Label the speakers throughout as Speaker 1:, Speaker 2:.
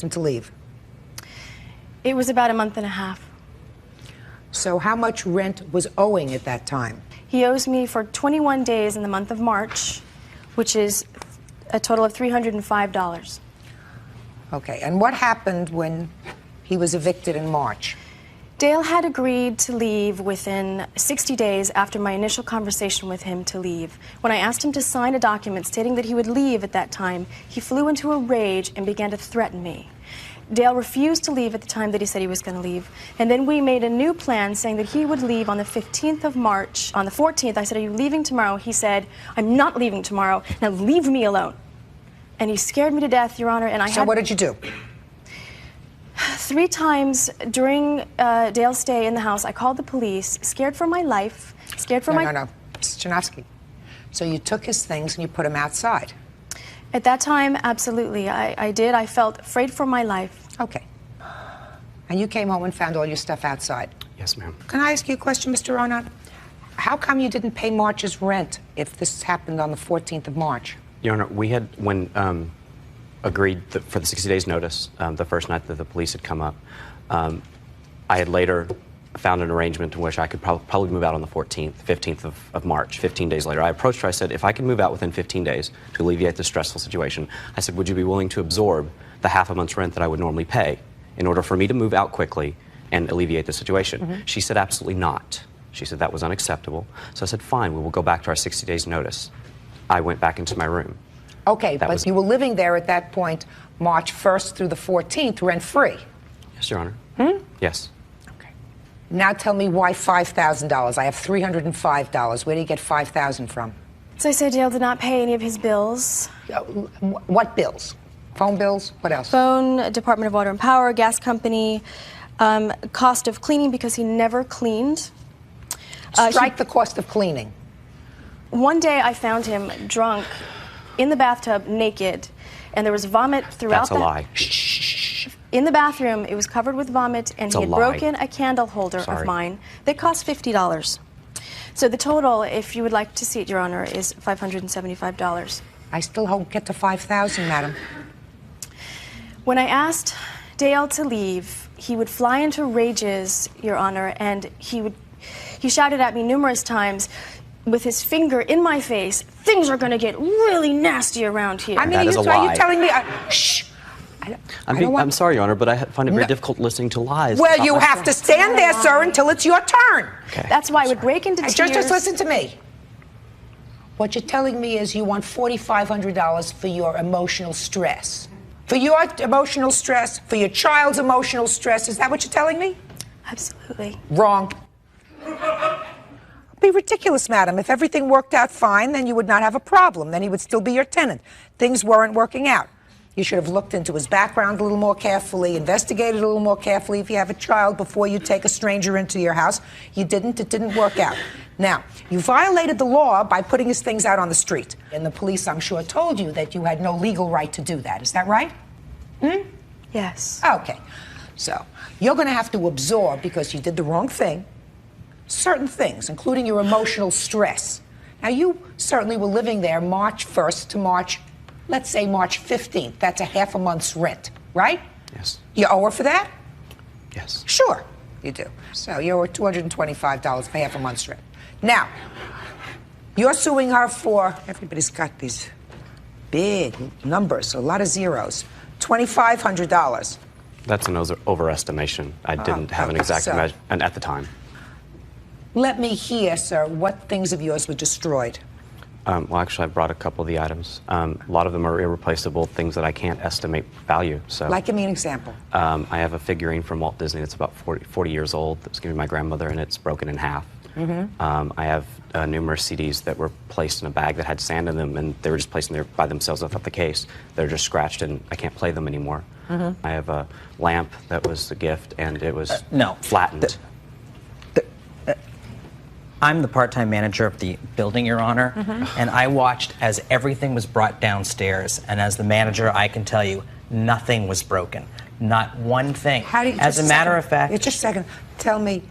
Speaker 1: him to leave?
Speaker 2: It was about a month and a half.
Speaker 1: So how much rent was owing at that time?
Speaker 2: He owes me for 21 days in the month of March, which is a total of $305.
Speaker 1: Okay, and what happened when he was evicted in March?
Speaker 2: Dale had agreed to leave within 60 days after my initial conversation with him to leave. When I asked him to sign a document stating that he would leave at that time, he flew into a rage and began to threaten me. Dale refused to leave at the time that he said he was going to leave. And then we made a new plan saying that he would leave on the 15th of March. On the 14th, I said, "Are you leaving tomorrow?" He said, "I'm not leaving tomorrow. Now leave me alone." And he scared me to death, Your Honor, and
Speaker 1: So what did you do?
Speaker 2: 3 times during Dale's stay in the house, I called the police, scared for my life, scared for my...
Speaker 1: No. Mr. Janowski. So you took his things and you put him outside?
Speaker 2: At that time, absolutely. I did. I felt afraid for my life.
Speaker 1: Okay. And you came home and found all your stuff outside?
Speaker 3: Yes, ma'am.
Speaker 1: Can I ask you a question, Mr. Ronat? How come you didn't pay March's rent if this happened on the 14th of March?
Speaker 3: Your Honor, we had, when agreed for the 60 days notice, the first night that the police had come up, I had later found an arrangement in which I could probably move out on the 14th, 15th of March, 15 days later. I approached her, I said, if I could move out within 15 days to alleviate the stressful situation, I said, would you be willing to absorb the half a month's rent that I would normally pay in order for me to move out quickly and alleviate the situation? Mm-hmm. She said, absolutely not. She said that was unacceptable. So I said, fine, we will go back to our 60 days notice. I went back into my room.
Speaker 1: Okay, but you were living there at that point, March 1st through the 14th, rent-free?
Speaker 3: Yes, Your Honor. Yes.
Speaker 1: Okay. Now tell me why $5,000. I have $305. Where do you get $5,000 from?
Speaker 2: So I said Dale did not pay any of his bills.
Speaker 1: What bills? Phone bills? What else?
Speaker 2: Phone, Department of Water and Power, gas company, cost of cleaning because he never cleaned.
Speaker 1: Strike the cost of cleaning.
Speaker 2: One day I found him drunk in the bathtub, naked, and there was vomit throughout.
Speaker 3: That's a lie.
Speaker 2: In the bathroom, it was covered with vomit, and he had broken a candle holder of mine that cost $50. So the total, if you would like to see it, Your Honor, is $575.
Speaker 1: I still don't get to $5,000, madam.
Speaker 2: When I asked Dale to leave, he would fly into rages, Your Honor, and he shouted at me numerous times with his finger in my face, "Things are going to get really nasty around here."
Speaker 1: I mean, are you telling me? Shh.
Speaker 3: I'm sorry, Your Honor, but I find it very difficult listening to lies.
Speaker 1: Well, you have to stand there, sir, until it's your turn.
Speaker 3: Okay.
Speaker 2: That's why I would break into tears.
Speaker 1: Just listen to me. What you're telling me is you want $4,500 for your emotional stress. For your emotional stress, for your child's emotional stress. Is that what you're telling me?
Speaker 2: Absolutely.
Speaker 1: Wrong. Be ridiculous, madam. If everything worked out fine, then you would not have a problem. Then he would still be your tenant. Things weren't working out. You should have looked into his background a little more carefully, investigated a little more carefully if you have a child before you take a stranger into your house. You didn't. It didn't work out. Now, you violated the law by putting his things out on the street. And the police, I'm sure, told you that you had no legal right to do that. Is that right?
Speaker 2: Yes.
Speaker 1: Okay. So, you're going to have to absorb, because you did the wrong thing, certain things, including your emotional stress. Now, you certainly were living there March 1st to March, let's say March 15th. That's a half a month's rent, right?
Speaker 3: Yes.
Speaker 1: You owe her for that?
Speaker 3: Yes.
Speaker 1: Sure, you do. So you owe her $225 for half a month's rent. Now, you're suing her for, everybody's got these big numbers, a lot of zeros, $2,500.
Speaker 3: That's an overestimation. I didn't have an exact measure at the time.
Speaker 1: Let me hear, sir, what things of yours were destroyed.
Speaker 3: Well, actually, I brought a couple of the items. A lot of them are irreplaceable, things that I can't estimate value. So,
Speaker 1: like, give me an example.
Speaker 3: I have a figurine from Walt Disney that's about 40 years old. That was given to my grandmother, and it's broken in half. I have numerous CDs that were placed in a bag that had sand in them, and they were just placed in there by themselves without the case. They're just scratched, and I can't play them anymore. I have a lamp that was a gift, and it was flattened.
Speaker 4: I'm the part-time manager of the building, Your Honor, and I watched as everything was brought downstairs, and as the manager, I can tell you, nothing was broken. Not one thing. As a matter of fact...
Speaker 1: Just a second. Tell me,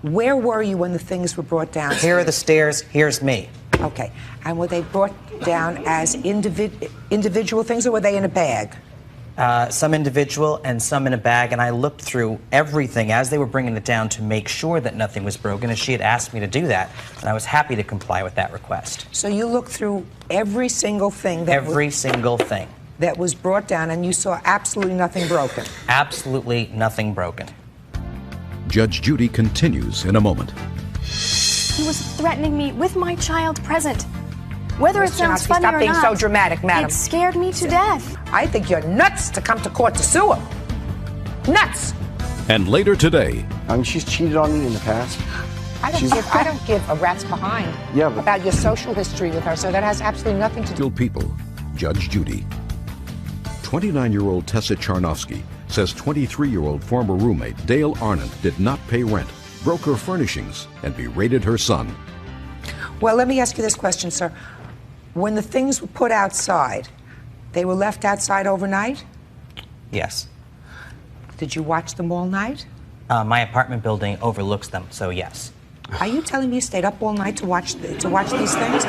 Speaker 1: where were you when the things were brought down?
Speaker 4: Here are the stairs. Here's me.
Speaker 1: Okay. And were they brought down as individual things, or were they in a bag?
Speaker 4: Some individual and some in a bag, and I looked through everything as they were bringing it down to make sure that nothing was broken, and she had asked me to do that, and I was happy to comply with that request.
Speaker 1: So you looked through every single thing that was brought down, and you saw absolutely nothing broken?
Speaker 4: Absolutely nothing broken.
Speaker 5: Judge Judy continues in a moment.
Speaker 2: He was threatening me with my child present. Whether it sounds funny or not,
Speaker 1: stop being so dramatic, madam.
Speaker 2: It scared me to death.
Speaker 1: I think you're nuts to come to court to sue him. Nuts.
Speaker 5: And later today,
Speaker 6: I mean, she's cheated on me in the past.
Speaker 1: I don't give a rat's behind about your social history with her, so that has absolutely nothing to do.
Speaker 5: Still people, Judge Judy. 29-year-old Tessa Charnovsky says 23-year-old former roommate Dale Arnott did not pay rent, broke her furnishings, and berated her son.
Speaker 1: Well, let me ask you this question, sir. When the things were put outside, they were left outside overnight?
Speaker 4: Yes.
Speaker 1: Did you watch them all night?
Speaker 4: My apartment building overlooks them, so yes.
Speaker 1: Are you telling me you stayed up all night to watch these things? Is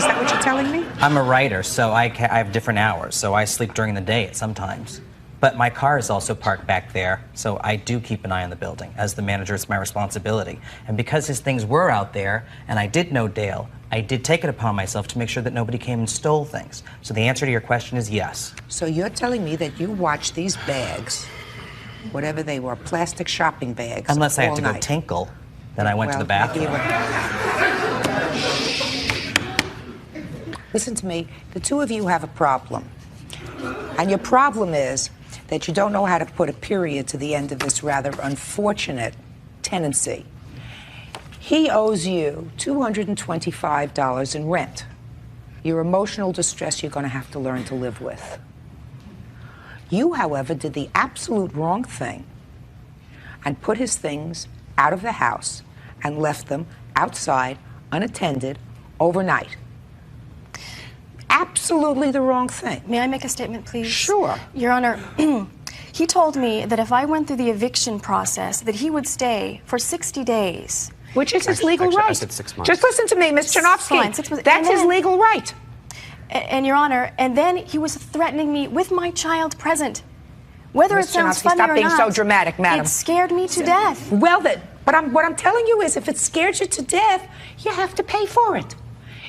Speaker 1: that what you're telling me?
Speaker 4: I'm a writer, so I have different hours, so I sleep during the day sometimes. But my car is also parked back there, so I do keep an eye on the building. As the manager, it's my responsibility. And because his things were out there, and I did know Dale, I did take it upon myself to make sure that nobody came and stole things. So the answer to your question is yes.
Speaker 1: So you're telling me that you watched these bags, whatever they were, plastic shopping bags,
Speaker 4: Unless I
Speaker 1: all
Speaker 4: had to go
Speaker 1: night.
Speaker 4: tinkle, then I went to the bathroom.
Speaker 1: Listen to me. The two of you have a problem. And your problem is that you don't know how to put a period to the end of this rather unfortunate tenancy. He owes you $225 in rent. Your emotional distress you're going to have to learn to live with. You, however, did the absolute wrong thing and put his things out of the house and left them outside, unattended, overnight. Absolutely the wrong thing.
Speaker 2: May I make a statement, please?
Speaker 1: Sure.
Speaker 2: Your Honor, he told me that if I went through the eviction process, that he would stay for 60 days.
Speaker 1: Which is his legal right.
Speaker 3: I said 6 months.
Speaker 1: Just listen to me, Ms. Chernovsky.
Speaker 2: Fine,
Speaker 1: That's his legal right.
Speaker 2: And Your Honor, and then he was threatening me with my child present. Whether
Speaker 1: Ms.
Speaker 2: it sounds
Speaker 1: Chernovsky,
Speaker 2: funny
Speaker 1: stop
Speaker 2: or
Speaker 1: being
Speaker 2: not,
Speaker 1: so dramatic, madam.
Speaker 2: it scared me to death.
Speaker 1: Well, what I'm telling you is if it scared you to death, you have to pay for it.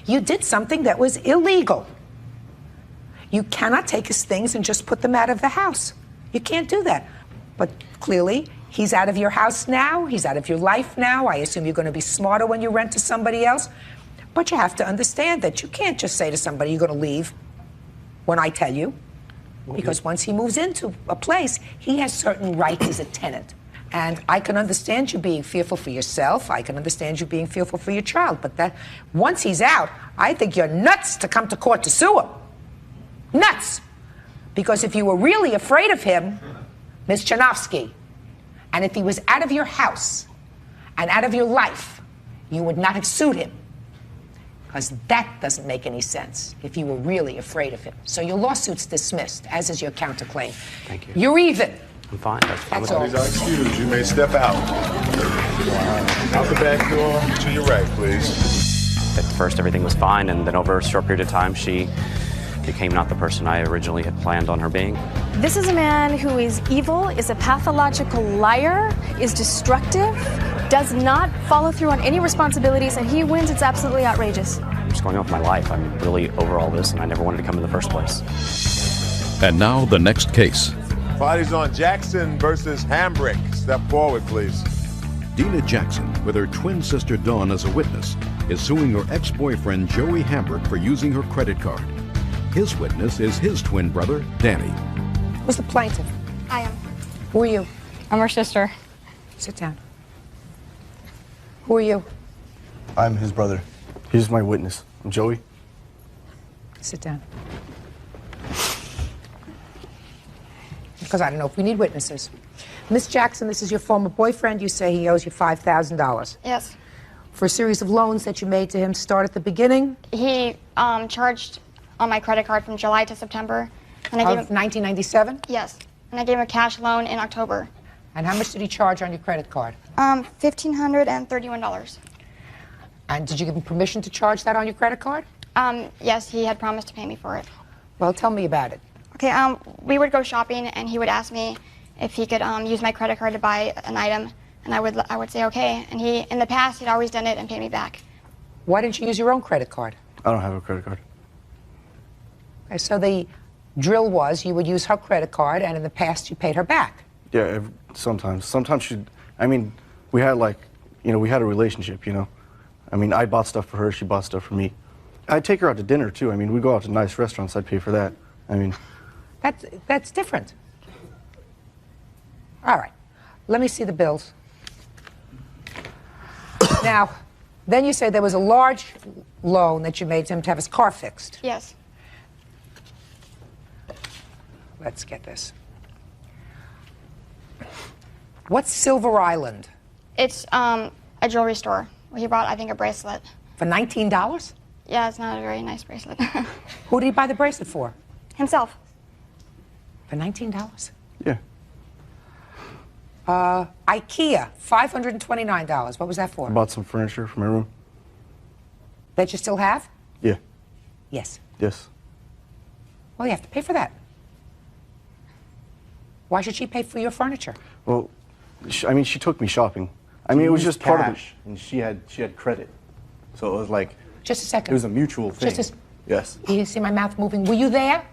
Speaker 1: You did something that was illegal. You cannot take his things and just put them out of the house. You can't do that. But clearly, he's out of your house now. He's out of your life now. I assume you're going to be smarter when you rent to somebody else. But you have to understand that you can't just say to somebody, you're going to leave when I tell you. Because once he moves into a place, he has certain rights as a tenant. And I can understand you being fearful for yourself. I can understand you being fearful for your child. But that once he's out, I think you're nuts to come to court to sue him. Nuts. Because if you were really afraid of him, Ms. Chernovsky, and if he was out of your house and out of your life, you would not have sued him. Because that doesn't make any sense if you were really afraid of him. So your lawsuit's dismissed, as is your counterclaim.
Speaker 3: Thank you.
Speaker 1: You're even.
Speaker 3: I'm fine.
Speaker 1: That's all.
Speaker 7: Please are excused. You may step out. Out the back door to your right, please.
Speaker 3: At first, everything was fine, and then over a short period of time, she became not the person I originally had planned on her being.
Speaker 2: This is a man who is evil, is a pathological liar, is destructive, does not follow through on any responsibilities, and he wins. It's absolutely outrageous.
Speaker 3: I'm just going on with my life. I'm really over all this, and I never wanted to come in the first place.
Speaker 5: And now the next case.
Speaker 7: Body's on Jackson versus Hambrick. Step forward, please.
Speaker 5: Dina Jackson, with her twin sister Dawn as a witness, is suing her ex-boyfriend Joey Hambrick for using her credit card. His witness is his twin brother, Danny.
Speaker 1: Who's the plaintiff?
Speaker 8: I am.
Speaker 1: Who are you?
Speaker 8: I'm her sister.
Speaker 1: Sit down. Who are you?
Speaker 6: I'm his brother. He's my witness. I'm Joey.
Speaker 1: Sit down. Because I don't know if we need witnesses. Miss Jackson, this is your former boyfriend. You say he owes you $5,000.
Speaker 8: Yes.
Speaker 1: For a series of loans that you made to him, start at the beginning
Speaker 8: He charged on my credit card from July to September. And
Speaker 1: of
Speaker 8: I gave him,
Speaker 1: 1997.
Speaker 8: yes. And I gave him a cash loan in October.
Speaker 1: And how much did he charge on your credit card?
Speaker 8: $1,531.
Speaker 1: And did you give him permission to charge that on your credit card?
Speaker 8: Yes, he had promised to pay me for it.
Speaker 1: Well, tell me about it.
Speaker 8: Okay, we would go shopping, and he would ask me if he could use my credit card to buy an item, and I would say okay. And in the past, he'd always done it and paid me back.
Speaker 1: Why didn't you use your own credit card?
Speaker 6: I don't have a credit card.
Speaker 1: Okay, so the drill was you would use her credit card, and in the past you paid her back.
Speaker 6: Yeah, sometimes. Sometimes I mean, we had we had a relationship, I mean, I bought stuff for her, she bought stuff for me. I'd take her out to dinner, too. I mean, we'd go out to nice restaurants, I'd pay for that. I mean...
Speaker 1: That's different. All right. Let me see the bills. Now, then you say there was a large loan that you made to him to have his car fixed.
Speaker 8: Yes.
Speaker 1: Let's get this. What's Silver Island?
Speaker 8: It's a jewelry store. He bought, I think, a bracelet.
Speaker 1: For $19?
Speaker 8: Yeah, it's not a very nice bracelet.
Speaker 1: Who did he buy the bracelet for?
Speaker 8: Himself.
Speaker 1: For $19?
Speaker 6: Yeah.
Speaker 1: IKEA, $529. What was that for?
Speaker 6: I bought some furniture for my room.
Speaker 1: That you still have?
Speaker 6: Yeah.
Speaker 1: Yes.
Speaker 6: Yes.
Speaker 1: Well, you have to pay for that. Why should she pay for your furniture?
Speaker 6: Well, I mean, she took me shopping. I mean, it was just part of it.
Speaker 7: And she had credit. So it was like...
Speaker 1: Just a second.
Speaker 7: It was a mutual thing. Yes.
Speaker 1: You see my mouth moving. Were you there?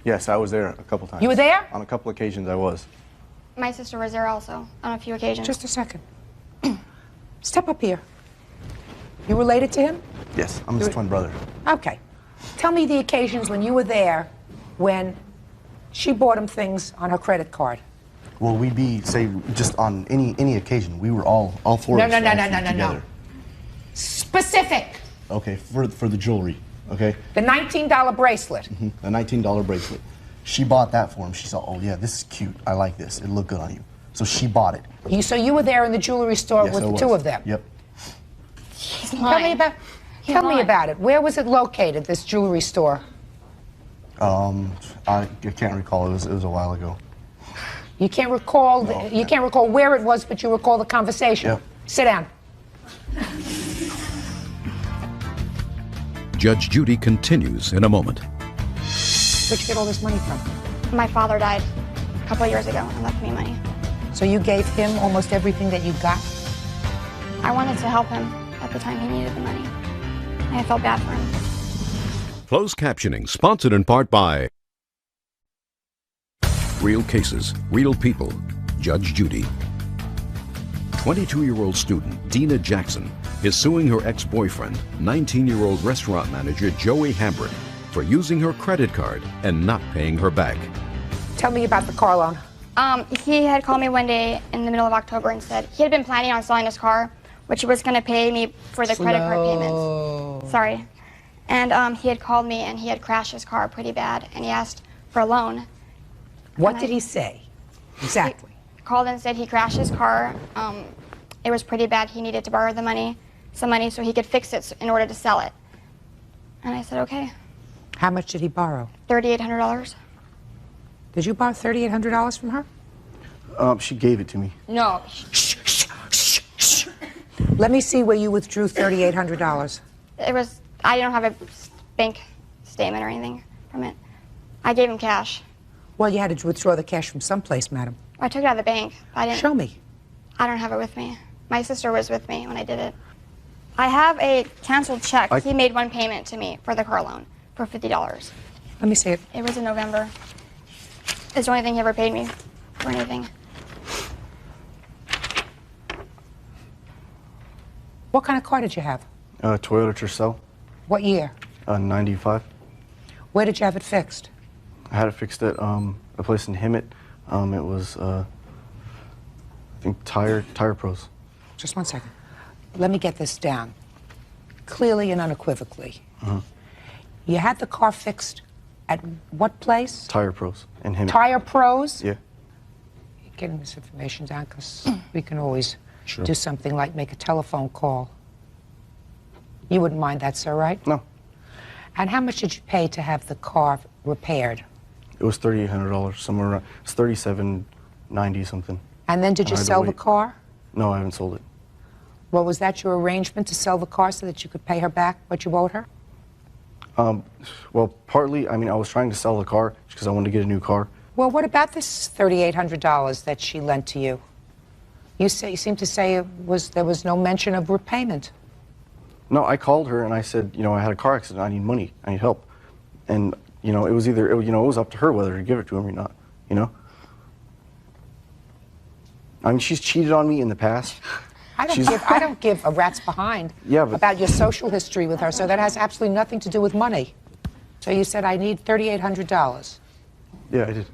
Speaker 7: Yes, I was there a couple times.
Speaker 1: You were there?
Speaker 7: On a couple occasions, I was.
Speaker 8: My sister was there also on a few occasions.
Speaker 1: Just a second. Step up here. You related to him?
Speaker 7: Yes, I'm his twin brother.
Speaker 1: Okay. Tell me the occasions when you were there when she bought him things on her credit card.
Speaker 9: Well, we'd be, say, just on any occasion. We were all four of us together.
Speaker 1: No. Specific.
Speaker 9: Okay, for the jewelry, okay?
Speaker 1: The $19 bracelet.
Speaker 9: The $19 bracelet. She bought that for him. She saw, oh yeah, this is cute. I like this. It'll look good on you. So she bought it.
Speaker 1: So you were there in the jewelry store
Speaker 9: Yes,
Speaker 1: with
Speaker 9: I
Speaker 1: the
Speaker 9: was.
Speaker 1: two of them?
Speaker 9: Yep.
Speaker 8: He's
Speaker 1: Tell
Speaker 8: lying.
Speaker 1: me about it. Where was it located, this jewelry store?
Speaker 9: I can't recall. It was a while ago.
Speaker 1: You can't recall. You can't recall where it was, but you recall the conversation.
Speaker 9: Yep.
Speaker 1: Sit down.
Speaker 5: Judge Judy continues in a moment.
Speaker 1: Where'd you get all this money from?
Speaker 8: My father died a couple of years ago and left me money.
Speaker 1: So you gave him almost everything that you got?
Speaker 8: I wanted to help him at the time he needed the money. And I felt bad for him.
Speaker 5: Closed captioning sponsored in part by Real Cases, Real People, Judge Judy. 22-year-old student Dina Jackson is suing her ex-boyfriend, 19-year-old restaurant manager Joey Hambrick, for using her credit card and not paying her back.
Speaker 1: Tell me about the car loan.
Speaker 8: He had called me one day in the middle of October and said he had been planning on selling his car, which he was going to pay me for the credit card payments. Sorry. And he had called me and he had crashed his car pretty bad and he asked for a loan.
Speaker 1: What did he say? Exactly.
Speaker 8: He called and said he crashed his car. It was pretty bad. He needed to borrow some money so he could fix it in order to sell it. And I said, okay.
Speaker 1: How much did he borrow?
Speaker 8: $3,800.
Speaker 1: Did you borrow $3,800 from her?
Speaker 6: She gave it to me.
Speaker 8: No.
Speaker 1: Let me see where you withdrew $3,800.
Speaker 8: I don't have a bank statement or anything from it. I gave him cash.
Speaker 1: Well, you had to withdraw the cash from someplace, madam.
Speaker 8: I took it out of the bank. I didn't.
Speaker 1: Show me.
Speaker 8: I don't have it with me. My sister was with me when I did it. I have a canceled check. He made one payment to me for the car loan for $50.
Speaker 1: Let me see it.
Speaker 8: It was in November. It's the only thing he ever paid me for anything.
Speaker 1: What kind of car did you have?
Speaker 6: Toyota Tercel,
Speaker 1: What year?
Speaker 6: 95.
Speaker 1: Where did you have it fixed?
Speaker 6: I had it fixed at a place in Hemet. It was, I think, Tire Pros.
Speaker 1: Just one second. Let me get this down. Clearly and unequivocally. You had the car fixed at what place?
Speaker 6: Tire Pros in Hemet.
Speaker 1: Tire Pros?
Speaker 6: Yeah.
Speaker 1: You're getting this information down because we can always do something like make a telephone call. You wouldn't mind that, sir, right?
Speaker 6: No.
Speaker 1: And how much did you pay to have the car repaired?
Speaker 6: It was $3,800, somewhere around. It's $3,790 something.
Speaker 1: And then did you sell the car?
Speaker 6: No, I haven't sold it.
Speaker 1: Well, was that your arrangement to sell the car so that you could pay her back what you owed her?
Speaker 6: Well, partly, I mean, I was trying to sell the car because I wanted to get a new car.
Speaker 1: Well, what about this $3,800 that she lent to you? You seem to say there was no mention of repayment.
Speaker 6: No, I called her and I said, you know, I had a car accident. I need money. I need help. And you know, it was either it was up to her whether to give it to him or not. You know. I mean, she's cheated on me in the past.
Speaker 1: I don't give a rat's behind about your social history with her, so that has absolutely nothing to do with money. So you said, I need $3,800.
Speaker 6: Yeah, I did.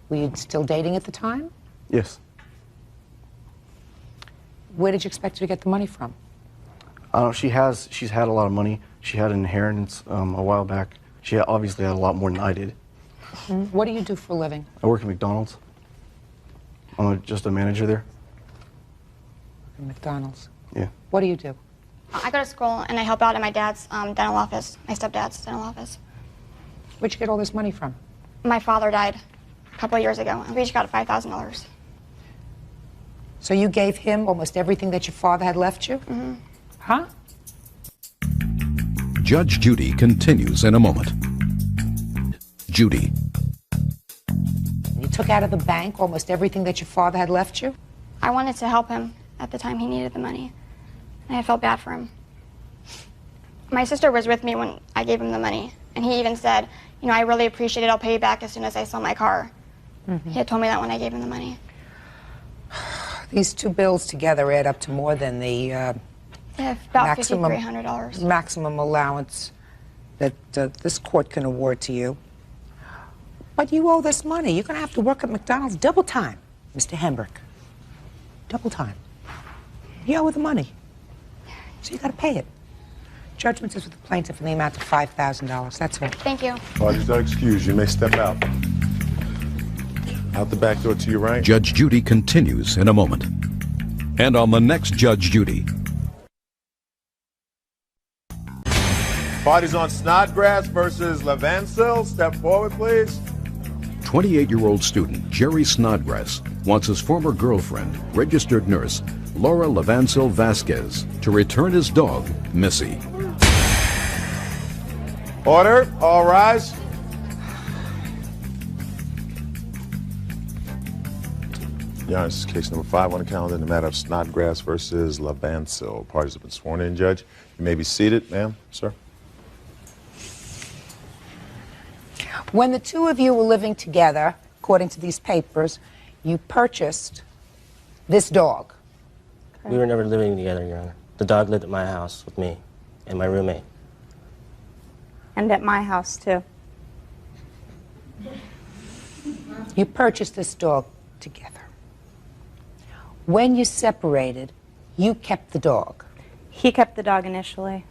Speaker 1: Were you still dating at the time?
Speaker 6: Yes.
Speaker 1: Where did you expect her to get the money from?
Speaker 6: She's had a lot of money. She had an inheritance a while back. She obviously had a lot more than I did.
Speaker 1: What do you do for a living?
Speaker 6: I work at McDonald's. I'm just a manager there.
Speaker 1: McDonald's.
Speaker 6: Yeah.
Speaker 1: What do you do?
Speaker 8: I go to school and I help out at my dad's dental office, my stepdad's dental office.
Speaker 1: Where'd you get all this money from?
Speaker 8: My father died a couple of years ago, and we each got $5,000.
Speaker 1: So you gave him almost everything that your father had left you? Mm-hmm. Huh?
Speaker 5: Judge Judy continues in a moment. Judy.
Speaker 1: You took out of the bank almost everything that your father had left you?
Speaker 8: I wanted to help him at the time he needed the money, and I felt bad for him. My sister was with me when I gave him the money, and he even said, you know, I really appreciate it, I'll pay you back as soon as I sell my car. Mm-hmm. He had told me that when I gave him the money.
Speaker 1: These two bills together add up to more than the
Speaker 8: yeah, about $5,300.
Speaker 1: Maximum allowance that this court can award to you. But you owe this money. You're going to have to work at McDonald's double time, Mr. Hamburg. Double time. You owe the money. So you got to pay it. Judgment is with the plaintiff in the amount of $5,000. That's all.
Speaker 8: Thank you.
Speaker 7: Parties are excused. You may step out. Out the back door to your right.
Speaker 5: Judge Judy continues in a moment. And on the next Judge Judy.
Speaker 7: Parties on Snodgrass versus Levancil. Step forward, please.
Speaker 5: 28-year-old student Jerry Snodgrass wants his former girlfriend, registered nurse Laura Levancil Vasquez, to return his dog, Missy.
Speaker 7: Order. All rise. Your Honor, this is case number 5 on the calendar in the matter of Snodgrass versus Levancil. Parties have been sworn in, Judge. You may be seated, ma'am, sir.
Speaker 1: When the two of you were living together, according to these papers, you purchased this dog.
Speaker 10: We were never living together, Your Honor. The dog lived at my house with me and my roommate.
Speaker 11: And at my house, too.
Speaker 1: You purchased this dog together. When you separated, you kept the dog.
Speaker 11: He kept the dog initially,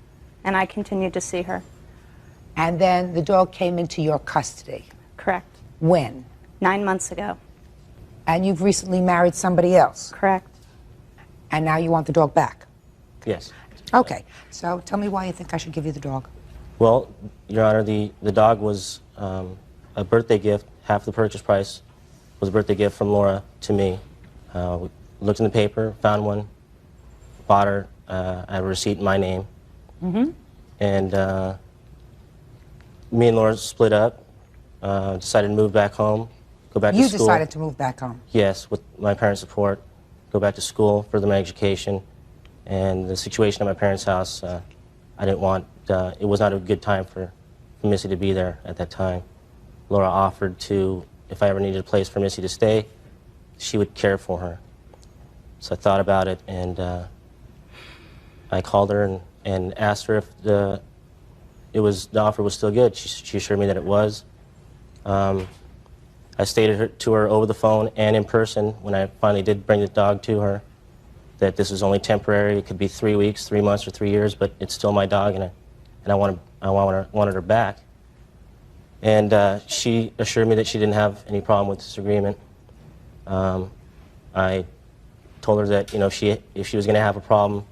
Speaker 11: and I continued to see her.
Speaker 1: And then the dog came into your custody.
Speaker 11: Correct.
Speaker 1: When?
Speaker 11: 9 months ago.
Speaker 1: And you've recently married somebody else.
Speaker 11: Correct.
Speaker 1: And now you want the dog back.
Speaker 10: Yes.
Speaker 1: Okay. So tell me why you think I should give you the dog.
Speaker 10: Well, Your Honor, the dog was a birthday gift. Half the purchase price was a birthday gift from Laura to me. We looked in the paper, found one, bought her. I have a receipt in my name. Mm-hmm. And me and Laura split up, decided to move back home, go back to school.
Speaker 1: You decided to move back home?
Speaker 10: Yes, with my parents' support, go back to school, further my education. And the situation at my parents' house, I didn't want, it was not a good time for Missy to be there at that time. Laura offered to, if I ever needed a place for Missy to stay, she would care for her. So I thought about it, and I called her and asked her if the offer was still good. She assured me that it was. I stated to her over the phone and in person when I finally did bring the dog to her that this was only temporary. It could be 3 weeks, 3 months, or 3 years, but it's still my dog, and I wanted her back. And she assured me that she didn't have any problem with this agreement. I told her that, you know, if she was going to have a problem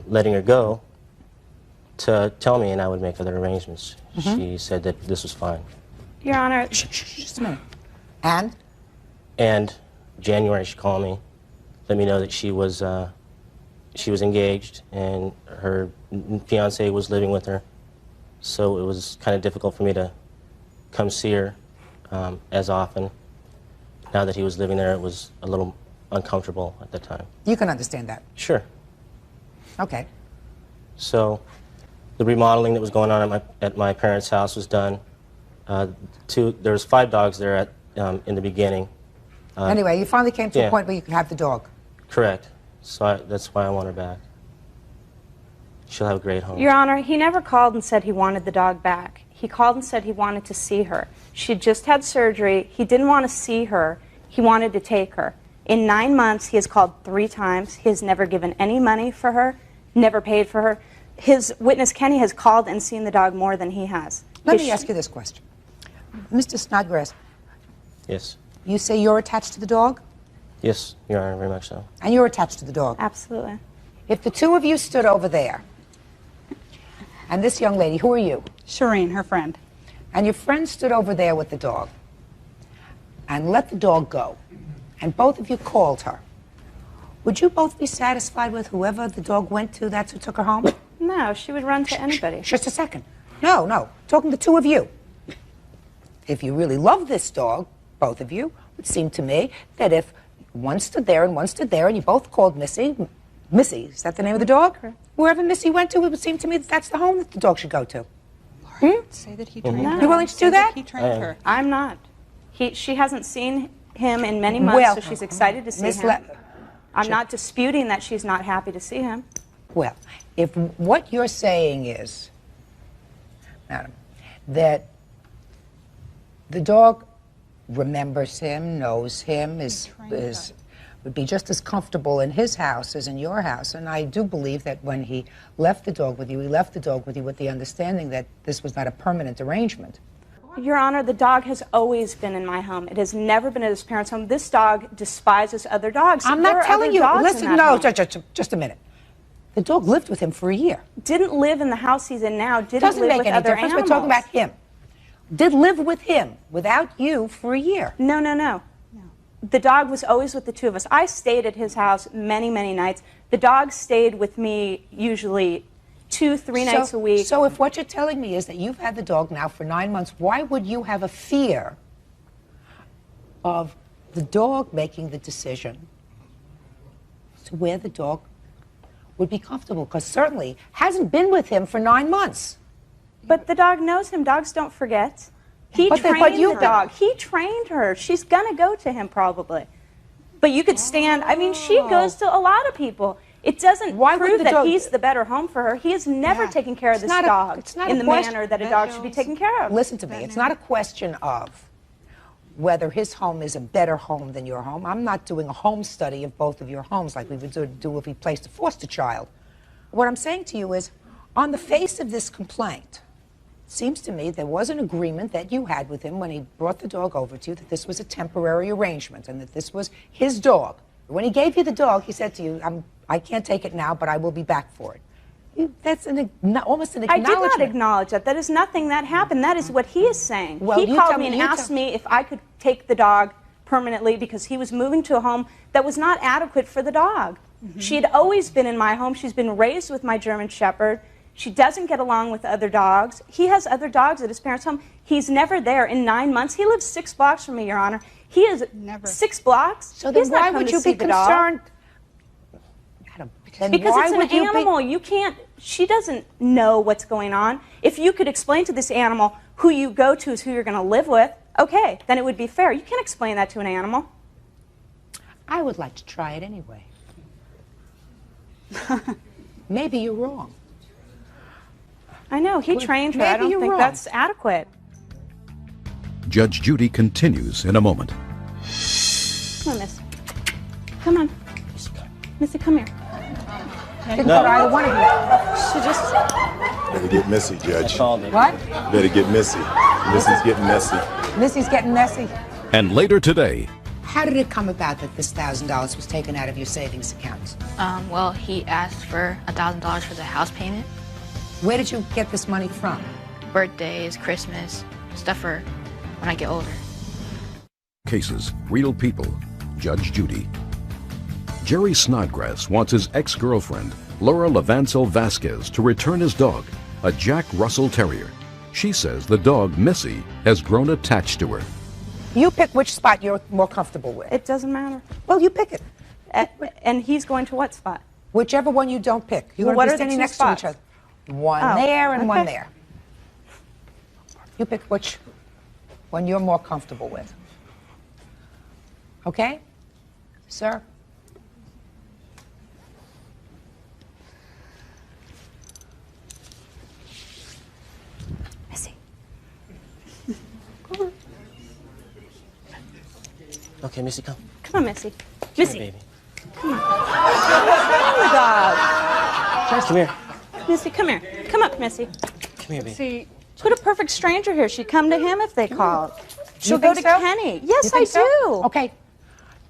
Speaker 10: letting her go, to tell me and I would make other arrangements. Mm-hmm. She said that this was fine.
Speaker 11: Your Honor.
Speaker 1: Just a minute. And?
Speaker 10: And January she called me, let me know that she was she was engaged, and her fiance was living with her. So it was kind of difficult for me to come see her as often. Now that he was living there, it was a little uncomfortable at the time.
Speaker 1: You can understand that.
Speaker 10: Sure.
Speaker 1: Okay.
Speaker 10: So the remodeling that was going on at my parents' house was done. There was 5 dogs there in the beginning.
Speaker 1: Anyway, you finally came to
Speaker 10: yeah.
Speaker 1: a point where you could have the dog.
Speaker 10: Correct. So that's why I want her back. She'll have a great home.
Speaker 11: Your Honor, he never called and said he wanted the dog back. He called and said he wanted to see her. She had just had surgery. He didn't want to see her. He wanted to take her. In 9 months, he has called 3 times. He has never given any money for her, never paid for her. His witness, Kenny, has called and seen the dog more than he has.
Speaker 1: Let me ask you this question. Mr. Snodgrass,
Speaker 10: Yes.
Speaker 1: you say you're attached to the dog?
Speaker 10: Yes, Your Honor, very much so.
Speaker 1: And you're attached to the dog?
Speaker 11: Absolutely.
Speaker 1: If the two of you stood over there, and this young lady, who are you?
Speaker 12: Shireen, her friend.
Speaker 1: And your friend stood over there with the dog and let the dog go, and both of you called her, would you both be satisfied with whoever the dog went to, that's who took her home?
Speaker 11: No, she would run to anybody.
Speaker 1: Just a second. No. Talking to the two of you. If you really love this dog, both of you, it would seem to me that if one stood there and one stood there and you both called Missy, is that the name of the dog?
Speaker 11: Correct.
Speaker 1: Wherever Missy went to, it would seem to me that that's the home that the dog should go to.
Speaker 12: Say that he trained
Speaker 11: No.
Speaker 12: her.
Speaker 1: You willing to
Speaker 12: Say
Speaker 1: do that?
Speaker 12: He trained her.
Speaker 11: I'm not. She hasn't seen him in many months, so she's excited to see him. I'm not disputing that she's not happy to see him.
Speaker 1: Well, if what you're saying is, madam, that the dog remembers him, knows him, would be just as comfortable in his house as in your house, and I do believe that when he left the dog with you, he left the dog with you with the understanding that this was not a permanent arrangement.
Speaker 11: Your Honor, the dog has always been in my home. It has never been at his parents' home. This dog despises other dogs.
Speaker 1: I'm
Speaker 11: There
Speaker 1: not
Speaker 11: are
Speaker 1: telling
Speaker 11: other
Speaker 1: you.
Speaker 11: dogs in
Speaker 1: Listen,
Speaker 11: that
Speaker 1: no,
Speaker 11: home.
Speaker 1: just a minute. The dog lived with him for a year.
Speaker 11: Didn't live in the house he's in now. Didn't
Speaker 1: Doesn't
Speaker 11: live
Speaker 1: make
Speaker 11: with
Speaker 1: any
Speaker 11: other
Speaker 1: difference.
Speaker 11: animals.
Speaker 1: We're talking about him. Did live with him without you for a year.
Speaker 11: No. The dog was always with the two of us. I stayed at his house many, many nights. The dog stayed with me usually 2-3 nights a week.
Speaker 1: So if what you're telling me is that you've had the dog now for 9 months, why would you have a fear of the dog making the decision to where the dog would be comfortable? Because certainly hasn't been with him for 9 months.
Speaker 11: But the dog knows him. Dogs don't forget. He trained the dog. He trained her. She's going to go to him probably. But you could stand, I mean, she goes to a lot of people. It doesn't prove that he's the better home for her. He has never taken care of this dog in the manner that a dog should be taken care of.
Speaker 1: Listen to me. It's not a question of whether his home is a better home than your home. I'm not doing a home study of both of your homes like we would do if we placed a foster child. What I'm saying to you is, on the face of this complaint, it seems to me there was an agreement that you had with him when he brought the dog over to you that this was a temporary arrangement and that this was his dog. When he gave you the dog, he said to you, I can't take it now, but I will be back for it. That's almost an acknowledgement.
Speaker 11: I did not acknowledge that. That is nothing that happened. That is what he is saying.
Speaker 1: Well,
Speaker 11: he called me and asked me if I could take the dog permanently because he was moving to a home that was not adequate for the dog. She had always been in my home. She's been raised with my German Shepherd. She doesn't get along with other dogs. He has other dogs at his parents' home. He's never there in 9 months. He lives 6 blocks from me, Your Honor. He is 6 blocks.
Speaker 1: So then why would you be concerned?
Speaker 11: Because it's an animal. You can't, she doesn't know what's going on. If you could explain to this animal who you go to is who you're going to live with, okay, then it would be fair. You can't explain that to an animal.
Speaker 1: I would like to try it anyway. Maybe you're wrong.
Speaker 11: I know, he trained her. I don't think that's adequate.
Speaker 5: Judge Judy continues in a moment.
Speaker 11: Come on, Miss. Come on. Missy, come here.
Speaker 1: Either one of you.
Speaker 11: She just...
Speaker 7: Better get Missy, Judge.
Speaker 1: What?
Speaker 7: Better get Missy. Missy's getting messy.
Speaker 1: Missy's getting messy.
Speaker 5: And later today.
Speaker 1: How did it come about that this $1,000 was taken out of your savings account?
Speaker 13: Well, he asked for $1,000 for the house payment.
Speaker 1: Where did you get this money from?
Speaker 13: Birthdays, Christmas, stuff for when I get older.
Speaker 5: Cases, real people. Judge Judy. Jerry Snodgrass wants his ex-girlfriend, Laura Levancil Vasquez, to return his dog, a Jack Russell Terrier. She says the dog, Missy, has grown attached to her.
Speaker 1: You pick which spot you're more comfortable with.
Speaker 11: It doesn't matter.
Speaker 1: Well, you pick it.
Speaker 11: And he's going to what spot?
Speaker 1: Whichever one you don't pick. You're
Speaker 11: Well,
Speaker 1: going
Speaker 11: what
Speaker 1: to
Speaker 11: are
Speaker 1: be
Speaker 11: the
Speaker 1: standing
Speaker 11: two
Speaker 1: next
Speaker 11: spots?
Speaker 1: to each other. One
Speaker 11: Oh,
Speaker 1: there and one
Speaker 11: okay.
Speaker 1: there. You pick which one you're more comfortable with. Okay? Sir?
Speaker 11: Missy.
Speaker 10: Okay, Missy, come.
Speaker 11: Come on, Missy.
Speaker 10: Come
Speaker 11: Missy.
Speaker 10: here, baby.
Speaker 11: Come on. Come the dog.
Speaker 10: Come here.
Speaker 11: Missy, come here. Come up, Missy.
Speaker 10: Come here, baby.
Speaker 12: See,
Speaker 11: Put a perfect stranger here. She'd come to him if they called. She'll go to
Speaker 1: think so?
Speaker 11: Kenny.
Speaker 1: You
Speaker 11: Yes, I
Speaker 1: think so?
Speaker 11: do.
Speaker 1: Okay.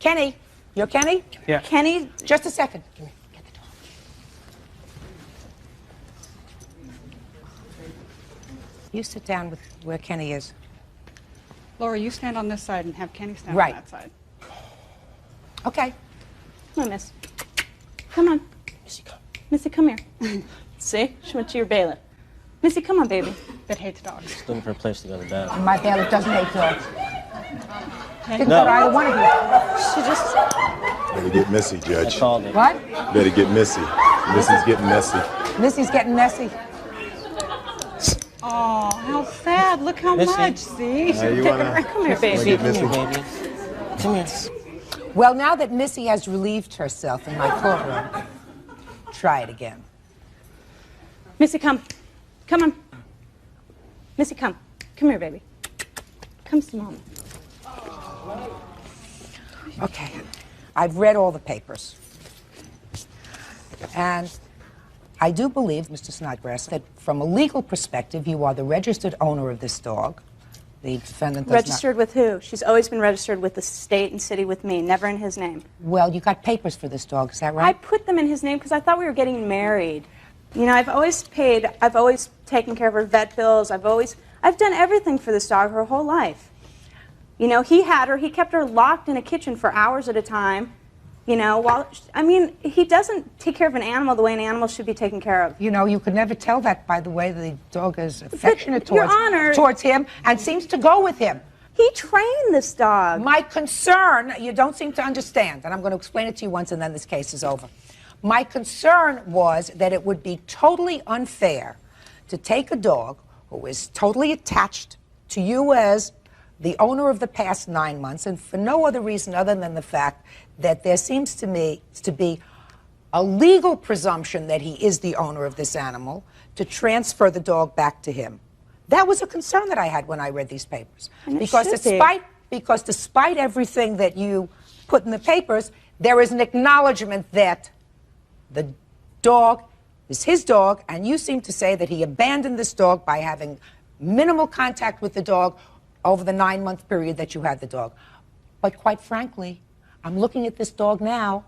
Speaker 1: Kenny. You're Kenny?
Speaker 4: Yeah.
Speaker 11: Kenny,
Speaker 1: Just a second. Come here. Get the dog. You sit down with where Kenny is.
Speaker 12: Laura, you stand on this side and have Kenny stand
Speaker 1: Right.
Speaker 12: on that side.
Speaker 1: Okay.
Speaker 11: come on, Miss. Come on.
Speaker 10: Missy, come.
Speaker 11: Missy, come here. See? She went to your bailiff. Missy, come on, baby.
Speaker 12: That hates dogs.
Speaker 10: Just looking for a place to go to bed.
Speaker 1: My bailiff doesn't hate dogs. Didn't
Speaker 10: No.
Speaker 1: go to either one of you.
Speaker 11: She just...
Speaker 7: Better get Missy,
Speaker 10: I
Speaker 7: Judge.
Speaker 10: called it.
Speaker 1: What?
Speaker 7: Better get Missy. Missy's getting messy.
Speaker 1: Missy's getting messy.
Speaker 12: Oh, how sad. Look how
Speaker 10: Missy.
Speaker 12: much, see?
Speaker 7: Now you wanna
Speaker 11: Come here,
Speaker 7: wanna
Speaker 11: baby.
Speaker 7: get
Speaker 10: Come
Speaker 7: Missy?
Speaker 10: here, baby. Come here.
Speaker 1: Well, now that Missy has relieved herself in my courtroom, try it again.
Speaker 11: Missy, come. Come on. Missy, come. Come here, baby. Come see Mama.
Speaker 1: Okay. I've read all the papers. And I do believe, Mr. Snodgrass, that from a legal perspective, you are the registered owner of this dog. The defendant does
Speaker 11: Registered with who? She's always been registered with the state and city with me, never in his name.
Speaker 1: not. Well, you got papers for this dog, is that
Speaker 11: I
Speaker 1: right?
Speaker 11: put them in his name because I thought we were getting married. You know, I've always paid, I've always taken care of her vet bills, I've done everything for this dog her whole life. You know, he kept her locked in a kitchen for hours at a time. You know, he doesn't take care of an animal the way an animal should be taken care of.
Speaker 1: You know, you could never tell that by the way the dog is affectionate
Speaker 11: Your Honor-
Speaker 1: towards him and seems to go with him.
Speaker 11: He trained this dog.
Speaker 1: My concern, you don't seem to understand, and I'm going to explain it to you once and then this case is over. My concern was that it would be totally unfair to take a dog who is totally attached to you as the owner of the past 9 months, and for no other reason other than the fact that there seems to me to be a legal presumption that he is the owner of this animal, to transfer the dog back to him. That was a concern that I had when I read these papers.
Speaker 11: And it
Speaker 1: Because
Speaker 11: should be.
Speaker 1: despite everything that you put in the papers, there is an acknowledgement that the dog is his dog, and you seem to say that he abandoned this dog by having minimal contact with the dog over the 9-month period that you had the dog. But quite frankly, I'm looking at this dog now,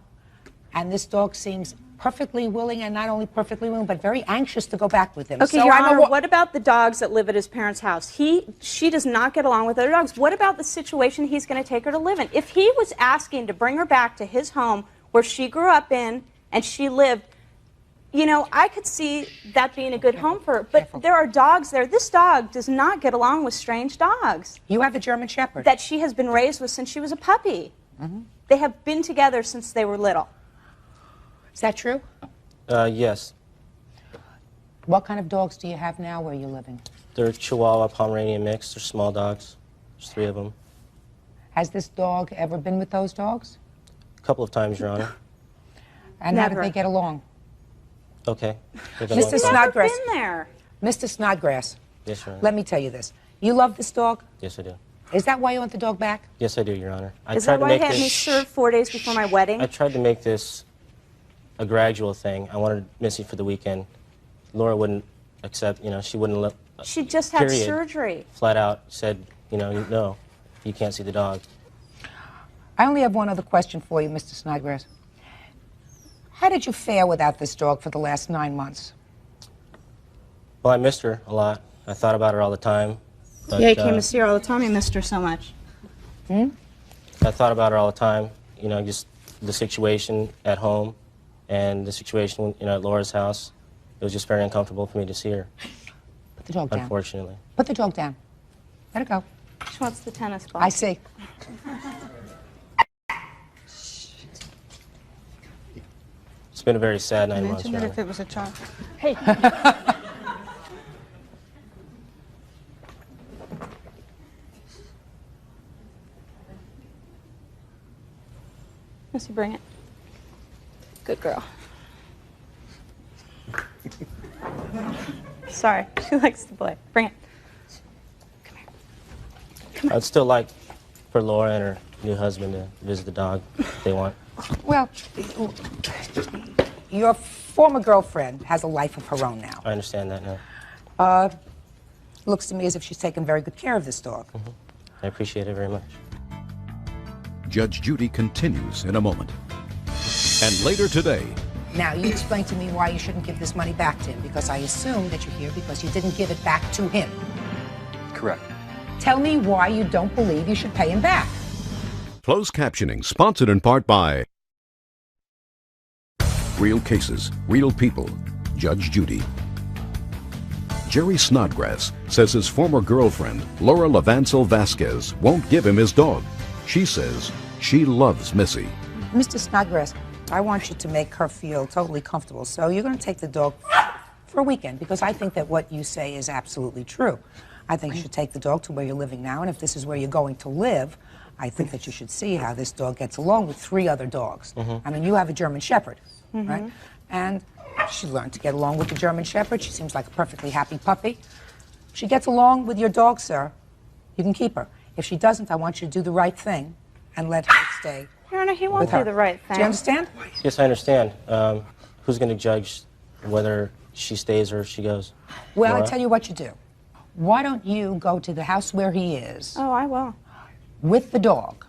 Speaker 1: and this dog seems perfectly willing, and not only perfectly willing, but very anxious to go back with him.
Speaker 11: Okay, Your Honor, what about the dogs that live at his parents' house? She does not get along with other dogs. What about the situation he's going to take her to live in? If he was asking to bring her back to his home where she grew up in and she lived, you know, I could see that being a good home for her. But there are dogs there. This dog does not get along with strange dogs.
Speaker 1: You have a German Shepherd.
Speaker 11: That she has been raised with since she was a puppy.
Speaker 1: Mm-hmm.
Speaker 11: They have been together since they were little.
Speaker 1: Is that true?
Speaker 10: Yes.
Speaker 1: What kind of dogs do you have now where you're living?
Speaker 10: They're Chihuahua Pomeranian mix. They're small dogs. There's 3 of them.
Speaker 1: Has this dog ever been with those dogs?
Speaker 10: A couple of times, Your Honor.
Speaker 1: And how
Speaker 11: Never.
Speaker 1: did they get along?
Speaker 10: Okay.
Speaker 1: Mr. Snodgrass.
Speaker 11: Been there.
Speaker 1: Mr. Snodgrass,
Speaker 10: Yes, Your Honor.
Speaker 1: let me tell you this. You love this dog?
Speaker 10: Yes, I do.
Speaker 1: Is that why you want the dog back?
Speaker 10: Yes, I do, Your Honor.
Speaker 11: Is that why he had me served 4 days before my wedding?
Speaker 10: I tried to make this a gradual thing. I wanted Missy for the weekend. Laura wouldn't accept, you know, she wouldn't let.
Speaker 11: She just had
Speaker 10: period.
Speaker 11: surgery.
Speaker 10: Flat out said, you know, no, you can't see the dog.
Speaker 1: I only have one other question for you, Mr. Snodgrass. How did you fare without this dog for the last 9 months?
Speaker 10: Well, I missed her a lot. I thought about her all the time. But,
Speaker 11: Yeah, he came to see her all the time. He missed her so much.
Speaker 10: I thought about her all the time. You know, just the situation at home and the situation at Laura's house, it was just very uncomfortable for me to see her.
Speaker 1: Put the dog down.
Speaker 10: Unfortunately.
Speaker 1: Put the dog down. Let it go.
Speaker 11: She wants the tennis ball.
Speaker 1: I see.
Speaker 10: It's been a very sad 9 months.
Speaker 12: Mention that
Speaker 10: Really.
Speaker 12: if it was a child.
Speaker 11: Hey. Missy, bring it. Good girl. Sorry, she likes to play. Bring it.
Speaker 10: I'd still like for Laura and her new husband to visit the dog if they want.
Speaker 1: Well, your former girlfriend has a life of her own now.
Speaker 10: I understand that now.
Speaker 1: Looks to me as if she's taken very good care of this dog.
Speaker 10: I appreciate it very much.
Speaker 5: Judge Judy continues in a moment. And later today,
Speaker 1: Now, you explain to me why you shouldn't give this money back to him, because I assume that you're here because you didn't give it back to him.
Speaker 14: Correct.
Speaker 1: Tell me why you don't believe you should pay him back.
Speaker 5: closed captioning sponsored in part by Real Cases, Real People, Judge Judy. Jerry Snodgrass says his former girlfriend, Laura Levancil Vasquez, won't give him his dog. She says she loves Missy.
Speaker 1: Mr. Snodgrass, I want you to make her feel totally comfortable. So you're going to take the dog for a weekend, because I think that what you say is absolutely true. I think you should take the dog to where you're living now, and if this is where you're going to live, I think that you should see how this dog gets along with 3 other dogs. I mean, you have a German Shepherd, right? And she learned to get along with the German Shepherd. She seems like a perfectly happy puppy. If she gets along with your dog, sir, you can keep her. If she doesn't, I want you to do the right thing and let her stay.
Speaker 11: Your Honor, he won't
Speaker 1: with her.
Speaker 11: do the right thing.
Speaker 1: Do you understand?
Speaker 10: Yes, I understand. Who's going to judge whether she stays or she goes?
Speaker 1: Well,
Speaker 10: Laura?
Speaker 1: I tell you what you do. Why don't you go to the house where he is
Speaker 11: Oh, I will.
Speaker 1: with the dog?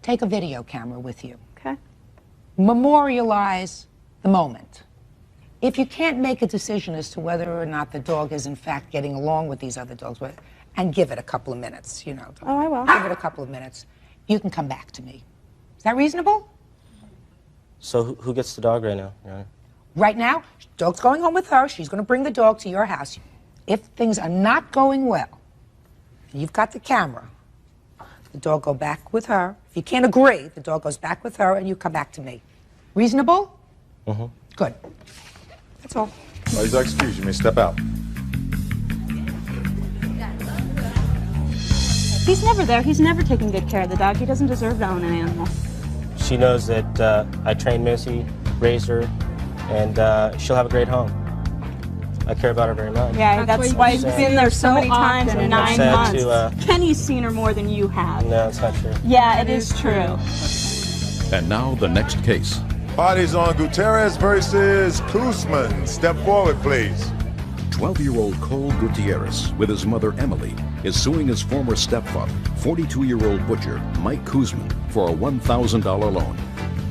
Speaker 1: Take a video camera with you.
Speaker 11: Okay.
Speaker 1: Memorialize the moment. If you can't make a decision as to whether or not the dog is in fact getting along with these other dogs, and give it a couple of minutes, you know.
Speaker 11: Oh, I will.
Speaker 1: Give it a couple of minutes. You can come back to me. Is that reasonable?
Speaker 10: So who gets the dog right now, Your Honor?
Speaker 1: Right now, dog's going home with her. She's going to bring the dog to your house. If things are not going well, and you've got the camera, the dog go back with her. If you can't agree, the dog goes back with her, and you come back to me. Reasonable? Good. That's all.
Speaker 7: Please excuse you may step out.
Speaker 11: He's never there. He's never taken good care of the dog. He doesn't deserve to own an animal.
Speaker 10: She knows that I trained Missy, raised her, and she'll have a great home. I care about her very much.
Speaker 11: Yeah, that's why he's been there so many times in 9
Speaker 10: sad
Speaker 11: months.
Speaker 10: to,
Speaker 11: Kenny's seen her more than you have.
Speaker 10: No, it's not true.
Speaker 11: Yeah, it is true.
Speaker 5: And now the next case.
Speaker 7: Parties on Gutierrez versus Kuzman. Step forward, please.
Speaker 5: 12-year-old Cole Gutierrez, with his mother Emily, is suing his former stepfather, 42-year-old butcher Mike Kuzman, for a $1,000 loan.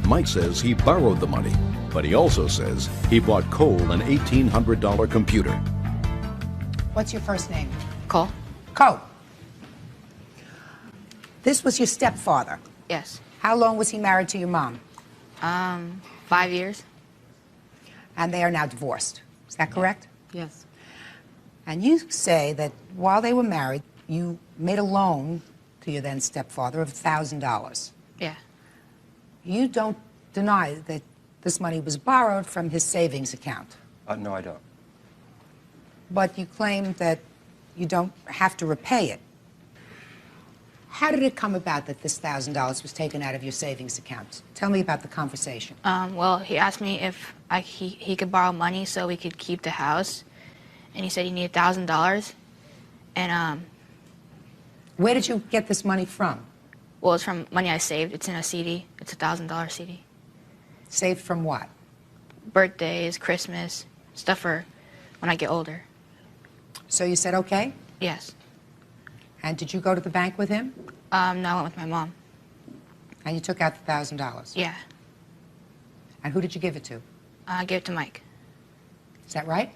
Speaker 5: Mike says he borrowed the money, but he also says he bought Cole an $1,800 computer.
Speaker 1: What's your first name?
Speaker 13: Cole?
Speaker 1: Cole. This was your stepfather.
Speaker 13: Yes.
Speaker 1: How long was he married to your mom?
Speaker 13: 5 years.
Speaker 1: And they are now divorced. Is that correct?
Speaker 13: Yes.
Speaker 1: And you say that while they were married, you made a loan to your then stepfather of $1,000.
Speaker 13: Yeah.
Speaker 1: You don't deny that this money was borrowed from his savings account,
Speaker 14: No, I don't.
Speaker 1: but you claim that you don't have to repay it. How did it come about that this $1,000 was taken out of your savings account? Tell me about the conversation.
Speaker 13: Well, he asked me if he could borrow money so we could keep the house, and he said he needed $1,000. And
Speaker 1: Where did you get this money from?
Speaker 13: well, it's from money I saved. It's in a CD. It's a $1,000 CD.
Speaker 1: Saved from what?
Speaker 13: Birthdays, Christmas, stuff for when I get older.
Speaker 1: So you said okay?
Speaker 13: Yes.
Speaker 1: And did you go to the bank with him?
Speaker 13: No, I went with my mom.
Speaker 1: And you took out the $1,000?
Speaker 13: Yeah.
Speaker 1: And who did you give it to?
Speaker 13: I gave it to Mike.
Speaker 1: Is that right?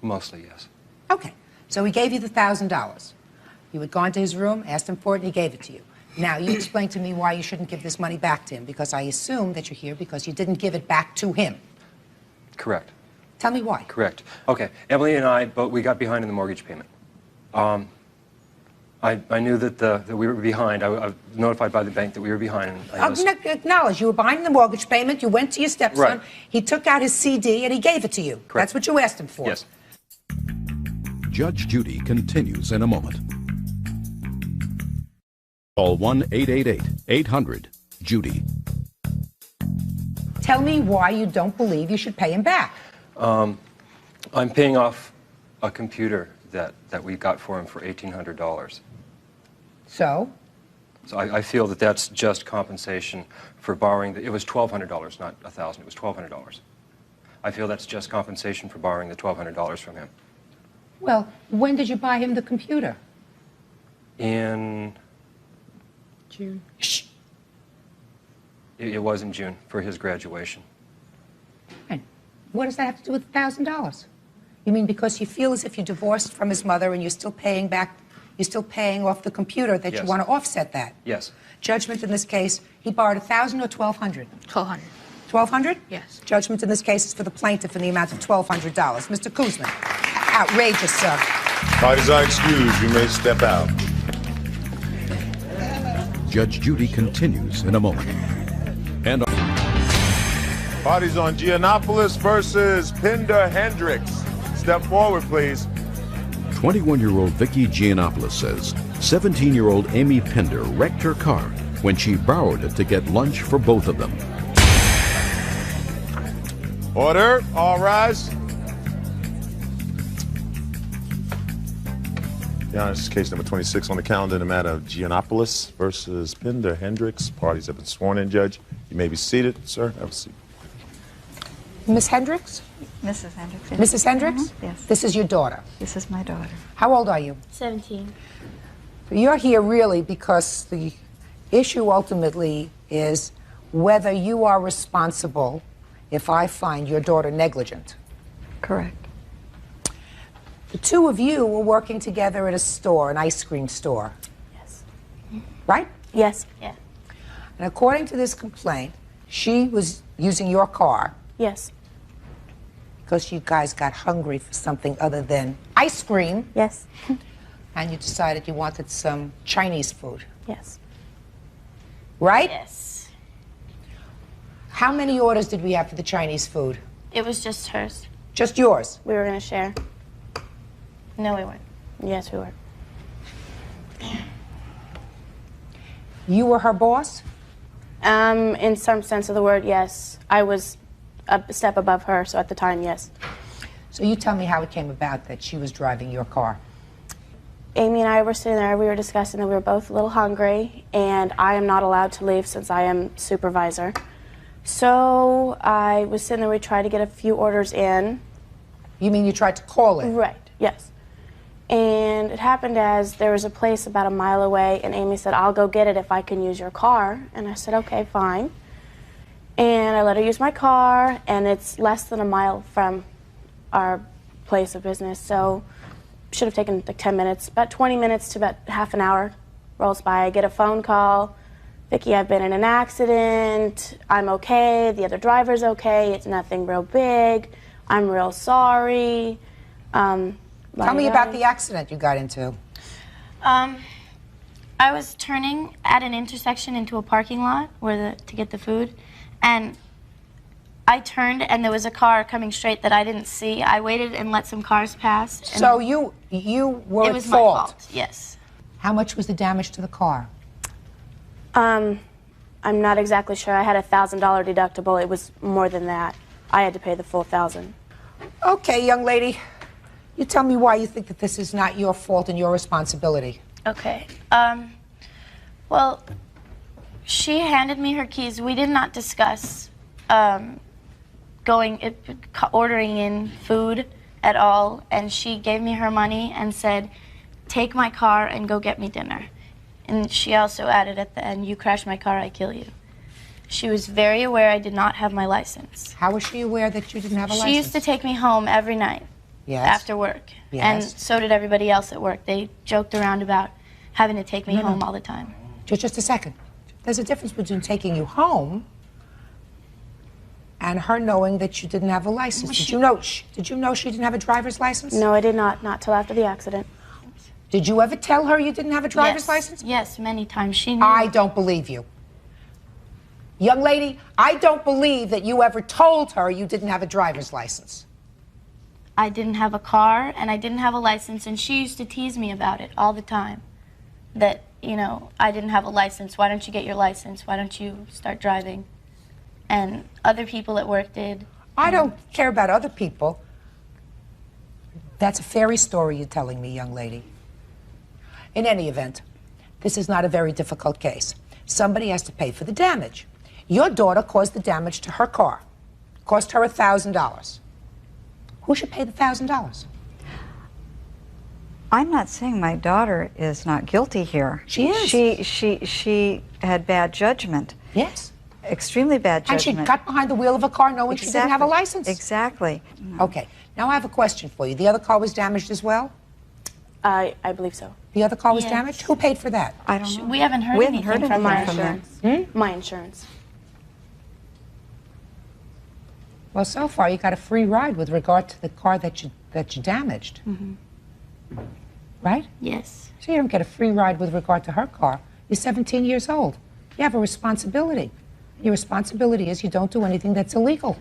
Speaker 14: Mostly, yes.
Speaker 1: Okay. So he gave you the $1,000. You had gone to his room, asked him for it, and he gave it to you. Now, you explain to me why you shouldn't give this money back to him, because I assume that you're here because you didn't give it back to him.
Speaker 14: Correct.
Speaker 1: Tell me why.
Speaker 14: Correct. Okay. Emily and I, we got behind in the mortgage payment. I knew that we were behind. I was notified by the bank that we were behind. And
Speaker 1: Acknowledge you were behind in the mortgage payment. You went to your stepson.
Speaker 14: Right.
Speaker 1: He took out his CD and he gave it to you.
Speaker 14: Correct.
Speaker 1: That's what you asked him for.
Speaker 14: Yes.
Speaker 5: Judge Judy continues in a moment. Call 1-888-800-JUDY.
Speaker 1: Tell me why you don't believe you should pay him back.
Speaker 14: I'm paying off a computer that we got for him for $1,800.
Speaker 1: So?
Speaker 14: So I feel that that's just compensation for borrowing. It was $1,200, not $1,000. It was $1,200. I feel that's just compensation for borrowing the $1,200 from him.
Speaker 1: Well, when did you buy him the computer?
Speaker 14: In
Speaker 1: June. Shh.
Speaker 14: It was in June for his graduation.
Speaker 1: And what does that have to do with $1,000? You mean because you feel as if you're divorced from his mother and you're still paying off the computer that
Speaker 14: Yes.
Speaker 1: you want to offset that?
Speaker 14: Yes.
Speaker 1: Judgment in this case, he borrowed $1,000 or $1,200?
Speaker 13: $1,200.
Speaker 1: $1,200?
Speaker 13: Yes.
Speaker 1: Judgment in this case is for the plaintiff in the amount of $1,200. Mr. Kuzman, outrageous, sir.
Speaker 7: Parties are excused. You may step out.
Speaker 5: Judge Judy continues in a moment. And
Speaker 7: Parties on Giannopoulos versus Pinder Hendricks. Step forward, please.
Speaker 5: 21-year-old Vicky Giannopoulos says 17-year-old Amy Pinder wrecked her car when she borrowed it to get lunch for both of them.
Speaker 7: Order. All rise. Your Honor, this is case number 26 on the calendar in the matter of Giannopoulos versus Pinder Hendricks. Parties have been sworn in, Judge. You may be seated, sir. Have a seat.
Speaker 1: Miss Hendricks?
Speaker 15: Mrs. Hendricks. Yes.
Speaker 1: Mrs. Hendricks?
Speaker 15: Yes.
Speaker 1: This is your daughter.
Speaker 15: This is my daughter.
Speaker 1: How old are you?
Speaker 8: 17.
Speaker 1: You're here really because the issue ultimately is whether you are responsible if I find your daughter negligent.
Speaker 15: Correct.
Speaker 1: The two of you were working together at a store, an ice cream store.
Speaker 2: Yes.
Speaker 1: Right?
Speaker 2: Yes. Yeah.
Speaker 1: And according to this complaint, she was using your car.
Speaker 2: Yes.
Speaker 1: Because you guys got hungry for something other than ice cream.
Speaker 2: Yes.
Speaker 1: And you decided you wanted some Chinese food.
Speaker 2: Yes.
Speaker 1: Right?
Speaker 16: Yes.
Speaker 1: How many orders did we have for the Chinese food?
Speaker 16: It was just hers.
Speaker 1: Just yours?
Speaker 2: We were going to share.
Speaker 16: No, we weren't.
Speaker 2: Yes, we were.
Speaker 1: You were her boss?
Speaker 2: In some sense of the word, yes. I was a step above her, so at the time, yes.
Speaker 1: So you tell me how it came about that she was driving your car.
Speaker 2: Amy and I were sitting there, we were discussing that we were both a little hungry, and I am not allowed to leave since I am supervisor. So I was sitting there, we tried to get a few orders in.
Speaker 1: You mean you tried to call it?
Speaker 2: Right, yes. And it happened as there was a place about a mile away, and Amy said, I'll go get it if I can use your car. And I said, okay, fine. And I let her use my car, and it's less than a mile from our place of business, so should have taken like 10 minutes. About 20 minutes to about half an hour rolls by. I get a phone call. Vicki, I've been in an accident. I'm okay. The other driver's okay. It's nothing real big. I'm real sorry.
Speaker 1: Tell me about the accident you got into.
Speaker 16: I was turning at an intersection into a parking lot to get the food, and I turned and there was a car coming straight that I didn't see. I waited and let some cars pass. And
Speaker 1: so you were at fault?
Speaker 16: It was my fault, yes.
Speaker 1: How much was the damage to the car?
Speaker 2: I'm not exactly sure. I had a $1,000 deductible. It was more than that. I had to pay the full $1,000.
Speaker 1: Okay, young lady. You tell me why you think that this is not your fault and your responsibility.
Speaker 16: Okay. Well, she handed me her keys. We did not discuss ordering in food at all, and she gave me her money and said, take my car and go get me dinner. And she also added at the end, you crash my car, I kill you. She was very aware I did not have my license.
Speaker 1: How was she aware that you didn't have a license?
Speaker 16: She used to take me home every night. after work. And so did everybody else at work. They joked around about having to take me home all the time.
Speaker 1: Just a second. There's a difference between taking you home and her knowing that you didn't have a license. Did you know she didn't have a driver's license?
Speaker 2: No, I did not till after the accident.
Speaker 1: Did you ever tell her you didn't have a driver's license?
Speaker 16: Yes, many times. She knew.
Speaker 1: I don't believe you. Young lady, I don't believe that you ever told her you didn't have a driver's license.
Speaker 16: I didn't have a car and I didn't have a license, and she used to tease me about it all the time. That, you know, I didn't have a license. Why don't you get your license? Why don't you start driving? And other people at work did.
Speaker 1: I don't care about other people. That's a fairy story you're telling me, young lady. In any event, this is not a very difficult case. Somebody has to pay for the damage. Your daughter caused the damage to her car. Cost her $1,000. Who should pay the $1,000?
Speaker 15: I'm not saying my daughter is not guilty here.
Speaker 1: She is.
Speaker 15: She had bad judgment.
Speaker 1: Yes.
Speaker 15: Extremely bad judgment.
Speaker 1: And she got behind the wheel of a car knowing she didn't have a license.
Speaker 15: Exactly.
Speaker 1: Okay. Now I have a question for you. The other car was damaged as well?
Speaker 2: I believe so.
Speaker 1: The other car was damaged? Who paid for that?
Speaker 15: I don't know.
Speaker 16: We haven't heard anything from
Speaker 2: my
Speaker 16: her.
Speaker 2: insurance. My insurance.
Speaker 1: Well, so far you got a free ride with regard to the car that you damaged. Right?
Speaker 16: Yes.
Speaker 1: So you don't get a free ride with regard to her car. You're 17 years old. You have a responsibility. Your responsibility is you don't do anything that's illegal.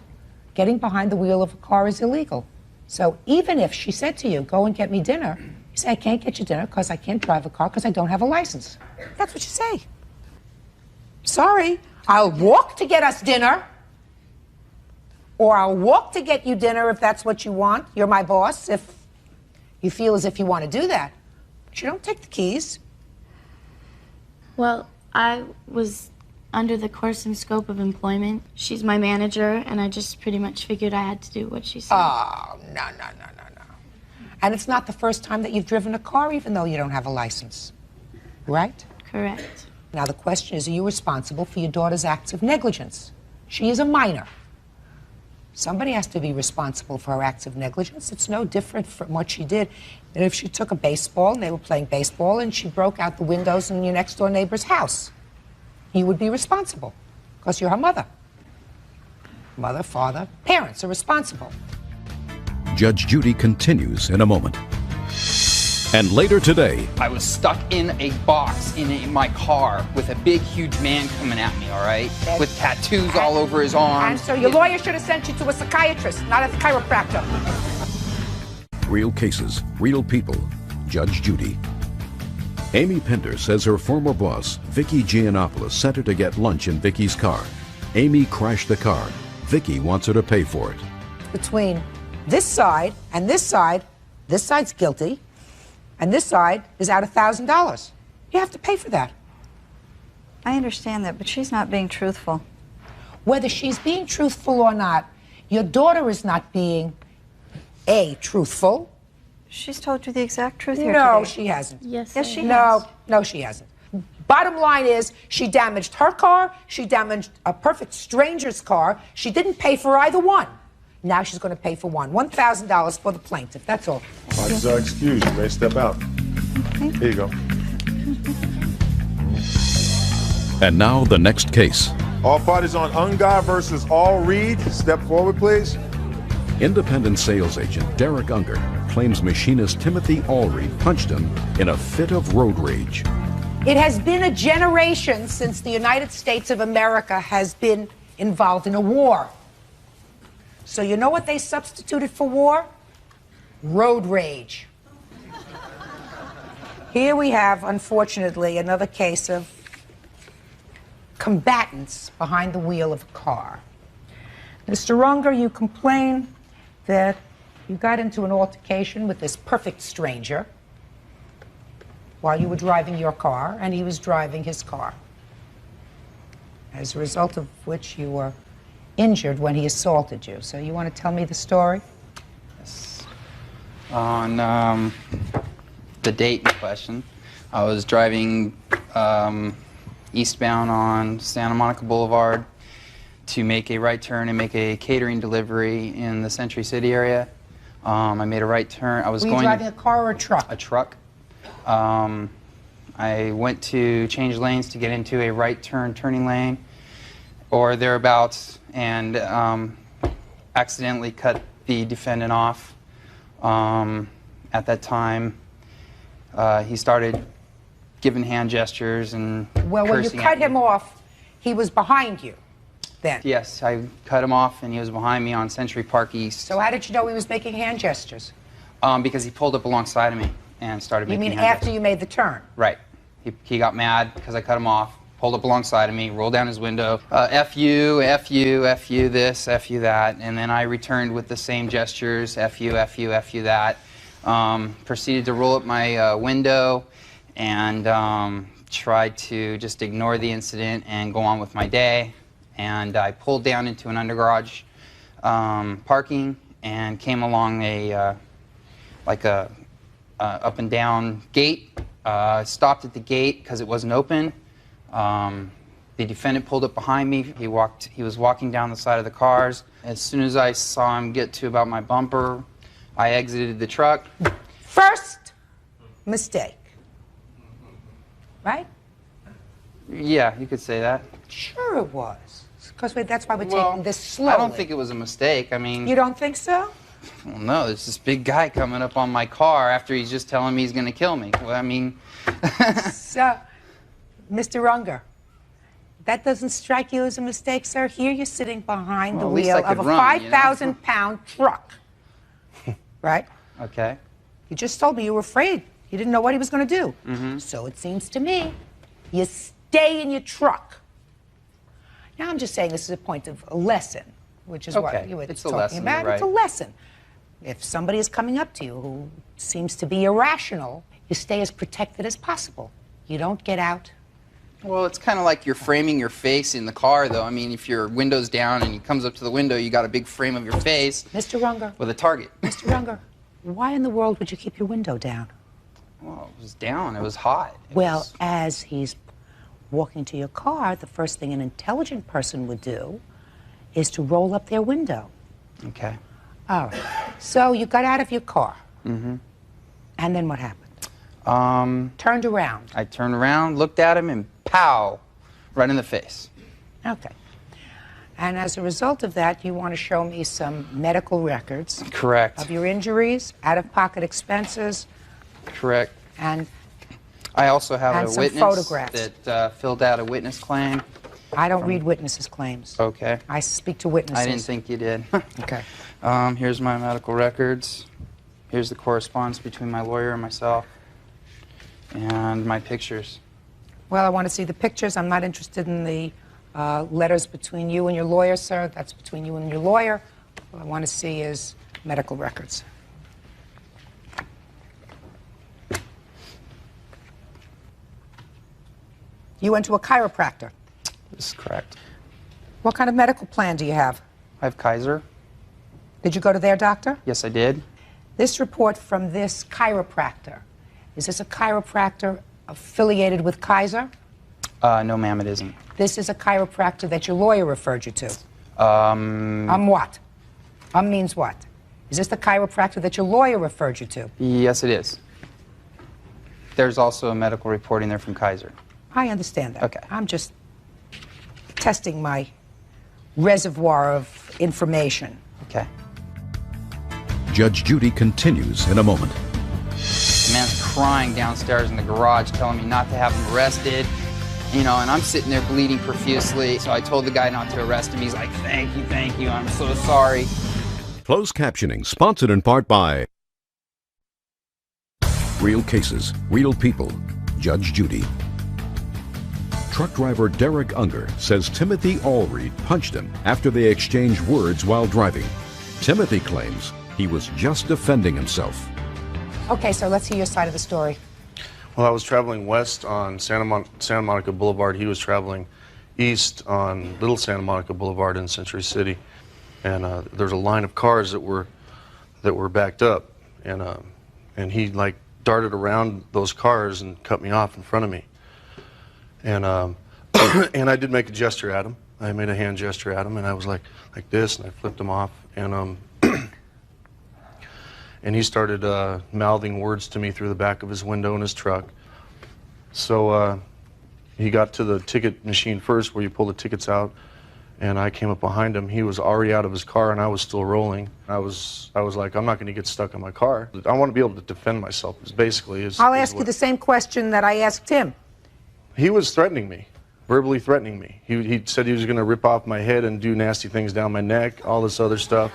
Speaker 1: Getting behind the wheel of a car is illegal. So even if she said to you, go and get me dinner, you say, I can't get you dinner because I can't drive a car because I don't have a license. That's what you say. Sorry, I'll walk to get us dinner. Or I'll walk to get you dinner if that's what you want. You're my boss if you feel as if you want to do that. But you don't take the keys.
Speaker 16: Well, I was under the course and scope of employment. She's my manager, and I just pretty much figured I had to do what she said.
Speaker 1: Oh, no. And it's not the first time that you've driven a car, even though you don't have a license. Right?
Speaker 16: Correct.
Speaker 1: Now, the question is, are you responsible for your daughter's acts of negligence? She is a minor. Somebody has to be responsible for her acts of negligence. It's no different from what she did. And if she took a baseball and they were playing baseball and she broke out the windows in your next door neighbor's house, you would be responsible because you're her mother. Mother, father, parents are responsible.
Speaker 5: Judge Judy continues in a moment. And later today,
Speaker 17: I was stuck in a box in my car with a big, huge man coming at me, all right? With tattoos all over his arms.
Speaker 1: And so your lawyer should have sent you to a psychiatrist, not a chiropractor.
Speaker 5: real cases, real people. Judge Judy. Amy Pender says her former boss, Vicky Giannopoulos, sent her to get lunch in Vicky's car. Amy crashed the car. Vicky wants her to pay for it.
Speaker 1: Between this side and this side's guilty, and this side is out $1,000. You have to pay for that.
Speaker 15: I understand that, but she's not being truthful.
Speaker 1: Whether she's being truthful or not, your daughter is not being, A, truthful.
Speaker 15: She's told you the exact truth here
Speaker 1: No,
Speaker 15: today.
Speaker 1: she hasn't.
Speaker 15: Yes, she has.
Speaker 1: No, she hasn't. Bottom line is, she damaged her car, she damaged a perfect stranger's car. She didn't pay for either one. Now she's going to pay for one. $1,000 for the plaintiff, that's all.
Speaker 7: Officer, excuse you, may step out. Here you go.
Speaker 5: And now the next case.
Speaker 7: All parties on Ungar versus All Reed. Step forward, please.
Speaker 5: Independent sales agent Derek Unger claims machinist Timothy Allreed punched him in a fit of road rage.
Speaker 1: It has been a generation since the United States of America has been involved in a war. So you know what they substituted for war? Road rage. Here we have, unfortunately, another case of combatants behind the wheel of a car. Mr. Unger, you complain that you got into an altercation with this perfect stranger while you were driving your car and he was driving his car, as a result of which you were injured when he assaulted you. So you want to tell me the story?
Speaker 17: On the date in question, I was driving eastbound on Santa Monica Boulevard to make a right turn and make a catering delivery in the Century City area. I made a right turn. I was
Speaker 1: Were you
Speaker 17: going
Speaker 1: driving a car or a truck?
Speaker 17: a truck. I went to change lanes to get into a right turning lane or thereabouts, and accidentally cut the defendant off. At that time, he started giving hand gestures and
Speaker 1: Well, when you
Speaker 17: cursing
Speaker 1: cut
Speaker 17: at me.
Speaker 1: him off, he was behind you then.
Speaker 17: Yes, I cut him off, and he was behind me on Century Park East.
Speaker 1: So how did you know he was making hand gestures?
Speaker 17: Because he pulled up alongside of me and started
Speaker 1: You
Speaker 17: making
Speaker 1: mean
Speaker 17: hand
Speaker 1: after
Speaker 17: gestures.
Speaker 1: you made the turn?
Speaker 17: Right. He got mad because I cut him off, pulled up alongside of me, rolled down his window, F you, F you, F you this, F you that, and then I returned with the same gestures, F you, F you, F you that. Proceeded to roll up my window and tried to just ignore the incident and go on with my day. And I pulled down into an undergarage parking and came along a up and down gate. Stopped at the gate because it wasn't open. The defendant pulled up behind me. He was walking down the side of the cars. As soon as I saw him get to about my bumper, I exited the truck.
Speaker 1: First mistake, right?
Speaker 17: Yeah, you could say that.
Speaker 1: Sure it was. Because that's why we're taking this slowly.
Speaker 17: I don't think it was a mistake. I mean...
Speaker 1: You don't think so?
Speaker 17: Well, no, there's this big guy coming up on my car after he's just telling me he's going to kill me. Well, I mean...
Speaker 1: So, Mr. Unger, that doesn't strike you as a mistake, sir? Here you're sitting behind the
Speaker 17: Well, at least
Speaker 1: wheel
Speaker 17: I
Speaker 1: of a
Speaker 17: could run, you know?
Speaker 1: 5,000-pound truck, right?
Speaker 17: Okay.
Speaker 1: You just told me you were afraid. You didn't know what he was going to do.
Speaker 17: Mm-hmm.
Speaker 1: So it seems to me you stay in your truck. Now I'm just saying this is a point of a lesson, which is what
Speaker 17: Okay,
Speaker 1: you were
Speaker 17: it's a
Speaker 1: talking
Speaker 17: lesson,
Speaker 1: about.
Speaker 17: you're
Speaker 1: It's a
Speaker 17: right.
Speaker 1: lesson. If somebody is coming up to you who seems to be irrational, you stay as protected as possible. You don't get out.
Speaker 17: Well, it's kind of like you're framing your face in the car, though. I mean, if your window's down and he comes up to the window, you got a big frame of your face.
Speaker 1: Mr. Unger.
Speaker 17: With a target.
Speaker 1: Mr. Unger, why in the world would you keep your window down?
Speaker 17: Well, it was down. It was hot.
Speaker 1: Well, as he's walking to your car, the first thing an intelligent person would do is to roll up their window.
Speaker 17: Okay.
Speaker 1: All right. So you got out of your car.
Speaker 17: Mm-hmm.
Speaker 1: And then what happened?
Speaker 17: Turned
Speaker 1: around.
Speaker 17: I turned around, looked at him, and pow, right in the face.
Speaker 1: Okay. And as a result of that, you want to show me some medical records.
Speaker 17: Correct.
Speaker 1: Of your injuries, out-of-pocket expenses,
Speaker 17: Correct.
Speaker 1: and
Speaker 17: I also have
Speaker 1: And
Speaker 17: a
Speaker 1: some
Speaker 17: witness
Speaker 1: photographs.
Speaker 17: that filled out a witness claim.
Speaker 1: I don't read witnesses' claims.
Speaker 17: Okay.
Speaker 1: I speak to witnesses.
Speaker 17: I didn't think you did.
Speaker 1: Okay.
Speaker 17: Here's my medical records. Here's the correspondence between my lawyer and myself. And my pictures.
Speaker 1: Well, I want to see the pictures. I'm not interested in the letters between you and your lawyer, sir. That's between you and your lawyer. What I want to see is medical records. You went to a chiropractor.
Speaker 17: This is correct.
Speaker 1: What kind of medical plan do you have?
Speaker 17: I have Kaiser.
Speaker 1: Did you go to their doctor?
Speaker 17: Yes, I did.
Speaker 1: This report from this chiropractor, is this a chiropractor affiliated with Kaiser?
Speaker 17: No, ma'am, it isn't.
Speaker 1: This is a chiropractor that your lawyer referred you to. What? Means what? Is this the chiropractor that your lawyer referred you to?
Speaker 17: Yes, it is. There's also a medical report in there from Kaiser.
Speaker 1: I understand that.
Speaker 17: Okay.
Speaker 1: I'm just testing my reservoir of information.
Speaker 17: Okay.
Speaker 5: Judge Judy continues in a moment.
Speaker 17: The man's crying downstairs in the garage, telling me not to have him arrested. You know, and I'm sitting there bleeding profusely. So I told the guy not to arrest him. He's like, thank you, I'm so sorry.
Speaker 5: Closed captioning sponsored in part by Real Cases, Real People, Judge Judy. Truck driver Derek Unger says Timothy Allreed punched him after they exchanged words while driving. Timothy claims he was just defending himself.
Speaker 1: Okay, so let's hear your side of the story.
Speaker 6: Well, I was traveling west on Santa Monica Boulevard. He was traveling east on Little Santa Monica Boulevard in Century City. And there's a line of cars that were backed up. And he, like, darted around those cars and cut me off in front of me. And and I did make a gesture at him. I made a hand gesture at him, and I was like this, and I flipped him off. And and he started mouthing words to me through the back of his window in his truck. So he got to the ticket machine first, where you pull the tickets out, and I came up behind him. He was already out of his car, and I was still rolling. I was like, I'm not going to get stuck in my car. I want to be able to defend myself, is basically.
Speaker 1: I'll ask you the same question that I asked him.
Speaker 6: He was threatening me, verbally threatening me. He said he was going to rip off my head and do nasty things down my neck, all this other stuff.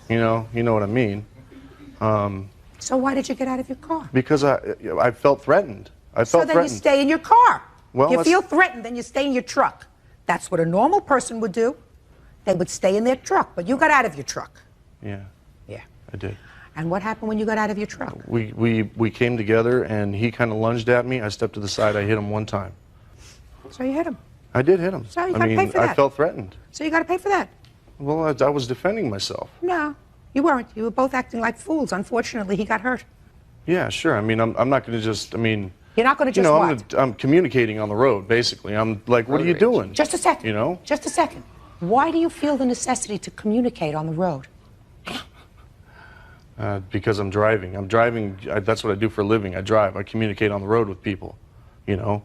Speaker 6: You know what I mean.
Speaker 1: So why did you get out of your car?
Speaker 6: Because I felt threatened. I felt
Speaker 1: so then
Speaker 6: threatened.
Speaker 1: you stay in your car.
Speaker 6: Well,
Speaker 1: you feel threatened, then you stay in your truck. That's what a normal person would do. They would stay in their truck, but you got out of your truck.
Speaker 6: Yeah.
Speaker 1: Yeah.
Speaker 6: I did.
Speaker 1: And what happened when you got out of your truck?
Speaker 6: We came together, and he kind of lunged at me. I stepped to the side. I hit him one time.
Speaker 1: So you hit him.
Speaker 6: I did hit him.
Speaker 1: So you got to pay for that.
Speaker 6: I felt threatened.
Speaker 1: So you got to pay for that.
Speaker 6: Well, I was defending myself.
Speaker 1: No, you weren't. You were both acting like fools. Unfortunately, he got hurt.
Speaker 6: Yeah, sure. I mean, I'm not going to just,
Speaker 1: You're not going to just what?
Speaker 6: I'm communicating on the road, basically. I'm like, what are you doing?
Speaker 1: Just a second.
Speaker 6: You know?
Speaker 1: Just a second. Why do you feel the necessity to communicate on the road?
Speaker 6: Because I'm driving. That's what I do for a living. I drive. I communicate on the road with people, you know?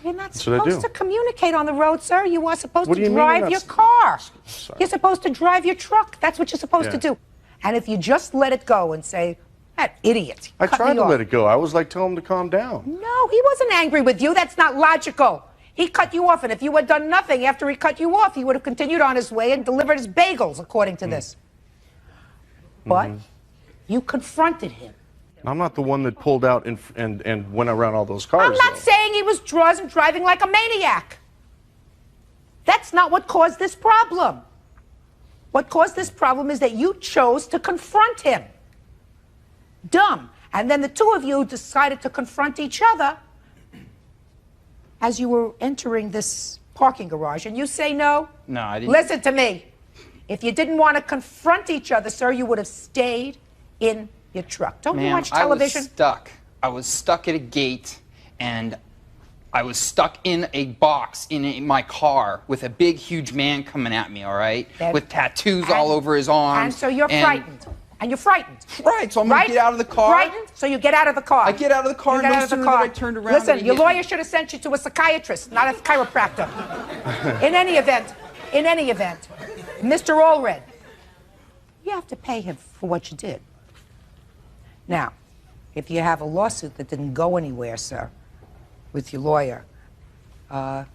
Speaker 1: You're not
Speaker 6: That's what I
Speaker 1: supposed
Speaker 6: do.
Speaker 1: to communicate on the road, sir. You are supposed
Speaker 6: What do
Speaker 1: to
Speaker 6: you mean you're
Speaker 1: drive
Speaker 6: not
Speaker 1: your car.
Speaker 6: Sorry.
Speaker 1: You're supposed to drive your truck. That's what you're supposed to
Speaker 6: Yeah.
Speaker 1: do. And if you just let it go and say, that idiot.
Speaker 6: I
Speaker 1: cut
Speaker 6: tried
Speaker 1: me
Speaker 6: to
Speaker 1: off.
Speaker 6: let it go. I was like, tell him to calm down.
Speaker 1: No, he wasn't angry with you. That's not logical. He cut you off, and if you had done nothing after he cut you off, he would have continued on his way and delivered his bagels, according to this. But you confronted him.
Speaker 6: I'm not the one that pulled out and went around all those cars.
Speaker 1: I'm not saying he was driving like a maniac. That's not what caused this problem. What caused this problem is that you chose to confront him. Dumb. And then the two of you decided to confront each other as you were entering this parking garage. And you say no?
Speaker 17: No, I didn't.
Speaker 1: Listen to me. If you didn't want to confront each other, sir, you would have stayed in your truck. Don't you
Speaker 17: Ma'am,
Speaker 1: watch television?
Speaker 17: I was stuck. I was stuck at a gate, and I was stuck in a box in my car with a big, huge man coming at me, all right? With tattoos all over his arms.
Speaker 1: And so you're frightened. And you're frightened.
Speaker 17: Right, so I'm going to get out of the car.
Speaker 1: Frightened, so you get out of the car.
Speaker 17: I get out of the car,
Speaker 1: You
Speaker 17: and
Speaker 1: get
Speaker 17: no
Speaker 1: out of the
Speaker 17: sooner
Speaker 1: car.
Speaker 17: than I turned around
Speaker 1: Listen,
Speaker 17: than
Speaker 1: your
Speaker 17: he hit me.
Speaker 1: lawyer should have sent you to a psychiatrist, not a chiropractor. In any event, Mr. Allred, you have to pay him for what you did. Now, if you have a lawsuit that didn't go anywhere, sir, with your lawyer, I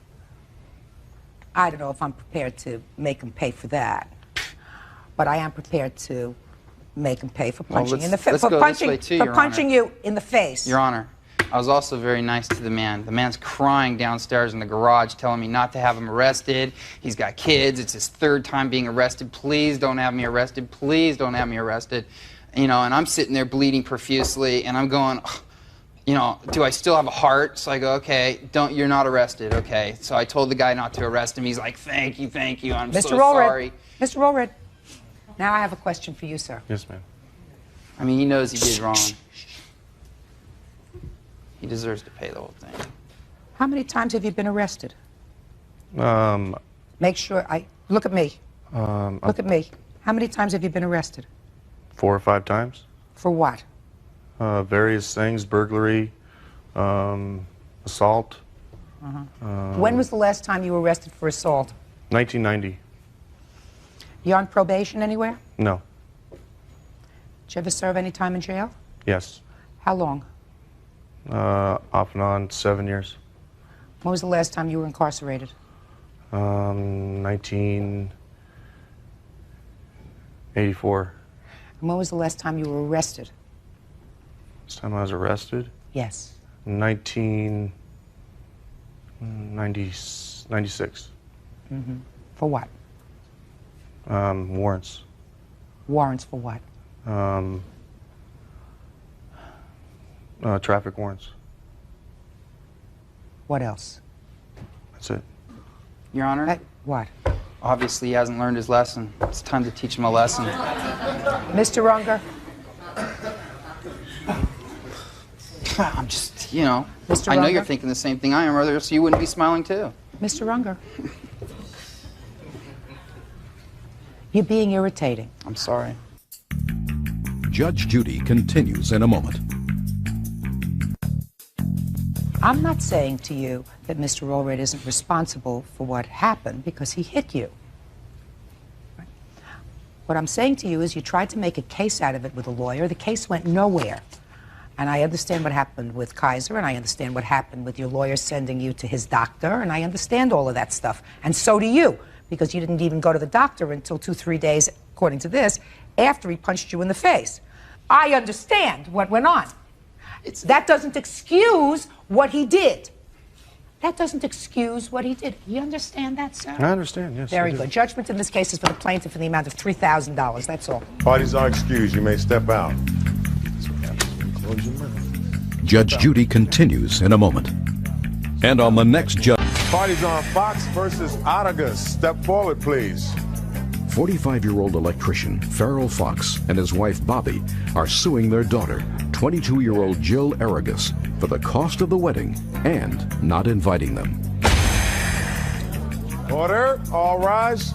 Speaker 1: don't know if I'm prepared to make him pay for that, but I am prepared to make him pay for punching in the face. For punching you in the face.
Speaker 17: Your Honor, I was also very nice to the man. The man's crying downstairs in the garage, telling me not to have him arrested. He's got kids. It's his third time being arrested. Please don't have me arrested. Please don't have me arrested. You know, and I'm sitting there bleeding profusely, and I'm going, you know, do I still have a heart? So I go, okay, you're not arrested, okay. So I told the guy not to arrest him. He's like, thank you, I'm so sorry.
Speaker 1: Mr. Allred, now I have a question for you, sir.
Speaker 6: Yes, ma'am.
Speaker 17: I mean, he knows he did wrong. He deserves to pay the whole thing.
Speaker 1: How many times have you been arrested? Make sure look at me. Look at me. How many times have you been arrested?
Speaker 6: 4 or 5 times.
Speaker 1: For what?
Speaker 6: Various things, burglary, assault.
Speaker 1: When was the last time you were arrested for assault?
Speaker 6: 1990.
Speaker 1: You on probation anywhere?
Speaker 6: No.
Speaker 1: Did you ever serve any time in jail?
Speaker 6: Yes.
Speaker 1: How long?
Speaker 6: Off and on, 7 years.
Speaker 1: When was the last time you were incarcerated?
Speaker 6: 1984.
Speaker 1: And when was the last time you were arrested?
Speaker 6: Last time I was arrested?
Speaker 1: Yes.
Speaker 6: 1996.
Speaker 1: For what?
Speaker 6: Warrants.
Speaker 1: Warrants for what?
Speaker 6: Traffic warrants.
Speaker 1: What else?
Speaker 6: That's it.
Speaker 17: Your Honor?
Speaker 1: What?
Speaker 17: Obviously, he hasn't learned his lesson. It's time to teach him a lesson.
Speaker 1: Mr. Runger?
Speaker 17: I'm just, you know,
Speaker 1: Mr.
Speaker 17: I know you're
Speaker 1: Runger?
Speaker 17: thinking the same thing I am, or else you wouldn't be smiling too.
Speaker 1: Mr. Runger? You're being irritating.
Speaker 17: I'm sorry.
Speaker 5: Judge Judy continues in a moment.
Speaker 1: I'm not saying to you that Mr. Allred isn't responsible for what happened because he hit you. Right? What I'm saying to you is you tried to make a case out of it with a lawyer. The case went nowhere. And I understand what happened with Kaiser, and I understand what happened with your lawyer sending you to his doctor, and I understand all of that stuff. And so do you, because you didn't even go to the doctor until 2-3 days, according to this, after he punched you in the face. I understand what went on. That doesn't excuse what he did. That doesn't excuse what he did. You understand that, sir?
Speaker 7: I understand, yes.
Speaker 1: Very good. Judgment in this case is for the plaintiff in the amount of $3,000. That's all.
Speaker 7: Parties are excused. You may step out.
Speaker 5: Judge Judy continues in a moment. And on the next judge...
Speaker 7: Parties on Fox versus Artigas. Step forward, please.
Speaker 5: 45-year-old electrician Farrell Fox and his wife Bobby are suing their daughter, 22-year-old Jill Aragus, for the cost of the wedding and not inviting them.
Speaker 7: Order. All rise.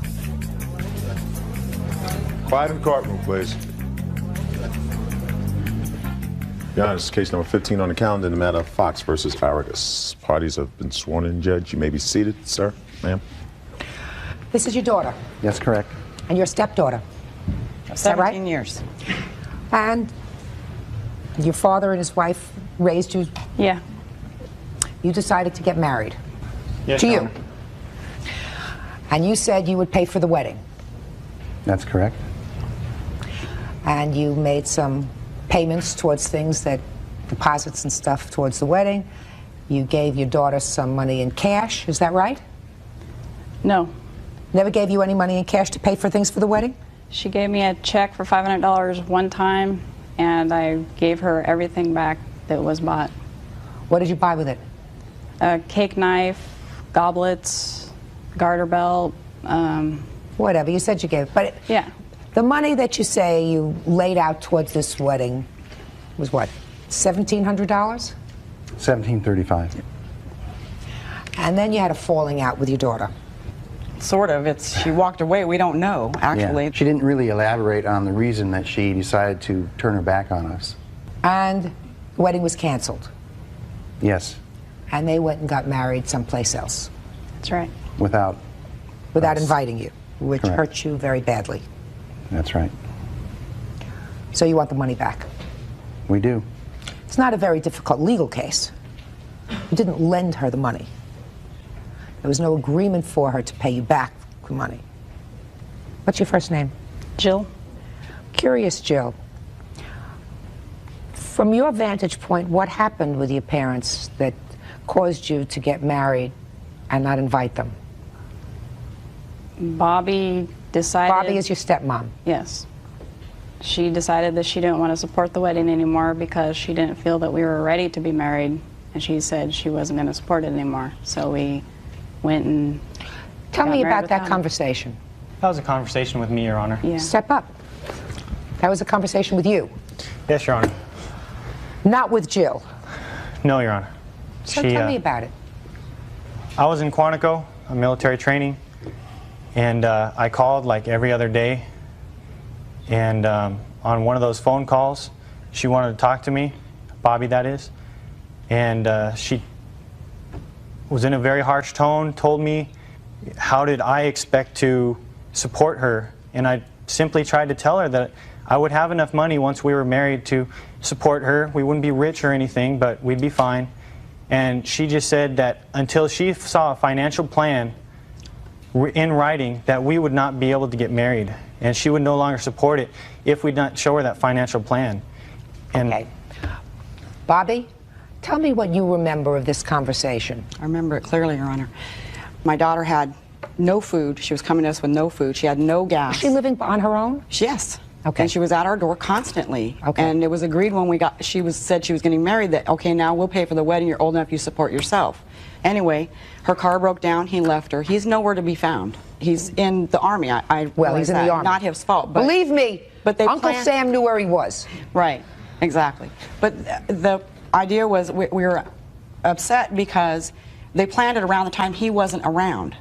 Speaker 7: Quiet in the courtroom, please. Your Honor, this is case number 15 on the calendar in the matter of Fox versus Aragus. Parties have been sworn in, Judge. You may be seated, sir, ma'am.
Speaker 1: This is your daughter.
Speaker 9: That's correct.
Speaker 1: And your stepdaughter. Is that right?
Speaker 12: 17 years.
Speaker 1: And your father and his wife raised you?
Speaker 12: Yeah.
Speaker 1: You decided to get married?
Speaker 9: Yes,
Speaker 1: to
Speaker 9: Your
Speaker 1: you?
Speaker 9: Honor.
Speaker 1: And you said you would pay for the wedding?
Speaker 9: That's correct.
Speaker 1: And you made some payments towards things that, deposits and stuff towards the wedding. You gave your daughter some money in cash, is that right?
Speaker 12: No.
Speaker 1: Never gave you any money in cash to pay for things for the wedding?
Speaker 12: She gave me a check for $500 one time, and I gave her everything back that was bought.
Speaker 1: What did you buy with it?
Speaker 12: A cake knife, goblets, garter belt.
Speaker 1: Whatever, you said you gave it. But
Speaker 12: yeah.
Speaker 1: The money that you say you laid out towards this wedding was what, $1,700?
Speaker 9: $1,735.
Speaker 1: And then you had a falling out with your daughter.
Speaker 18: Sort of. She walked away. We don't know, actually.
Speaker 9: Yeah. She didn't really elaborate on the reason that she decided to turn her back on us.
Speaker 1: And the wedding was canceled.
Speaker 9: Yes.
Speaker 1: And they went and got married someplace else.
Speaker 12: That's right.
Speaker 9: Without
Speaker 1: inviting you, which
Speaker 9: Correct.
Speaker 1: hurt you very badly.
Speaker 9: That's right.
Speaker 1: So you want the money back?
Speaker 9: We do.
Speaker 1: It's not a very difficult legal case. You didn't lend her the money. There was no agreement for her to pay you back the money. What's your first name?
Speaker 12: Jill.
Speaker 1: Curious, Jill. From your vantage point, what happened with your parents that caused you to get married and not invite them?
Speaker 12: Bobby decided...
Speaker 1: Bobby is your stepmom?
Speaker 12: Yes. She decided that she didn't want to support the wedding anymore because she didn't feel that we were ready to be married, and she said she wasn't going to support it anymore. So we went and
Speaker 1: Tell me about that
Speaker 12: conversation.
Speaker 1: conversation.
Speaker 19: That was a conversation with me, Your Honor.
Speaker 12: Yeah.
Speaker 1: Step up. That was a conversation with you?
Speaker 19: Yes, Your Honor.
Speaker 1: Not with Jill?
Speaker 19: No, Your Honor.
Speaker 1: So tell me about it.
Speaker 19: I was in Quantico, a military training, and I called like every other day. And on one of those phone calls, she wanted to talk to me, Bobby that is, and she was in a very harsh tone, told me how did I expect to support her, and I simply tried to tell her that I would have enough money once we were married to support her. We wouldn't be rich or anything, but we'd be fine. And she just said that until she saw a financial plan in writing, that we would not be able to get married, and she would no longer support it if we didn't show her that financial plan. And
Speaker 1: okay. Bobby, tell me what you remember of this conversation.
Speaker 18: I remember it clearly, Your Honor. My daughter had no food. She was coming to us with no food. She had no gas.
Speaker 1: Was she living on her own?
Speaker 18: Yes.
Speaker 1: Okay.
Speaker 18: And she was at our door constantly.
Speaker 1: Okay.
Speaker 18: And it was agreed when said she was getting married that, okay, now we'll pay for the wedding. You're old enough, you support yourself. Anyway, her car broke down. He left her. He's nowhere to be found. He's in the Army.
Speaker 1: Well, he's in the Army.
Speaker 18: Not his fault. But,
Speaker 1: believe me,
Speaker 18: but
Speaker 1: Uncle Sam knew where he was.
Speaker 18: Right, exactly. But the idea was we were upset because they planned it around the time he wasn't around.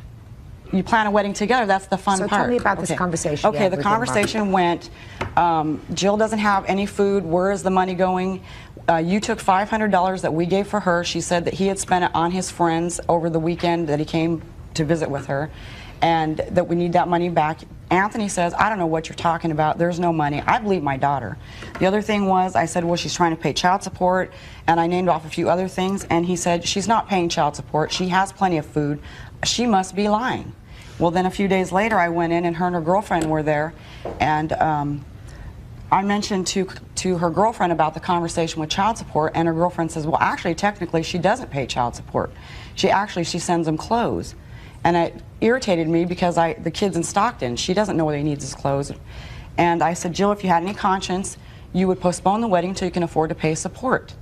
Speaker 18: you plan a wedding together, that's the fun
Speaker 1: So
Speaker 18: part.
Speaker 1: tell me about this conversation.
Speaker 18: Okay, the conversation went, Jill doesn't have any food, where is the money going? You took $500 that we gave for her. She said that he had spent it on his friends over the weekend that he came to visit with her, and that we need that money back. Anthony says, I don't know what you're talking about. There's no money. I believe my daughter. The other thing was, I said, well, she's trying to pay child support, and I named off a few other things, and he said, she's not paying child support. She has plenty of food. She must be lying. Well, then a few days later, I went in, and her and her girlfriend were there, and I mentioned to her girlfriend about the conversation with child support, and her girlfriend says, well, actually, technically, she doesn't pay child support. She sends them clothes. And it irritated me because the kid's in Stockton. She doesn't know whether he needs his clothes. And I said, Jill, if you had any conscience, you would postpone the wedding until you can afford to pay support.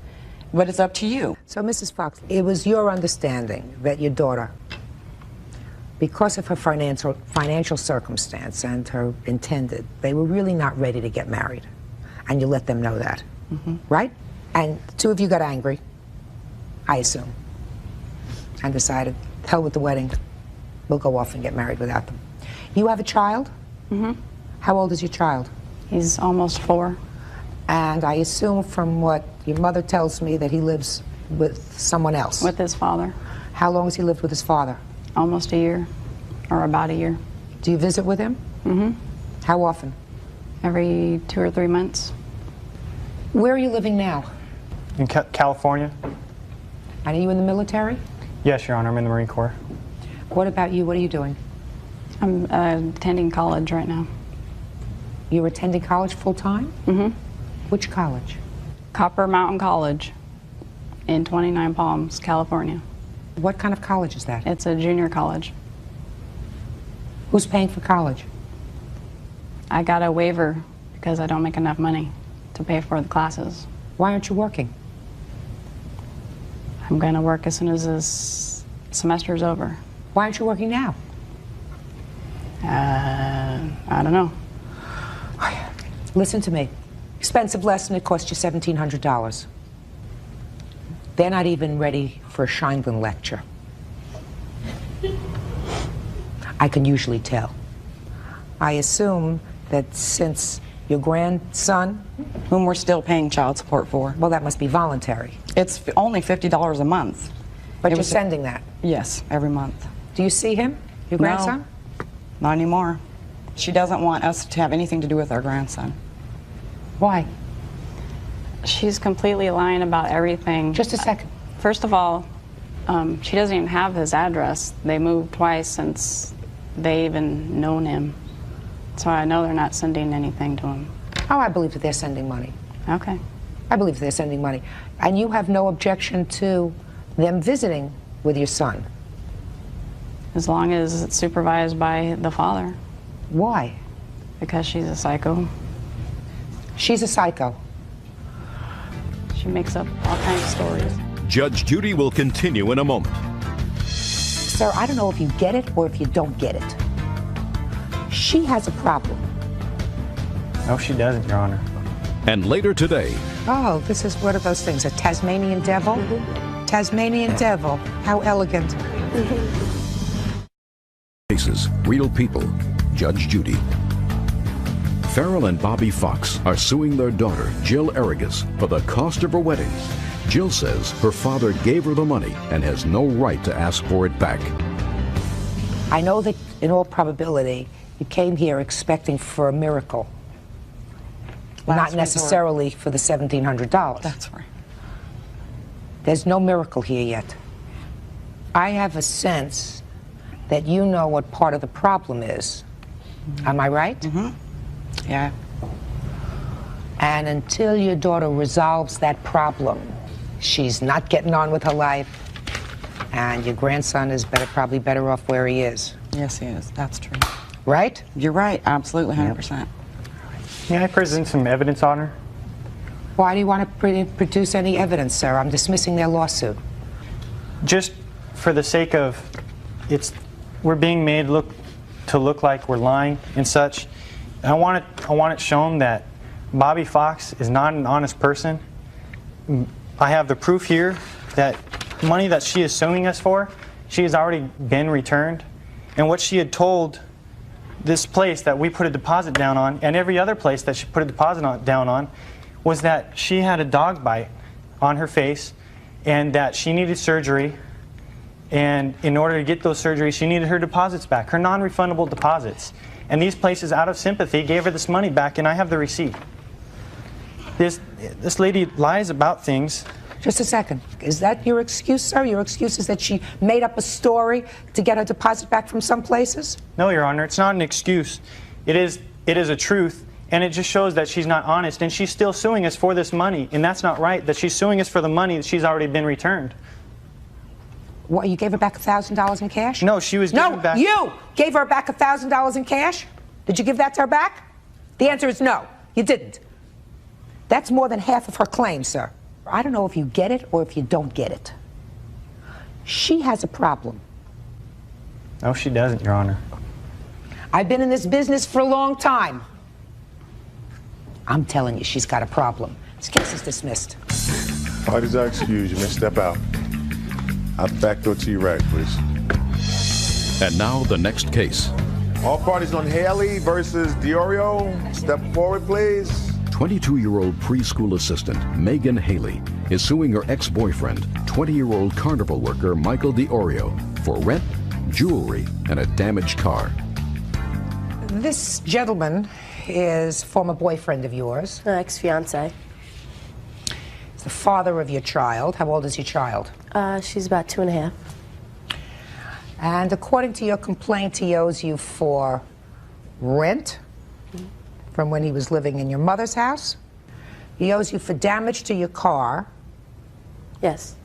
Speaker 18: But it's up to you.
Speaker 1: So, Mrs. Fox, it was your understanding that your daughter, because of her financial circumstance and her intended, they were really not ready to get married. And you let them know that, right? And the two of you got angry, I assume, and decided, hell with the wedding. We'll go off and get married without them. You have a child? How old is your child?
Speaker 12: He's almost 4.
Speaker 1: And I assume from what your mother tells me that he lives with someone else.
Speaker 12: With his father.
Speaker 1: How long has he lived with his father?
Speaker 12: Almost a year, or about a year.
Speaker 1: Do you visit with him? How often?
Speaker 12: Every 2 or 3 months.
Speaker 1: Where are you living now?
Speaker 19: In California.
Speaker 1: And are you in the military?
Speaker 19: Yes, Your Honor, I'm in the Marine Corps.
Speaker 1: What about you? What are you doing?
Speaker 12: I'm attending college right now.
Speaker 1: You're attending college full-time? Which college?
Speaker 12: Copper Mountain College in 29 Palms, California.
Speaker 1: What kind of college is that?
Speaker 12: It's a junior college.
Speaker 1: Who's paying for college?
Speaker 12: I got a waiver because I don't make enough money to pay for the classes.
Speaker 1: Why aren't you working?
Speaker 12: I'm going to work as soon as this semester is over.
Speaker 1: Why aren't you working now?
Speaker 12: I don't know.
Speaker 1: Listen to me. Expensive lesson, it cost you $1,700. They're not even ready for a sheindlin lecture. I can usually tell. I assume that since your grandson,
Speaker 18: whom we're still paying child support for.
Speaker 1: Well, that must be voluntary.
Speaker 18: It's only $50 a month.
Speaker 1: But you're sending that?
Speaker 18: Yes, every month.
Speaker 1: Do you see him, your grandson?
Speaker 18: No, not anymore. She doesn't want us to have anything to do with our grandson.
Speaker 1: Why?
Speaker 12: She's completely lying about everything.
Speaker 1: Just a second.
Speaker 12: First of all, she doesn't even have his address. They moved twice since they even known him. So I know they're not sending anything to him.
Speaker 1: Oh, I believe that they're sending money.
Speaker 12: Okay.
Speaker 1: I believe that they're sending money. And you have no objection to them visiting with your son?
Speaker 12: As long as it's supervised by the father.
Speaker 1: Why?
Speaker 12: Because she's a psycho.
Speaker 1: She's a psycho.
Speaker 12: She makes up all kinds of stories.
Speaker 5: Judge Judy will continue in a moment.
Speaker 1: Sir, I don't know if you get it or if you don't get it. She has a problem.
Speaker 19: No, she doesn't, Your Honor.
Speaker 5: And later today.
Speaker 1: Oh, this is one of those things, a Tasmanian devil? Tasmanian devil, how elegant.
Speaker 5: Cases, real people. Judge Judy. Farrell and Bobby Fox are suing their daughter, Jill Arrigas, for the cost of her wedding. Jill says her father gave her the money and has no right to ask for it back.
Speaker 1: I know that in all probability, you came here expecting for a miracle. Not necessarily for the $1,700.
Speaker 18: That's right.
Speaker 1: There's no miracle here yet. I have a sense that you know what part of the problem is. Am I right?
Speaker 18: Yeah.
Speaker 1: And until your daughter resolves that problem, she's not getting on with her life, and your grandson is probably better off where he is.
Speaker 18: Yes, he is. That's true.
Speaker 1: Right?
Speaker 18: You're right. Absolutely, 100%.
Speaker 19: May I present some evidence on her?
Speaker 1: Why do you want to produce any evidence, sir? I'm dismissing their lawsuit.
Speaker 19: Just for the sake of we're being made to look like we're lying and such. I want it shown that Bobby Fox is not an honest person. I have the proof here that money that she is suing us for, she has already been returned. And what she had told this place that we put a deposit down on, and every other place that she put a deposit down on, was that she had a dog bite on her face and that she needed surgery. And in order to get those surgeries, she needed her deposits back, her non-refundable deposits. And these places, out of sympathy, gave her this money back, and I have the receipt. This lady lies about things.
Speaker 1: Just a second. Is that your excuse, sir? Your excuse is that she made up a story to get her deposit back from some places?
Speaker 19: No, Your Honor, it's not an excuse. It is a truth, and it just shows that she's not honest, and she's still suing us for this money, and that's not right, that she's suing us for the money that she's already been returned.
Speaker 1: What, you gave her back $1,000 in cash?
Speaker 19: No, she was giving back...
Speaker 1: No, you gave her back $1,000 in cash? Did you give that to her back? The answer is no, you didn't. That's more than half of her claim, sir. I don't know if you get it or if you don't get it. She has a problem.
Speaker 19: No, she doesn't, Your Honor.
Speaker 1: I've been in this business for a long time. I'm telling you, she's got a problem. This case is dismissed.
Speaker 7: Parties are excused. You may step out. I'll back door to your right, please.
Speaker 5: And now the next case.
Speaker 7: All parties on Haley versus Diorio. Step forward, please.
Speaker 5: 22-year-old preschool assistant Megan Haley is suing her ex-boyfriend, 20-year-old carnival worker Michael Diorio, for rent, jewelry, and a damaged car.
Speaker 1: This gentleman is a former boyfriend of yours.
Speaker 20: Ex-fiance.
Speaker 1: He's the father of your child. How old is your child?
Speaker 20: She's about 2.5.
Speaker 1: And according to your complaint, he owes you for rent from when he was living in your mother's house. He owes you for damage to your car.
Speaker 20: Yes.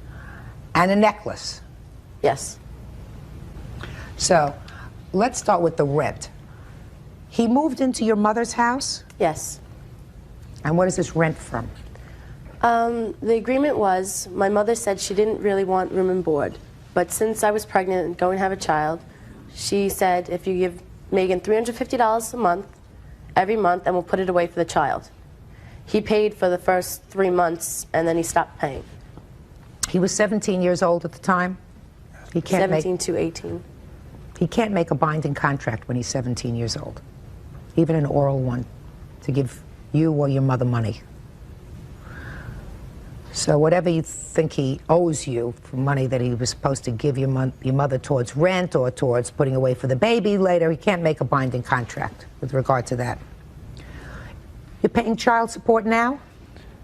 Speaker 1: And a necklace.
Speaker 20: Yes.
Speaker 1: So, let's start with the rent. He moved into your mother's house?
Speaker 20: Yes.
Speaker 1: And what is this rent from?
Speaker 20: The agreement was, my mother said she didn't really want room and board, but since I was pregnant and going to have a child, she said if you give Megan $350 a month, every month, and we'll put it away for the child. He paid for the first 3 months, and then he stopped paying.
Speaker 1: He was 17 years old at the time? He can't
Speaker 20: 17 to 18.
Speaker 1: He can't make a binding contract when he's 17 years old, even an oral one, to give you or your mother money. So whatever you think he owes you for money that he was supposed to give your mother towards rent or towards putting away for the baby later, he can't make a binding contract with regard to that. You're paying child support now?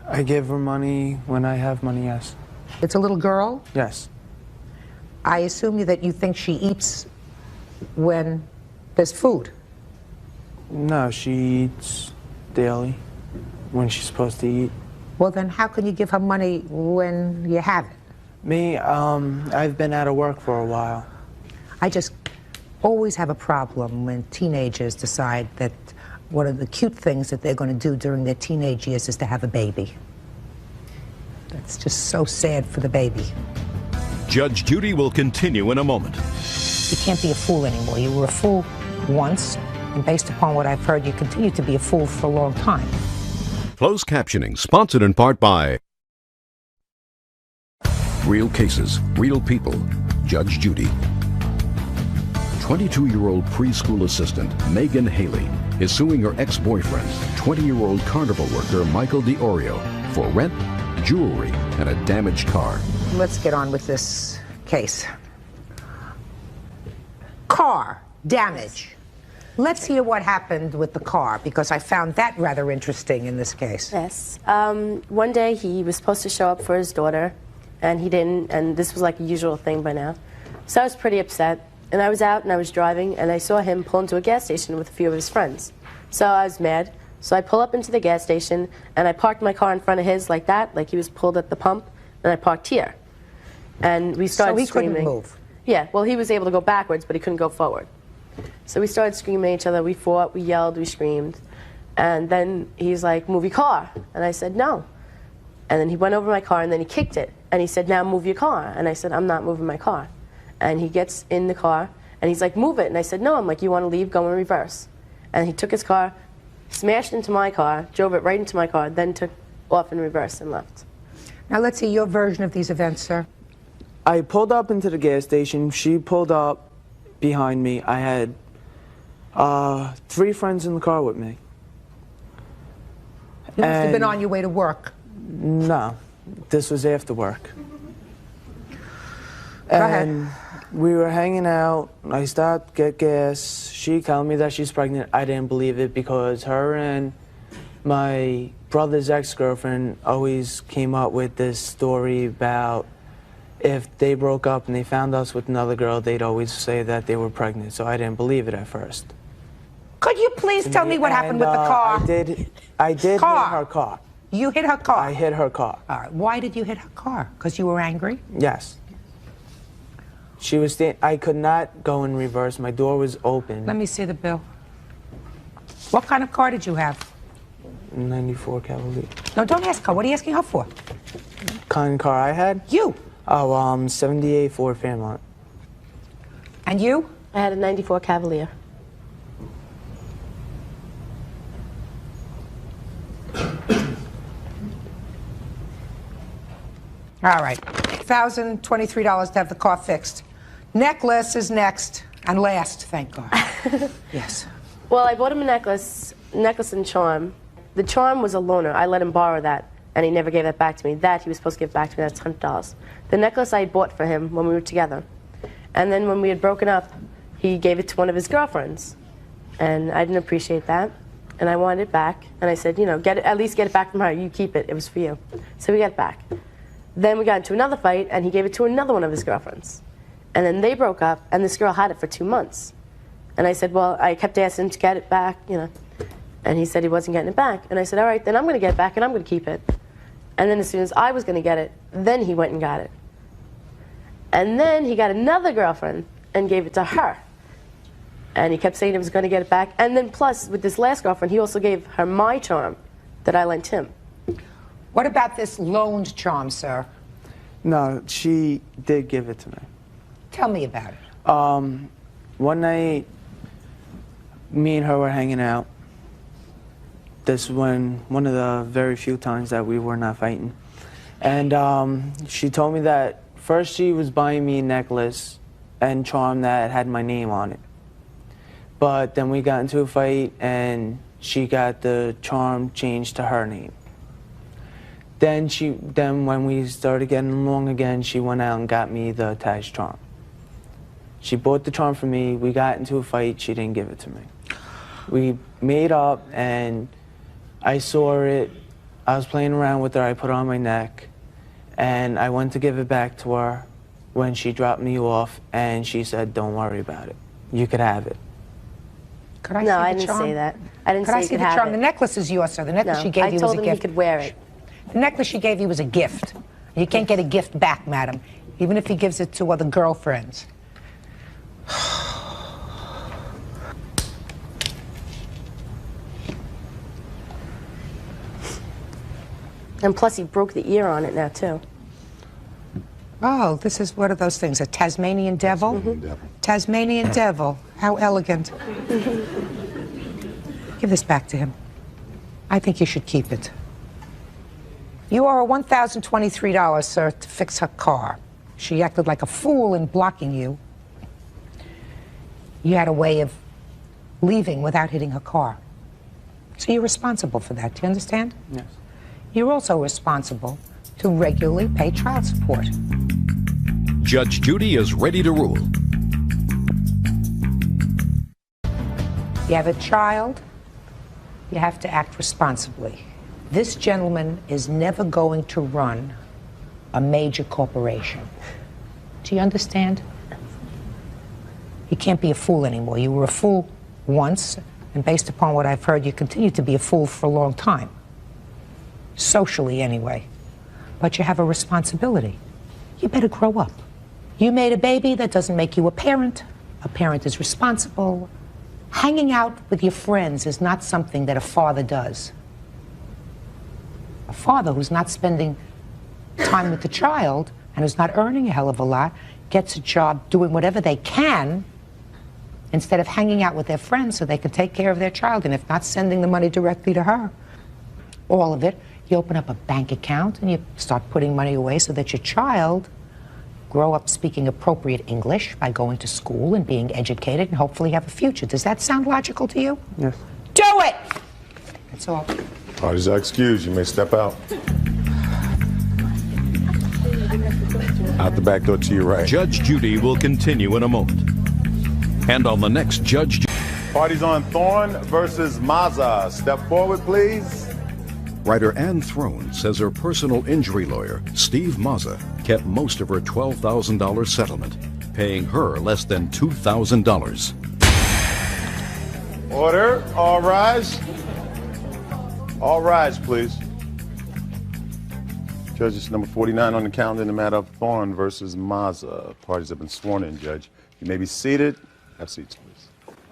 Speaker 21: I give her money when I have money, yes.
Speaker 1: It's a little girl?
Speaker 21: Yes.
Speaker 1: I assume that you think she eats when there's food?
Speaker 21: No, she eats daily when she's supposed to eat.
Speaker 1: Well, then how can you give her money when you have it?
Speaker 21: Me, I've been out of work for a while.
Speaker 1: I just always have a problem when teenagers decide that one of the cute things that they're going to do during their teenage years is to have a baby. That's just so sad for the baby.
Speaker 5: Judge Judy will continue in a moment.
Speaker 1: You can't be a fool anymore. You were a fool once, and based upon what I've heard, you continue to be a fool for a long time.
Speaker 5: Closed captioning, sponsored in part by Real Cases, Real People, Judge Judy. 22-year-old preschool assistant Megan Haley is suing her ex-boyfriend, 20-year-old carnival worker Michael Diorio, for rent, jewelry, and a damaged car.
Speaker 1: Let's get on with this case. Car damage. Let's hear what happened with the car, because I found that rather interesting in this case.
Speaker 20: Yes. One day he was supposed to show up for his daughter, and he didn't, and this was like a usual thing by now. So I was pretty upset, and I was out and I was driving, and I saw him pull into a gas station with a few of his friends. So I was mad. So I pull up into the gas station, and I parked my car in front of his like that, like he was pulled at the pump, and I parked here. And we started screaming.
Speaker 1: So he couldn't move?
Speaker 20: Yeah, well, he was able to go backwards, but he couldn't go forward. So we started screaming at each other. We fought, we yelled, we screamed. And then he's like, move your car. And I said, no. And then he went over my car, and then he kicked it. And he said, now move your car. And I said, I'm not moving my car. And he gets in the car, and he's like, move it. And I said, no. I'm like, you want to leave? Go in reverse. And he took his car, smashed into my car, drove it right into my car, then took off in reverse and left.
Speaker 1: Now let's hear your version of these events, sir.
Speaker 21: I pulled up into the gas station. She pulled up behind me. I had 3 friends in the car with me.
Speaker 1: You must have been on your way to work.
Speaker 21: No, this was after work.
Speaker 1: Go ahead.
Speaker 21: We were hanging out. I stopped, get gas. She told me that she's pregnant. I didn't believe it because her and my brother's ex-girlfriend always came up with this story about if they broke up and they found us with another girl, they'd always say that they were pregnant. So I didn't believe it at first.
Speaker 1: Could you please tell me what happened with the car?
Speaker 21: I did hit her car.
Speaker 1: You hit her car?
Speaker 21: I hit her car.
Speaker 1: All right. Why did you hit her car? Because you were angry?
Speaker 21: Yes. She was I could not go in reverse. My door was open.
Speaker 1: Let me see the bill. What kind of car did you have?
Speaker 21: 94 Cavalier.
Speaker 1: No, don't ask her. What are you asking her for?
Speaker 21: Kind of car I had?
Speaker 1: You.
Speaker 21: Oh, 78 Ford Fairmont.
Speaker 1: And you?
Speaker 20: I had a 94 Cavalier.
Speaker 1: All right. $1,023 to have the car fixed. Necklace is next and last, thank God. Yes.
Speaker 20: Well, I bought him a necklace and charm. The charm was a loaner. I let him borrow that, and he never gave that back to me. That he was supposed to give back to me. That's $100. The necklace I had bought for him when we were together. And then when we had broken up, he gave it to one of his girlfriends. And I didn't appreciate that. And I wanted it back. And I said, you know, at least get it back from her. You keep it. It was for you. So we got it back. Then we got into another fight, and he gave it to another one of his girlfriends. And then they broke up, and this girl had it for 2 months. And I said, well, I kept asking him to get it back, you know. And he said he wasn't getting it back. And I said, all right, then I'm going to get it back, and I'm going to keep it. And then as soon as I was going to get it, then he went and got it. And then he got another girlfriend and gave it to her. And he kept saying he was going to get it back. And then plus, with this last girlfriend, he also gave her my charm that I lent him.
Speaker 1: What about this loaned charm, sir?
Speaker 21: No, she did give it to me.
Speaker 1: Tell me about it.
Speaker 21: One night, me and her were hanging out. This was one of the very few times that we were not fighting. And she told me that first she was buying me a necklace and charm that had my name on it. But then we got into a fight and she got the charm changed to her name. Then when we started getting along again, she went out and got me the attached charm. She bought the charm for me. We got into a fight. She didn't give it to me. We made up, and I saw it. I was playing around with her. I put it on my neck, and I went to give it back to her when she dropped me off, and she said, don't worry about it. You could have it.
Speaker 1: Could I
Speaker 20: No,
Speaker 1: see
Speaker 20: I
Speaker 1: the
Speaker 20: didn't
Speaker 1: charm?
Speaker 20: say that. I didn't
Speaker 1: Could
Speaker 20: say
Speaker 1: I
Speaker 20: you
Speaker 1: see
Speaker 20: could
Speaker 1: the
Speaker 20: have
Speaker 1: charm?
Speaker 20: it.
Speaker 1: The necklace is yours, sir. The necklace
Speaker 20: No,
Speaker 1: she gave
Speaker 20: I
Speaker 1: you was
Speaker 20: told
Speaker 1: a
Speaker 20: him
Speaker 1: gift.
Speaker 20: he could wear it.
Speaker 1: The necklace she gave you was a gift. You can't get a gift back, madam, even if he gives it to other girlfriends.
Speaker 20: And plus, he broke the ear on it now, too.
Speaker 1: Oh, this is one of those things, a Tasmanian devil? Tasmanian devil. How elegant. Give this back to him. I think you should keep it. You owe her $1,023, sir, to fix her car. She acted like a fool in blocking you. You had a way of leaving without hitting her car. So you're responsible for that, do you understand?
Speaker 21: Yes.
Speaker 1: You're also responsible to regularly pay child support.
Speaker 5: Judge Judy is ready to rule.
Speaker 1: You have a child, you have to act responsibly. This gentleman is never going to run a major corporation. Do you understand? You can't be a fool anymore. You were a fool once, and based upon what I've heard, you continue to be a fool for a long time. Socially, anyway. But you have a responsibility. You better grow up. You made a baby, that doesn't make you a parent. A parent is responsible. Hanging out with your friends is not something that a father does. A father who's not spending time with the child and who's not earning a hell of a lot gets a job doing whatever they can instead of hanging out with their friends so they can take care of their child, and if not, sending the money directly to her. All of it. You open up a bank account and you start putting money away so that your child grow up speaking appropriate English by going to school and being educated and hopefully have a future. Does that sound logical to you?
Speaker 21: Yes.
Speaker 1: Do it! That's all.
Speaker 7: Parties are excused. You may step out. Out the back door to your right.
Speaker 5: Judge Judy will continue in a moment. And on the next Judge
Speaker 7: Parties on Thorne versus Mazza. Step forward, please.
Speaker 5: Writer Ann Throne says her personal injury lawyer, Steve Mazza, kept most of her $12,000 settlement, paying her less than $2,000.
Speaker 7: Order. All rise. All rise, please. Judges number 49 on the calendar in the matter of Thorne versus Mazza. Parties have been sworn in, Judge. You may be seated. Have seats, please.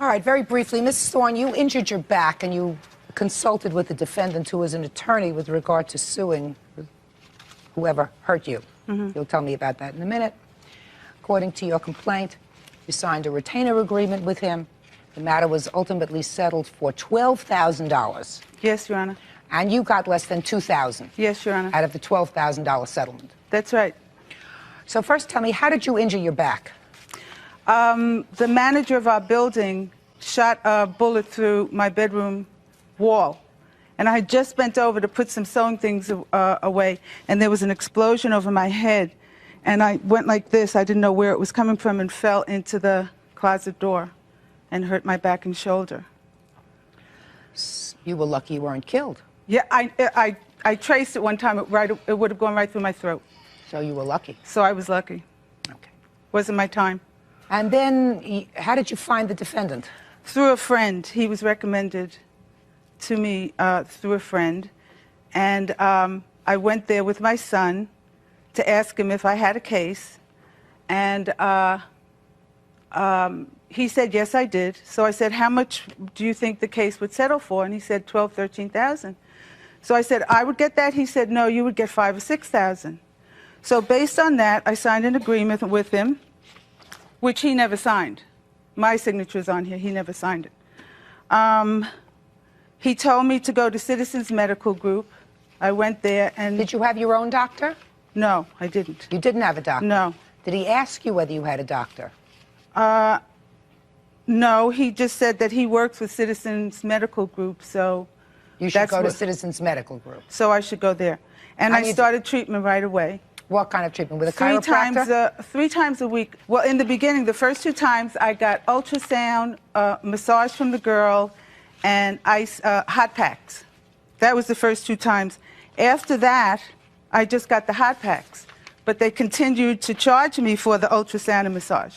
Speaker 1: All right, very briefly, Mrs. Thorne, you injured your back and you consulted with the defendant who is an attorney with regard to suing whoever hurt you. You'll tell me about that in a minute. According to your complaint, you signed a retainer agreement with him. The matter was ultimately settled for $12,000.
Speaker 3: Yes, Your Honor.
Speaker 1: And you got less than $2,000.
Speaker 3: Yes, Your Honor.
Speaker 1: Out of the $12,000 settlement.
Speaker 3: That's right.
Speaker 1: So first tell me, how did you injure your back?
Speaker 3: The manager of our building shot a bullet through my bedroom wall. And I had just bent over to put some sewing things away, and there was an explosion over my head. And I went like this. I didn't know where it was coming from and fell into the closet door and hurt my back and shoulder.
Speaker 1: You were lucky you weren't killed.
Speaker 3: Yeah, I traced it one time. It would have gone right through my throat.
Speaker 1: So you were lucky.
Speaker 3: So I was lucky.
Speaker 1: Okay.
Speaker 3: Wasn't my time.
Speaker 1: And then, how did you find the defendant?
Speaker 3: Through a friend. He was recommended to me through a friend. And I went there with my son to ask him if I had a case. And he said, yes, I did. So I said, how much do you think the case would settle for? And he said, $12,000, $13,000. So I said, I would get that. He said, no, you would get $5,000 or $6,000. So based on that, I signed an agreement with him, which he never signed. My signature's on here. He never signed it. He told me to go to Citizens Medical Group. I went there and...
Speaker 1: Did you have your own doctor?
Speaker 3: No, I didn't.
Speaker 1: You didn't have a doctor?
Speaker 3: No.
Speaker 1: Did he ask you whether you had a doctor?
Speaker 3: No, he just said that he works with Citizens Medical Group, so...
Speaker 1: You should go to Citizens Medical Group.
Speaker 3: So I should go there. And I started treatment right away.
Speaker 1: What kind of treatment? With a chiropractor?
Speaker 3: 3 times a week. Well, in the beginning, the first 2 times, I got ultrasound, massage from the girl, and hot packs. That was the first 2 times. After that, I just got the hot packs. But they continued to charge me for the ultrasound and massage.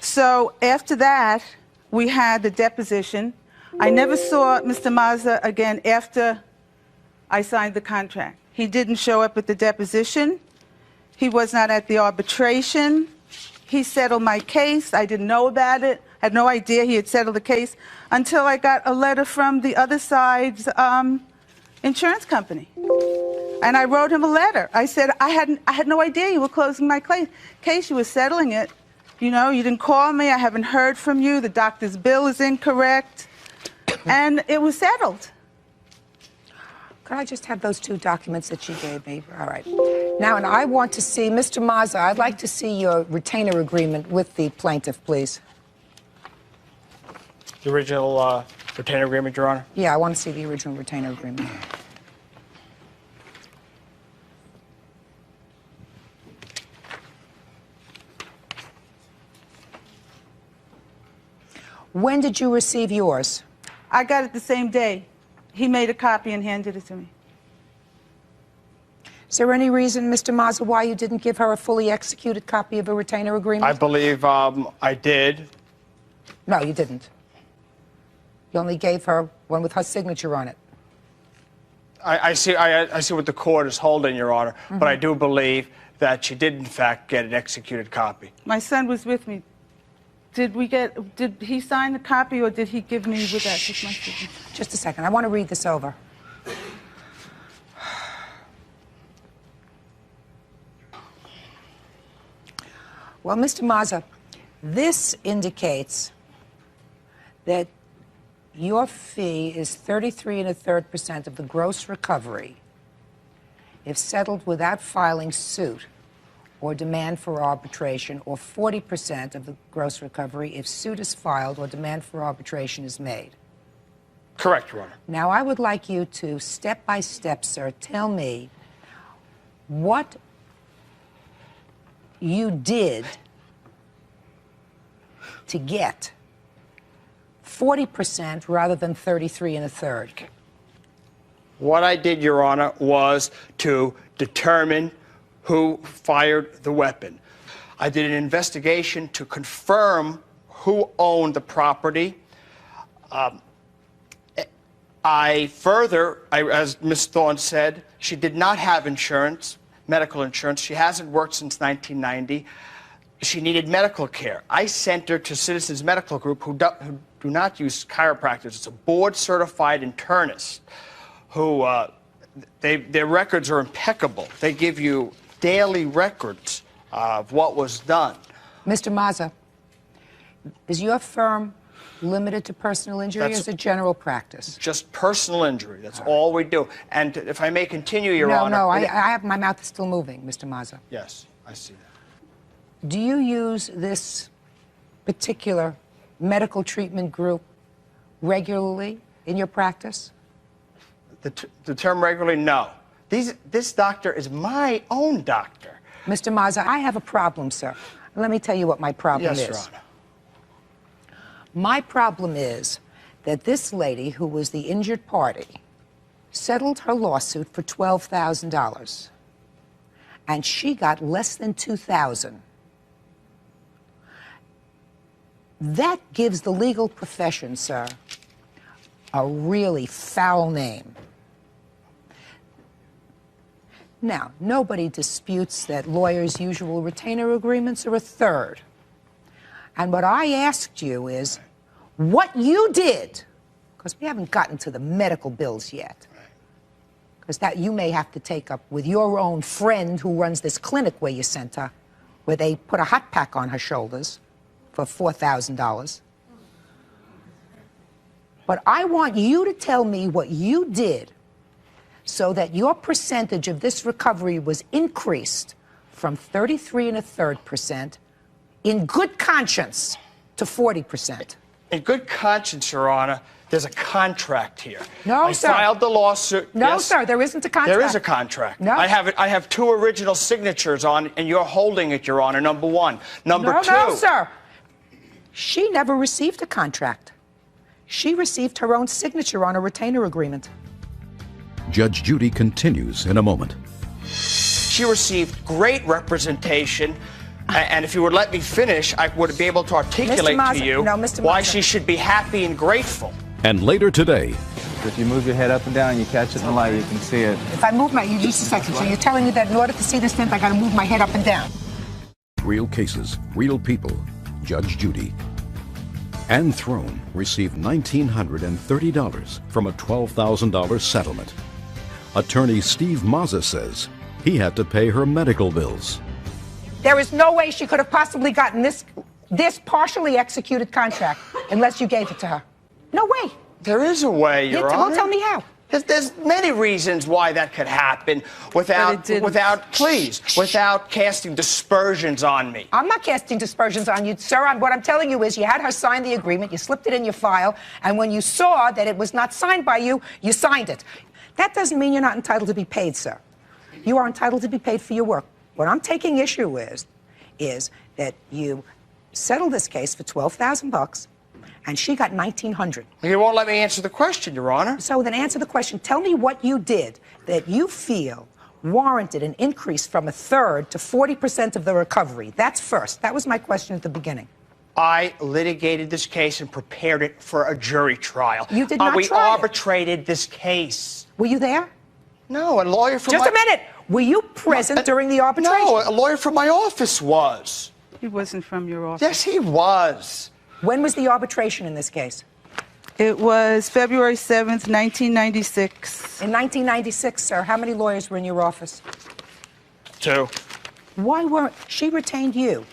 Speaker 3: So after that, we had the deposition. I never saw Mr. Mazza again after I signed the contract. He didn't show up at the deposition. He was not at the arbitration. He settled my case. I didn't know about it. I had no idea he had settled the case until I got a letter from the other side's insurance company. And I wrote him a letter. I said, I had no idea you were closing my case. You were settling it. You know, you didn't call me. I haven't heard from you. The doctor's bill is incorrect. And it was settled.
Speaker 1: Could I just have those 2 documents that you gave me? All right. Now, and I want to see, Mr. Mazza, I'd like to see your retainer agreement with the plaintiff, please.
Speaker 22: The original retainer agreement, Your Honor?
Speaker 1: Yeah, I want to see the original retainer agreement. When did you receive yours?
Speaker 3: I got it the same day. He made a copy and handed it to me.
Speaker 1: Is there any reason, Mr. Mazza, why you didn't give her a fully executed copy of a retainer agreement?
Speaker 22: I believe I did.
Speaker 1: No, you didn't. You only gave her one with her signature on it.
Speaker 22: I see what the court is holding, Your Honor, but I do believe that she did, in fact, get an executed copy.
Speaker 3: My son was with me. Did he sign the copy, or did he give me with that?
Speaker 1: Just a second. I want to read this over. Well, Mr. Mazza, this indicates that your fee is 33 1/3% of the gross recovery if settled without filing suit or demand for arbitration, or 40% of the gross recovery if suit is filed or demand for arbitration is made.
Speaker 22: Correct, Your Honor.
Speaker 1: Now, I would like you to, step by step, sir, tell me what you did to get 40% rather than 33 1/3.
Speaker 22: What I did, Your Honor, was to determine who fired the weapon. I did an investigation to confirm who owned the property. As Ms. Thorne said, she did not have insurance, medical insurance. She hasn't worked since 1990. She needed medical care. I sent her to Citizens Medical Group, who do not use chiropractors. It's a board-certified internist who, their records are impeccable. They give you daily records of what was done.
Speaker 1: Mr. Mazza, is your firm limited to personal injury, or is it general practice?
Speaker 22: Just personal injury. That's all we do. And if I may continue, Your Honor.
Speaker 1: No, I have, my mouth is still moving, Mr. Mazza.
Speaker 22: Yes, I see that.
Speaker 1: Do you use this particular medical treatment group regularly in your practice?
Speaker 22: The term regularly, no. This doctor is my own doctor.
Speaker 1: Mr. Mazza, I have a problem, sir. Let me tell you what my problem is.
Speaker 22: Yes, Your Honor.
Speaker 1: My problem is that this lady, who was the injured party, settled her lawsuit for $12,000, and she got less than $2,000. That gives the legal profession, sir, a really foul name. Now, nobody disputes that lawyers' usual retainer agreements are 1/3. And what I asked you is what you did, because we haven't gotten to the medical bills yet, because that you may have to take up with your own friend who runs this clinic where you sent her, where they put a hot pack on her shoulders for $4,000. But I want you to tell me what you did so that your percentage of this recovery was increased from 33 1/3% in good conscience to 40%.
Speaker 22: In good conscience, Your Honor, there's a contract here.
Speaker 1: No, sir.
Speaker 22: I filed the lawsuit.
Speaker 1: No,
Speaker 22: Yes.
Speaker 1: sir, there isn't a contract.
Speaker 22: There is a contract.
Speaker 1: No.
Speaker 22: I have 2 original signatures on, and you're holding it, Your Honor, number 1. Number 2.
Speaker 1: No, sir. She never received a contract. She received her own signature on a retainer agreement.
Speaker 5: Judge Judy continues in a moment.
Speaker 22: She received great representation. And if you would let me finish, I would be able to articulate to you why she should be happy and grateful.
Speaker 5: And later today,
Speaker 4: if you move your head up and down, you catch it in the light, you can see it.
Speaker 1: If I move just a second, so you're telling me that in order to see this thing, I got to move my head up and down?
Speaker 5: real cases, real people, Judge Judy. Ann Throne received $1,930 from a $12,000 settlement. Attorney Steve Mazza says he had to pay her medical bills.
Speaker 1: There is no way she could have possibly gotten this partially executed contract unless you gave it to her. No way.
Speaker 22: There is a way, Your Honor.
Speaker 1: Well, tell me how.
Speaker 22: There's many reasons why that could happen without casting dispersions on me.
Speaker 1: I'm not casting dispersions on you, sir. What I'm telling you is you had her sign the agreement, you slipped it in your file, and when you saw that it was not signed by you, you signed it. That doesn't mean you're not entitled to be paid, sir. You are entitled to be paid for your work. What I'm taking issue with is that you settled this case for $12,000, and she got $1,900.
Speaker 22: You won't let me answer the question, Your Honor.
Speaker 1: So then answer the question. Tell me what you did that you feel warranted an increase from 1/3 to 40% of the recovery. That's first. That was my question at the beginning.
Speaker 22: I litigated this case and prepared it for a jury trial.
Speaker 1: You did not
Speaker 22: We
Speaker 1: try it.
Speaker 22: arbitrated this case.
Speaker 1: Were you there?
Speaker 22: No, a lawyer from
Speaker 1: Just a minute. Were you present during the arbitration?
Speaker 22: No, a lawyer from my office was.
Speaker 3: He wasn't from your office.
Speaker 22: Yes, he was.
Speaker 1: When was the arbitration in this case?
Speaker 3: It was February 7th, 1996.
Speaker 1: In 1996, sir, how many lawyers were in your office?
Speaker 22: 2.
Speaker 1: Why weren't she retained you?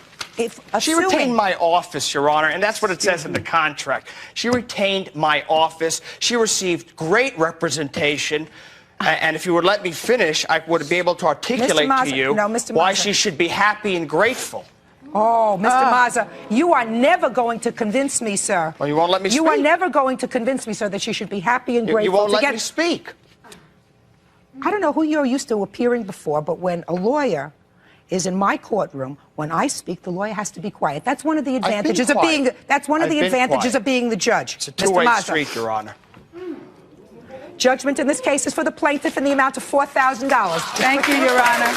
Speaker 22: She retained my office, Your Honor, and that's what it says in the contract. She retained my office. She received great representation, And if you would let me finish, I would be able to articulate
Speaker 1: Mr.
Speaker 22: to you
Speaker 1: No, Mr.
Speaker 22: why
Speaker 1: Mazza.
Speaker 22: she should be happy and grateful.
Speaker 1: Oh, Mr. Mazza, you are never going to convince me, sir.
Speaker 22: Well, you won't let me
Speaker 1: You
Speaker 22: speak.
Speaker 1: are never going to convince me, sir, that she should be happy and grateful.
Speaker 22: You won't
Speaker 1: to
Speaker 22: let
Speaker 1: get...
Speaker 22: me speak.
Speaker 1: I don't know who you're used to appearing before, but when a lawyer is in my courtroom, when I speak, the lawyer has to be quiet. That's one of the advantages of being. That's one of the advantages of being the judge.
Speaker 22: It's a
Speaker 1: Mr.
Speaker 22: two-way
Speaker 1: Mazza.
Speaker 22: street, Your Honor.
Speaker 1: Judgment in this case is for the plaintiff in the amount of $4,000.
Speaker 3: Thank you, Your Honor.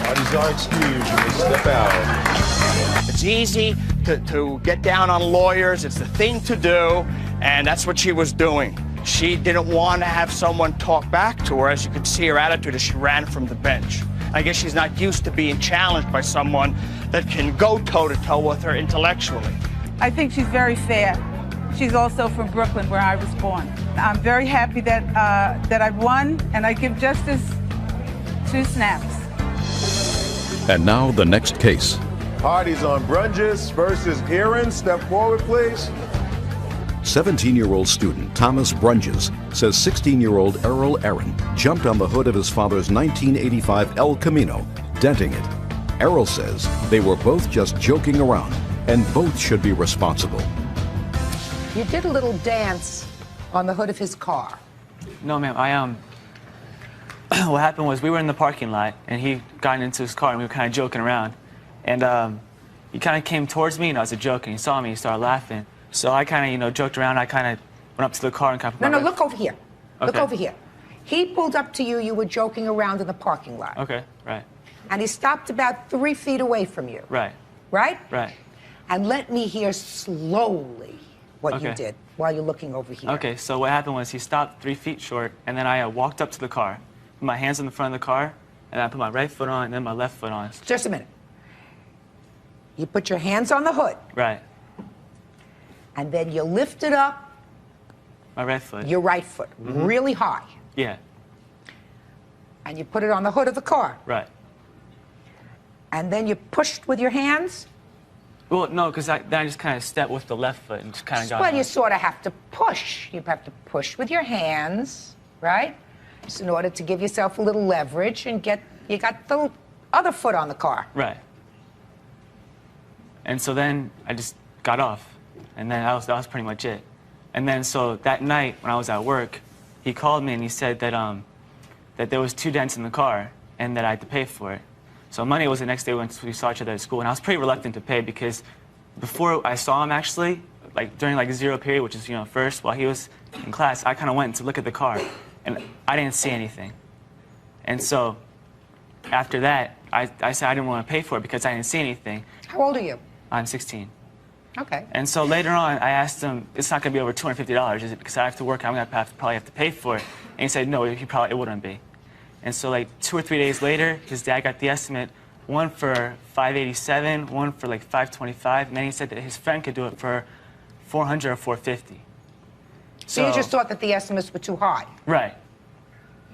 Speaker 7: Parties are excused. You may step out.
Speaker 22: It's easy to get down on lawyers. It's the thing to do, and that's what she was doing. She didn't want to have someone talk back to her. As you could see her attitude as she ran from the bench. I guess she's not used to being challenged by someone that can go toe-to-toe with her intellectually.
Speaker 3: I think she's very fair. She's also from Brooklyn, where I was born. I'm very happy that I won, and I give justice to Snaps.
Speaker 5: And now the next case.
Speaker 7: Parties on Brunges versus Aaron. Step forward, please.
Speaker 5: 17-year-old student Thomas Brunges says 16-year-old Errol Aaron jumped on the hood of his father's 1985 El Camino, denting it. Errol says they were both just joking around and both should be responsible.
Speaker 1: You did a little dance on the hood of his car.
Speaker 10: No, ma'am. What happened was we were in the parking lot, and he got into his car, and we were kind of joking around. And he kind of came towards me, and I was a joke, and he saw me, he started laughing. So I kind of, joked around. I kind of went up to the car and kind of put
Speaker 1: No, look over here. Look
Speaker 10: Okay.
Speaker 1: over here. He pulled up to you. You were joking around in the parking lot.
Speaker 10: Okay, right,
Speaker 1: And he stopped about 3 feet away from you.
Speaker 10: right,
Speaker 1: Right?
Speaker 10: right.
Speaker 1: And let me hear slowly what you
Speaker 10: Okay.
Speaker 1: did while you're looking over here.
Speaker 10: Okay, so what happened was he stopped 3 feet short, and then I walked up to the car, put my hands in the front of the car, and I put my right foot on, and then my left foot on.
Speaker 1: Just a minute. You put your hands on the hood,
Speaker 10: Right,
Speaker 1: and then you lifted up
Speaker 10: my right foot.
Speaker 1: your right foot really high,
Speaker 10: Yeah,
Speaker 1: and you put it on the hood of the car.
Speaker 10: right.
Speaker 1: And then you pushed with your hands.
Speaker 10: Well, no, because then I just kind of stepped with the left foot and just kind of got
Speaker 1: Well,
Speaker 10: on.
Speaker 1: you sort of have to push. You have to push with your hands, right? Just in order to give yourself a little leverage and you got the other foot on the car.
Speaker 10: Right. And so then I just got off, and then that was pretty much it. And then so that night when I was at work, he called me and he said that that there was 2 dents in the car and that I had to pay for it. So Monday was the next day when we saw each other at school, and I was pretty reluctant to pay because before I saw him actually, like during like zero period, which is first while he was in class, I kind of went to look at the car, and I didn't see anything. And so after that, I said I didn't want to pay for it because I didn't see anything.
Speaker 1: How old are you?
Speaker 10: I'm 16.
Speaker 1: Okay.
Speaker 10: And so later on, I asked him, it's not going to be over $250, is it? Because I have to work, I'm going to probably have to pay for it. And he said, no, it wouldn't be. And so like 2 or 3 days later, his dad got the estimate, one for $587, one for like $525, and then he said that his friend could do it for $400 or $450.
Speaker 1: So you just thought that the estimates were too high.
Speaker 10: Right.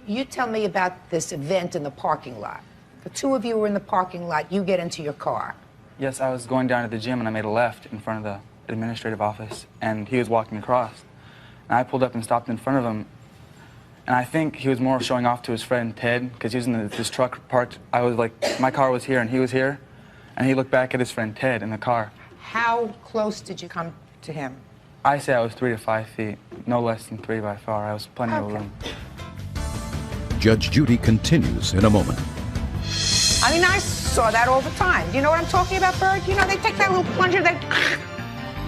Speaker 1: You tell me about this event in the parking lot. The 2 of you were in the parking lot. You get into your car.
Speaker 11: Yes, I was going down to the gym and I made a left in front of the administrative office, and he was walking across. And I pulled up and stopped in front of him, and I think he was more showing off to his friend Ted, because he was in this truck parked. I was like, my car was here and he was here, and he looked back at his friend Ted in the car.
Speaker 1: How close did you come to him?
Speaker 11: I say I was 3 to 5 feet, no less than 3 by far. I was plenty of room.
Speaker 5: Judge Judy continues in a moment.
Speaker 1: I mean, I saw that all the time. Do you know what I'm talking about, Bird? You know, they take that little plunger,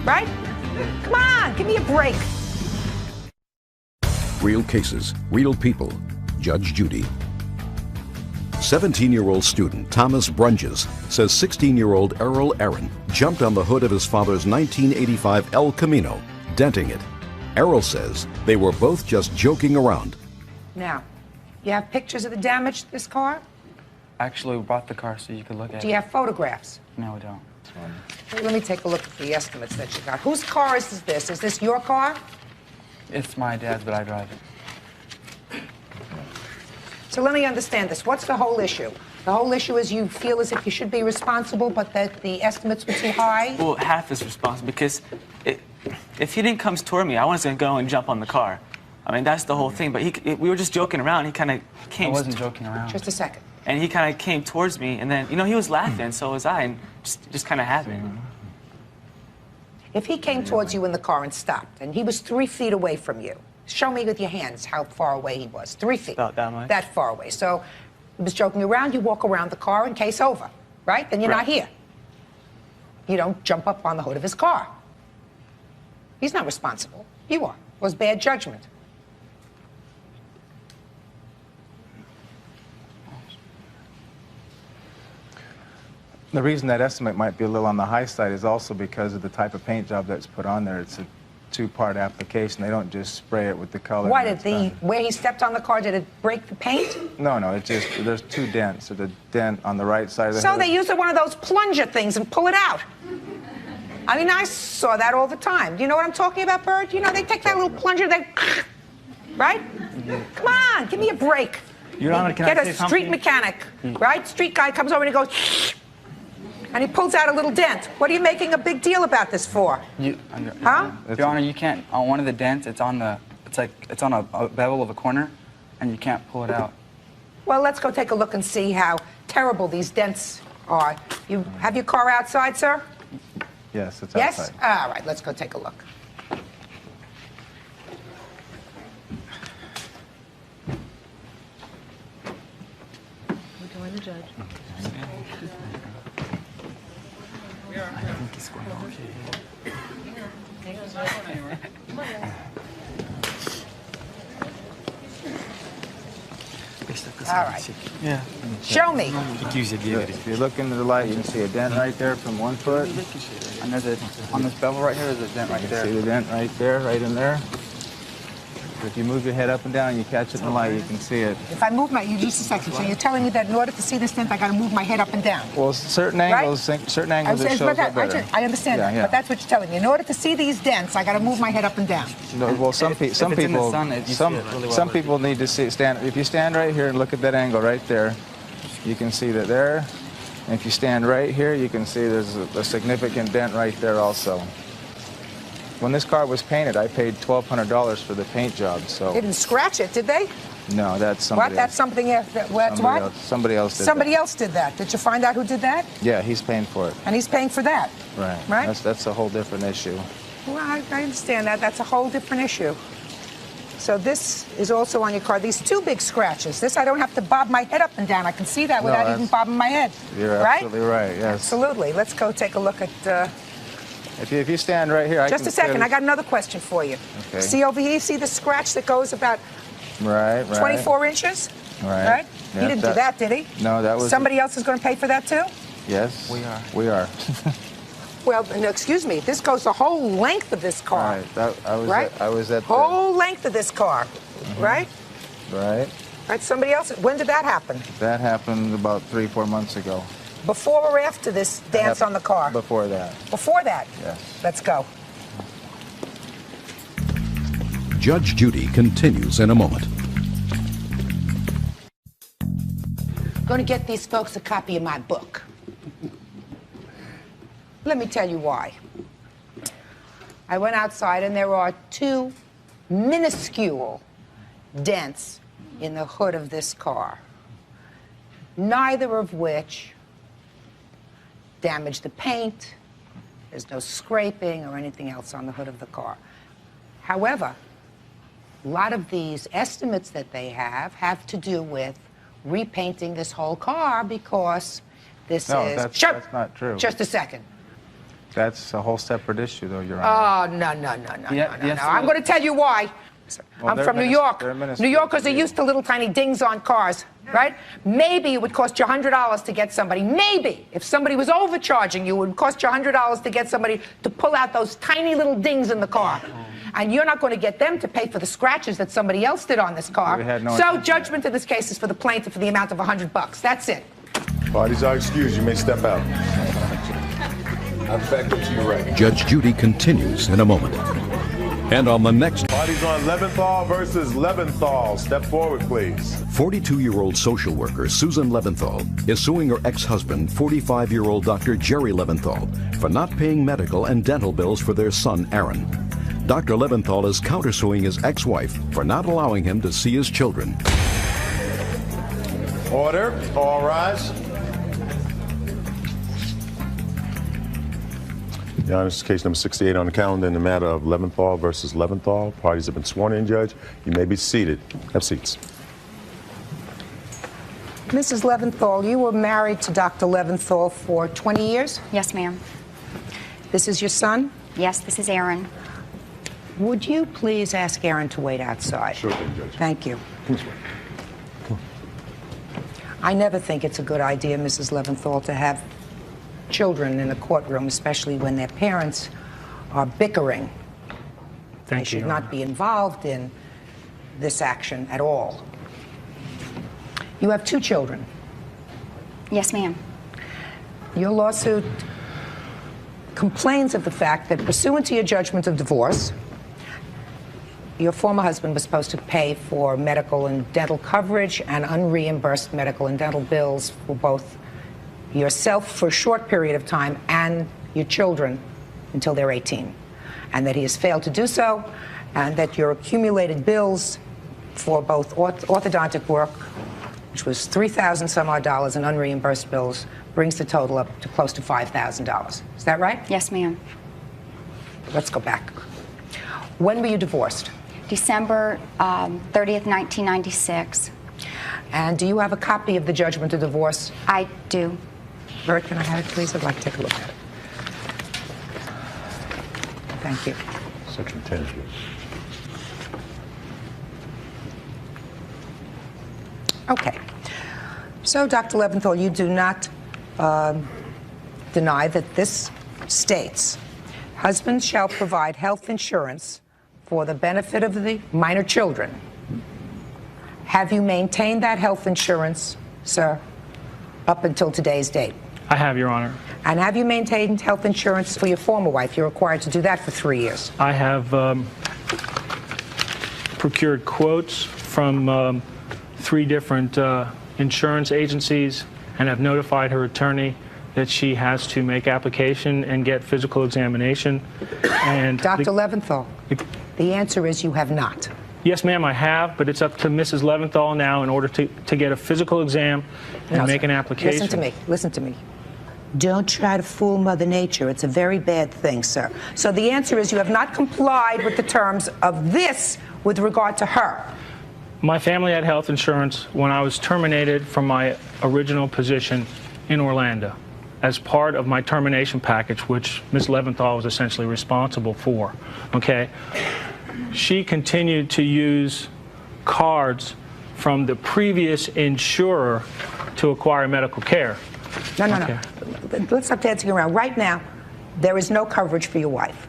Speaker 1: right? Come on, give me a break.
Speaker 5: Real cases, real people. Judge Judy. 17-year-old student Thomas Brunges says 16-year-old Errol Aaron jumped on the hood of his father's 1985 El Camino, denting it. Errol says they were both just joking around.
Speaker 1: Now, you have pictures of the damage to this car?
Speaker 11: Actually, we brought the car so you could look at
Speaker 1: Do you have photographs?
Speaker 11: No, we don't.
Speaker 1: Let me take a look at the estimates that you got. Whose car is this? Is this your car?
Speaker 11: It's my dad's, but I drive it.
Speaker 1: So let me understand this. What's the whole issue? The whole issue is you feel as if you should be responsible, but that the estimates were too high?
Speaker 10: Well, half is responsible because if he didn't come toward me, I wasn't going to go and jump on the car. I mean, that's the whole thing. But we were just joking around. He kind of came.
Speaker 11: I wasn't joking around.
Speaker 1: Just a second.
Speaker 10: And he kind of came towards me, and then, you know, he was laughing, so was I, and just kind of happened.
Speaker 1: If he came towards you in the car and stopped, and he was 3 feet away from you, show me with your hands how far away he was. 3 feet.
Speaker 10: About that much.
Speaker 1: That far away. So he was joking around. You walk around the car and case over, right? Then you're not here. You don't jump up on the hood of his car. He's not responsible. You are. It was bad judgment.
Speaker 4: The reason that estimate might be a little on the high side is also because of the type of paint job that's put on there. It's a 2-part application. They don't just spray it with the color.
Speaker 1: Why did where he stepped on the car, did it break the paint?
Speaker 4: No, it just, there's 2 dents. There's a dent on the right side of the
Speaker 1: So
Speaker 4: hood.
Speaker 1: they use one of those plunger things and pull it out. I mean, I saw that all the time. Do you know what I'm talking about, Bird? You know, they take that little plunger, right? Come on, give me a break.
Speaker 11: Your Honor, can
Speaker 1: Get
Speaker 11: I
Speaker 1: a
Speaker 11: say
Speaker 1: street
Speaker 11: something?
Speaker 1: mechanic, right? Street guy comes over and he goes, and he pulls out a little dent. What are you making a big deal about this for? Huh?
Speaker 11: Your Honor, you can't. On one of the dents, it's on a bevel of a corner, and you can't pull it out.
Speaker 1: Well, let's go take a look and see how terrible these dents are. You have your car outside, sir?
Speaker 4: Yes, it's
Speaker 1: Yes?
Speaker 4: outside.
Speaker 1: All right, let's go take a look.
Speaker 20: We're doing the judge.
Speaker 10: I think he's going on.
Speaker 1: All right.
Speaker 4: Yeah.
Speaker 1: Show me.
Speaker 4: If you look into the light, you can see a dent right there from 1 foot.
Speaker 11: And there's on this bevel right here, there's a dent right there.
Speaker 4: See the dent right there, right in there? If you move your head up and down, you catch it in the light, you can see it.
Speaker 1: If I move just a second, so you're telling me that in order to see this dent, I got to move my head up and down?
Speaker 4: Well, certain angles, it shows up better.
Speaker 1: I understand that, but that's what you're telling me. In order to see these dents, I got to move my head up and down.
Speaker 4: No, well, some people need to stand. If you stand right here and look at that angle right there, you can see that there. And if you stand right here, you can see there's a significant dent right there also. When this car was painted, I paid $1,200 for the paint job. So
Speaker 1: They didn't scratch it, did they?
Speaker 4: no, that's somebody
Speaker 1: What? That's something else. That's what?
Speaker 4: Somebody else did
Speaker 1: Somebody
Speaker 4: that.
Speaker 1: else did that. Did you find out who did that?
Speaker 4: Yeah, he's paying for it.
Speaker 1: And he's paying for that.
Speaker 4: Right.
Speaker 1: Right?
Speaker 4: That's a whole different issue.
Speaker 1: Well, I understand that. That's a whole different issue. So this is also on your car. These 2 big scratches. This I don't have to bob my head up and down. I can see that without even bobbing my head.
Speaker 4: You're
Speaker 1: right?
Speaker 4: absolutely right, yes.
Speaker 1: Absolutely. Let's go take a look at...
Speaker 4: If you stand right here,
Speaker 1: Just a second. I got another question for you.
Speaker 4: Okay.
Speaker 1: See over here? See the scratch that goes about
Speaker 4: Right.
Speaker 1: 24 inches?
Speaker 4: Right.
Speaker 1: He didn't do that, did he?
Speaker 4: No, that was...
Speaker 1: Somebody else is going to pay for that, too?
Speaker 4: Yes. We are.
Speaker 1: Well, no, excuse me. This goes the whole length of this car.
Speaker 4: Right. I was at the...
Speaker 1: Whole length of this car, right?
Speaker 4: Right.
Speaker 1: Right. Somebody else. When did that happen?
Speaker 4: That happened about 3-4 months ago.
Speaker 1: Before or after this dance on the car?
Speaker 4: Before that.
Speaker 1: Before that?
Speaker 4: Yes.
Speaker 1: Let's go.
Speaker 5: Judge Judy continues in a moment.
Speaker 1: I'm going to get these folks a copy of my book. Let me tell you why. I went outside and there are 2 minuscule dents in the hood of this car, neither of which damaged the paint. There's no scraping or anything else on the hood of the car. However, a lot of these estimates that they have to do with repainting this whole car because this
Speaker 4: No,
Speaker 1: is...
Speaker 4: that's not true.
Speaker 1: Just a second.
Speaker 4: That's a whole separate issue, though, Your Honor.
Speaker 1: Oh, no.
Speaker 4: Yes,
Speaker 1: I'm going to tell you why.
Speaker 4: Well,
Speaker 1: I'm
Speaker 4: they're
Speaker 1: from New
Speaker 4: minis-
Speaker 1: York.
Speaker 4: they're minuscule
Speaker 1: New Yorkers are
Speaker 4: to
Speaker 1: used to little tiny dings on cars, right? Maybe it would cost you $100 to get somebody. Maybe if somebody was overcharging you, it would cost you $100 to get somebody to pull out those tiny little dings in the car. And you're not going to get them to pay for the scratches that somebody else did on this car.
Speaker 7: We had no
Speaker 1: So
Speaker 7: intention.
Speaker 1: judgment in this case is for the plaintiff for the amount of $100. That's it.
Speaker 7: Parties are excused. You may step out. I'll be back up to your right.
Speaker 5: Judge Judy continues in a moment. And on the next...
Speaker 7: Parties on Leventhal versus Leventhal. Step forward, please.
Speaker 5: 42-year-old social worker Susan Leventhal is suing her ex-husband, 45-year-old Dr. Jerry Leventhal, for not paying medical and dental bills for their son, Aaron. Dr. Leventhal is countersuing his ex-wife for not allowing him to see his children.
Speaker 7: Order. All rise. Your Honor, this is case number 68 on the calendar in the matter of Leventhal versus Leventhal. Parties have been sworn in, Judge. You may be seated. Have seats.
Speaker 1: Mrs. Leventhal, you were married to Dr. Leventhal for 20 years?
Speaker 13: Yes, ma'am.
Speaker 1: This is your son?
Speaker 13: Yes, this is Aaron.
Speaker 1: Would you please ask Aaron to wait outside?
Speaker 7: Sure thing, Judge.
Speaker 1: Thank you.
Speaker 7: Please wait.
Speaker 1: I never think it's a good idea, Mrs. Leventhal, to have children in a courtroom, especially when their parents are bickering. They should not be involved in this action at all. You have 2 children.
Speaker 13: Yes, ma'am.
Speaker 1: Your lawsuit complains of the fact that pursuant to your judgment of divorce, your former husband was supposed to pay for medical and dental coverage and unreimbursed medical and dental bills for both yourself for a short period of time and your children until they're 18, and that he has failed to do so, and that your accumulated bills for both orthodontic work, which was $3,000 some odd dollars, and unreimbursed bills, brings the total up to close to $5,000. Is that right?
Speaker 13: Yes, ma'am.
Speaker 1: Let's go back. When were you divorced?
Speaker 13: December 30th, 1996.
Speaker 1: And do you have a copy of the judgment of divorce?
Speaker 13: I do.
Speaker 1: Bert, can I have it, please? I'd like to take a look at it. Thank you.
Speaker 7: Section 10, please.
Speaker 1: Okay. So, Dr. Leventhal, you do not deny that this states, husbands shall provide health insurance for the benefit of the minor children. Have you maintained that health insurance, sir, up until today's date?
Speaker 14: I have, Your Honor.
Speaker 1: And have you maintained health insurance for your former wife? You're required to do that for 3 years.
Speaker 14: I have procured quotes from 3 different insurance agencies and have notified her attorney that she has to make application and get physical examination. And
Speaker 1: Dr. Leventhal, the answer is you have not.
Speaker 14: Yes, ma'am, I have, but it's up to Mrs. Leventhal now in order to get a physical exam and make an application.
Speaker 1: Listen to me. Listen to me. Don't try to fool Mother Nature. It's a very bad thing, sir. So the answer is you have not complied with the terms of this with regard to her.
Speaker 14: My family had health insurance when I was terminated from my original position in Orlando as part of my termination package, which Ms. Leventhal was essentially responsible for, okay? She continued to use cards from the previous insurer to acquire medical care.
Speaker 1: No. Let's stop dancing around. Right now, there is no coverage for your wife.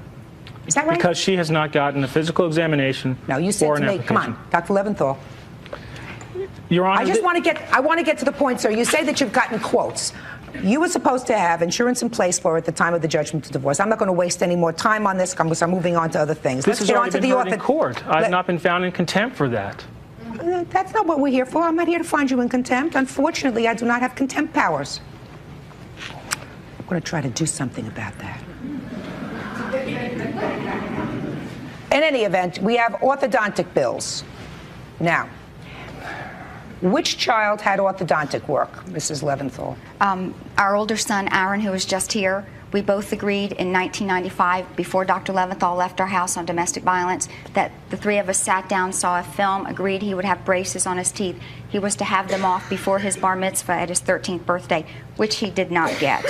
Speaker 1: Is that right?
Speaker 14: Because she has not gotten a physical examination.
Speaker 1: No, you said
Speaker 14: or
Speaker 1: to
Speaker 14: an
Speaker 1: me, come
Speaker 14: application.
Speaker 1: on, Dr. Leventhal.
Speaker 14: Your Honor,
Speaker 1: I want to get to the point, sir. You say that you've gotten quotes. You were supposed to have insurance in place for her at the time of the judgment of divorce. I'm not going to waste any more time on this. I'm moving on to other things.
Speaker 14: This has already been heard in court. I've not been found in contempt for that.
Speaker 1: That's not what we're here for. I'm not here to find you in contempt. Unfortunately, I do not have contempt powers. I'm going to try to do something about that. In any event, we have orthodontic bills. Now, which child had orthodontic work, Mrs. Leventhal?
Speaker 13: Our older son, Aaron, who was just here, we both agreed in 1995, before Dr. Leventhal left our house on domestic violence, that the 3 of us sat down, saw a film, agreed he would have braces on his teeth. He was to have them off before his bar mitzvah at his 13th birthday, which he did not get.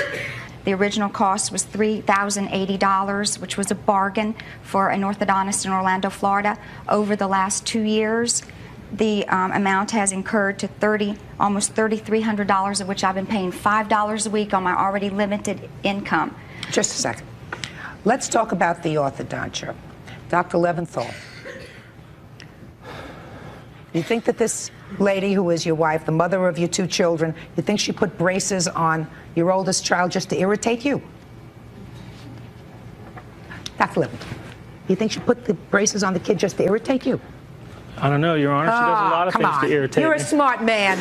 Speaker 13: The original cost was $3,080, which was a bargain for an orthodontist in Orlando, Florida. Over the last 2 years, the amount has incurred to almost $3,300, of which I've been paying $5 a week on my already limited income.
Speaker 1: Just a second. Let's talk about the orthodonture. Dr. Leventhal, you think that this lady who is your wife, the mother of your 2 children, you think she put braces on your oldest child just to irritate you? Dr. Leventhal, you think she put the braces on the kid just to irritate you?
Speaker 14: I don't know, Your Honor. She does a lot of things to irritate me.
Speaker 1: You're a smart man.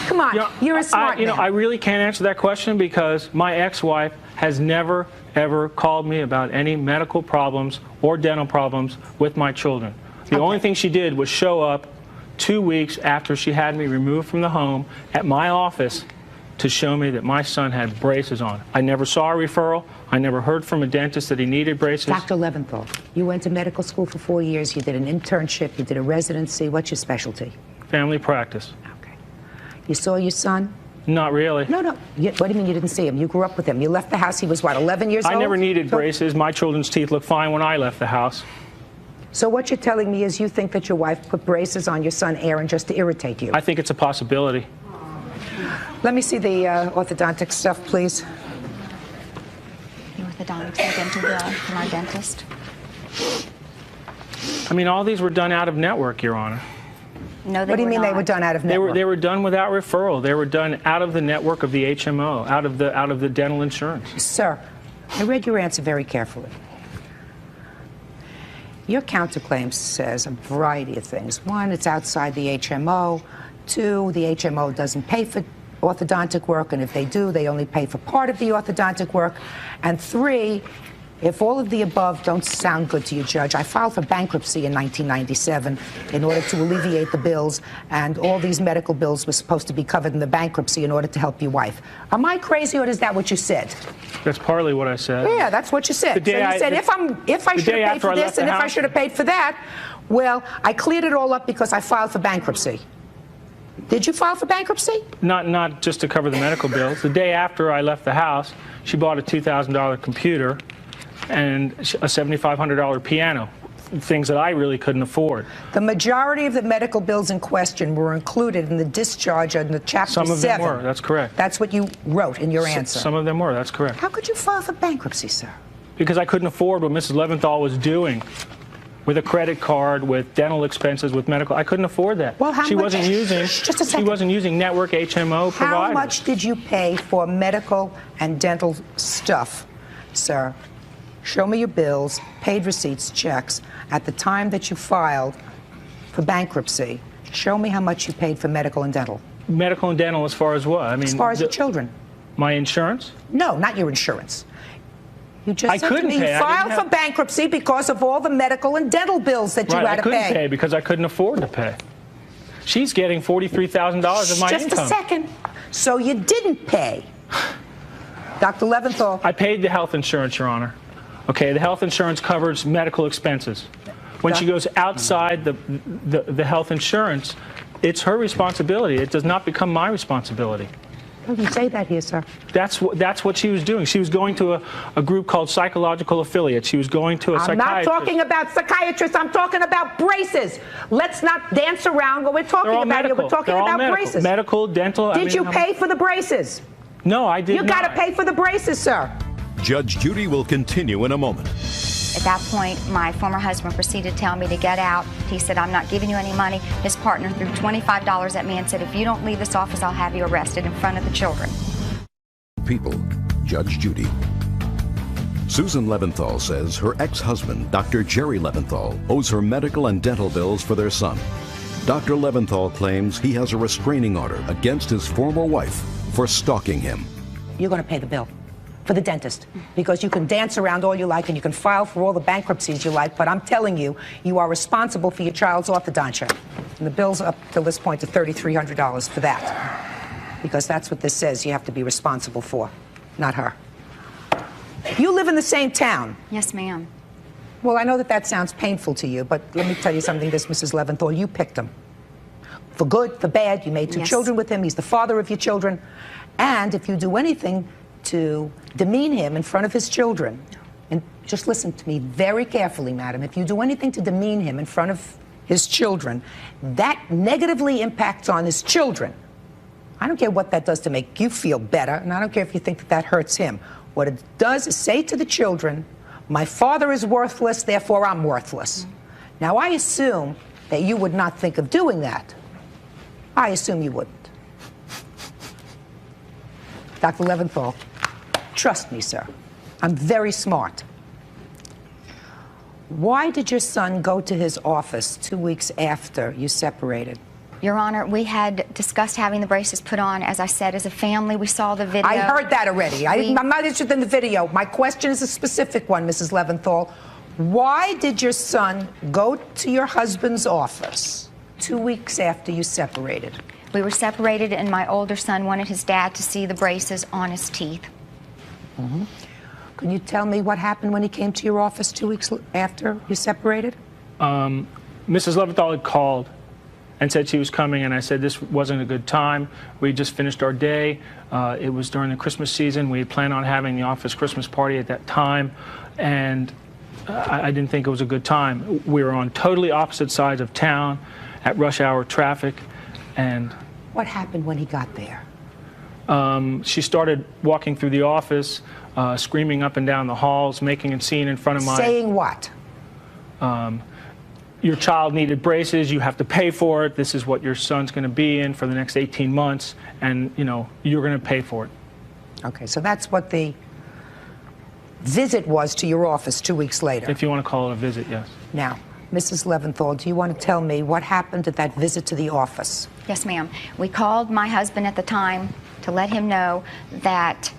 Speaker 1: Come on, you're a smart man.
Speaker 14: I really can't answer that question because my ex-wife has never, ever called me about any medical problems or dental problems with my children. The only thing she did was show up 2 weeks after she had me removed from the home at my office to show me that my son had braces on. I never saw a referral. I never heard from a dentist that he needed braces.
Speaker 1: Dr. Leventhal, you went to medical school for 4 years. You did an internship. You did a residency. What's your specialty?
Speaker 14: Family practice.
Speaker 1: Okay. You saw your son?
Speaker 14: Not really.
Speaker 1: No. What do you mean you didn't see him? You grew up with him. You left the house. He was, what, 11 years old?
Speaker 14: I never needed braces. My children's teeth looked fine when I left the house.
Speaker 1: So what you're telling me is you think that your wife put braces on your son Aaron just to irritate you?
Speaker 14: I think it's a possibility.
Speaker 1: Let me see the orthodontic stuff, please.
Speaker 13: The orthodontics, the dental bill from our dentist.
Speaker 14: I mean, all these were done out of network, Your Honor.
Speaker 13: No,
Speaker 1: What do you mean they were done out of network?
Speaker 14: They were done without referral. They were done out of the network of the HMO, out of the dental insurance.
Speaker 1: Sir, I read your answer very carefully. Your counterclaim says a variety of things. One, it's outside the HMO. Two, the HMO doesn't pay for orthodontic work, and if they do, they only pay for part of the orthodontic work. And three, if all of the above don't sound good to you, Judge, I filed for bankruptcy in 1997 in order to alleviate the bills, and all these medical bills were supposed to be covered in the bankruptcy in order to help your wife. Am I crazy, or is that what you said?
Speaker 14: That's partly what I said.
Speaker 1: Yeah, that's what you said.
Speaker 14: The day
Speaker 1: So you said, if I should have paid for this and if I should have paid for that, well, I cleared it all up because I filed for bankruptcy. Did you file for bankruptcy?
Speaker 14: Not just to cover the medical bills. The day after I left the house, she bought a $2,000 computer and a $7,500 piano, things that I really couldn't afford.
Speaker 1: The majority of the medical bills in question were included in the discharge under Chapter 7.
Speaker 14: Some of them were, that's correct.
Speaker 1: That's what you wrote in your answer.
Speaker 14: Some of them were, that's correct.
Speaker 1: How could you file for bankruptcy, sir?
Speaker 14: Because I couldn't afford what Mrs. Leventhal was doing with a credit card, with dental expenses, with medical. I couldn't afford that.
Speaker 1: Well, how
Speaker 14: she
Speaker 1: much?
Speaker 14: wasn't using.
Speaker 1: Just a second.
Speaker 14: She wasn't using network HMO providers.
Speaker 1: How much did you pay for medical and dental stuff, sir? Show me your bills, paid receipts, checks. At the time that you filed for bankruptcy, show me how much you paid for medical and dental.
Speaker 14: Medical and dental as far as what? I mean,
Speaker 1: as far as your children.
Speaker 14: My insurance?
Speaker 1: No, not your insurance. You just
Speaker 14: I
Speaker 1: said to
Speaker 14: couldn't
Speaker 1: me
Speaker 14: pay.
Speaker 1: you filed for bankruptcy because of all the medical and dental bills that you had to
Speaker 14: I couldn't
Speaker 1: pay.
Speaker 14: pay because I couldn't afford to pay. She's getting $43,000 of my income.
Speaker 1: Just a second. So you didn't pay. Dr. Leventhal.
Speaker 14: I paid the health insurance, Your Honor. Okay, the health insurance covers medical expenses. When she goes outside the health insurance, it's her responsibility. It does not become my responsibility.
Speaker 1: Doesn't say that here, sir.
Speaker 14: That's what she was doing. She was going to a group called Psychological Affiliates. She was going to a psychiatrist.
Speaker 1: I'm not talking about psychiatrists. I'm talking about braces. Let's not dance around what we're talking about here. We're talking about braces.
Speaker 14: Medical, dental.
Speaker 1: Did you pay for the braces?
Speaker 14: No, I did not.
Speaker 1: You got to pay for the braces, sir.
Speaker 5: Judge Judy will continue in a moment.
Speaker 13: At that point, my former husband proceeded to tell me to get out. He said, I'm not giving you any money. His partner threw $25 at me and said, if you don't leave this office, I'll have you arrested in front of the children.
Speaker 5: People, Judge Judy. Susan Leventhal says her ex-husband, Dr. Jerry Leventhal, owes her medical and dental bills for their son. Dr. Leventhal claims he has a restraining order against his former wife for stalking him.
Speaker 1: You're going to pay the bill for the dentist, because you can dance around all you like and you can file for all the bankruptcies you like, but I'm telling you, you are responsible for your child's orthodontia. And the bill's up till this point to $3,300 for that, because that's what this says you have to be responsible for, not her. You live in the same town.
Speaker 13: Yes, ma'am.
Speaker 1: Well, I know that sounds painful to you, but let me tell you something, Mrs. Leventhal, you picked him. For good, for bad, you made two children with him, he's the father of your children, and if you do anything to demean him in front of his children, and just listen to me very carefully, madam, if you do anything to demean him in front of his children, that negatively impacts on his children. I don't care what that does to make you feel better, and I don't care if you think that hurts him. What it does is say to the children, my father is worthless, therefore I'm worthless. Now, I assume that you would not think of doing that. I assume you wouldn't. Dr. Leventhal, trust me, sir. I'm very smart. Why did your son go to his office 2 weeks after you separated?
Speaker 13: Your Honor, we had discussed having the braces put on. As I said, as a family, we saw the video.
Speaker 1: I heard that already. I'm not interested in the video. My question is a specific one, Mrs. Leventhal. Why did your son go to your husband's office 2 weeks after you separated?
Speaker 13: We were separated, and my older son wanted his dad to see the braces on his teeth.
Speaker 1: Mm-hmm. Can you tell me what happened when he came to your office 2 weeks after you separated?
Speaker 14: Mrs. Leventhal had called and said she was coming, and I said this wasn't a good time. We just finished our day. It was during the Christmas season. We had planned on having the office Christmas party at that time, and I didn't think it was a good time. We were on totally opposite sides of town at rush hour traffic, and...
Speaker 1: What happened when he got there?
Speaker 14: She started walking through the office, screaming up and down the halls, making a scene in front of my...
Speaker 1: Saying what?
Speaker 14: Your child needed braces, you have to pay for it, this is what your son's going to be in for the next 18 months, and, you know, you're going to pay for it.
Speaker 1: Okay, so that's what the visit was to your office 2 weeks later.
Speaker 14: If you want to call it a visit, yes.
Speaker 1: Now, Mrs. Leventhal, do you want to tell me what happened at that visit to the office?
Speaker 13: Yes, ma'am. We called my husband at the time to let him know that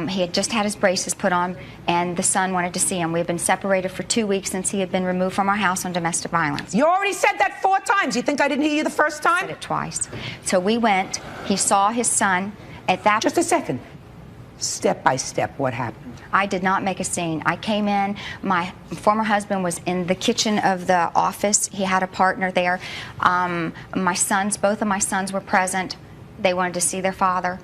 Speaker 13: he had just had his braces put on, and the son wanted to see him. We had been separated for 2 weeks since he had been removed from our house on domestic violence.
Speaker 1: You already said that 4 times. You think I didn't hear you the first time?
Speaker 13: I said it twice. So we went. He saw his son at that...
Speaker 1: Just a second. Step by step, what happened?
Speaker 13: I did not make a scene. I came in. My former husband was in the kitchen of the office. He had a partner there. Both of my sons were present. They wanted to see their father.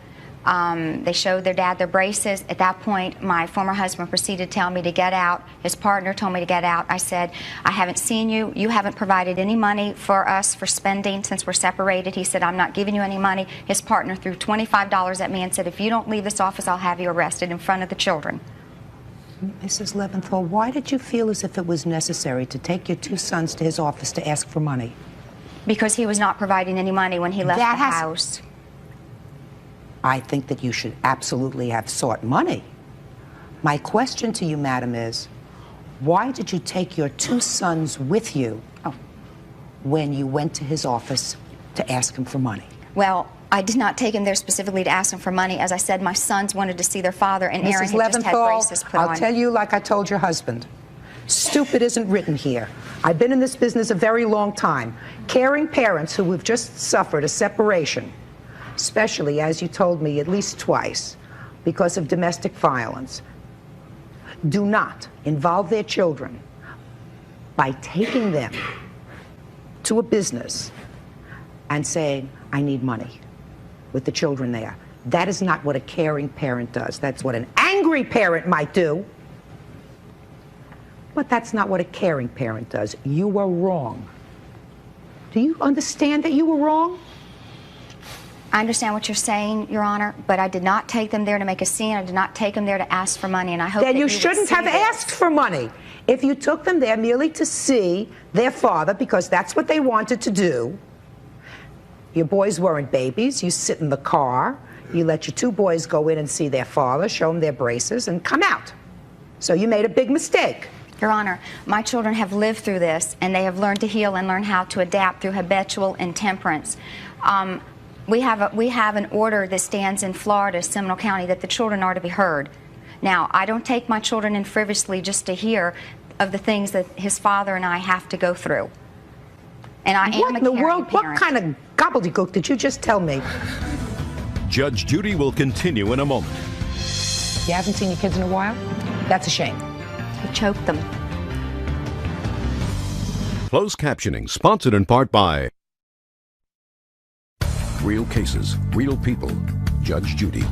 Speaker 13: They showed their dad their braces. At that point, my former husband proceeded to tell me to get out. His partner told me to get out. I said, I haven't seen you. You haven't provided any money for us for spending since we're separated. He said, I'm not giving you any money. His partner threw $25 at me and said, if you don't leave this office, I'll have you arrested in front of the children.
Speaker 1: Mrs. Leventhal, why did you feel as if it was necessary to take your 2 sons to his office to ask for money?
Speaker 13: Because he was not providing any money when he left the house.
Speaker 1: I think that you should absolutely have sought money. My question to you, madam, is why did you take your 2 sons with you when you went to his office to ask him for money?
Speaker 13: Well, I did not take him there specifically to ask him for money. As I said, my sons wanted to see their father, and Aaron had just had braces put on.
Speaker 1: I'll tell you like I told your husband. Stupid isn't written here. I've been in this business a very long time. Caring parents who have just suffered a separation, especially, as you told me, at least twice, because of domestic violence, do not involve their children by taking them to a business and saying, I need money, with the children there. That is not what a caring parent does. That's what an angry parent might do. But that's not what a caring parent does. You were wrong. Do you understand that you were wrong?
Speaker 13: I understand what you're saying, Your Honor, but I did not take them there to make a scene. I did not take them there to ask for money, and I hope
Speaker 1: then
Speaker 13: that
Speaker 1: you shouldn't have asked for money. If you took them there merely to see their father, because that's what they wanted to do, your boys weren't babies. You sit in the car, you let your 2 boys go in and see their father, show them their braces, and come out. So you made a big mistake.
Speaker 13: Your Honor, my children have lived through this, and they have learned to heal and learn how to adapt through habitual intemperance. We have an order that stands in Florida, Seminole County, that the children are to be heard. Now, I don't take my children in frivolously just to hear of the things that his father and I have to go through. And I am a caring parent. What in the world, what kind of gobbledygook did you just tell me?
Speaker 5: Judge Judy will continue in a moment.
Speaker 1: You haven't seen your kids in a while? That's a shame.
Speaker 13: He choked them.
Speaker 5: Closed captioning, sponsored in part by Real Cases, Real People, Judge Judy.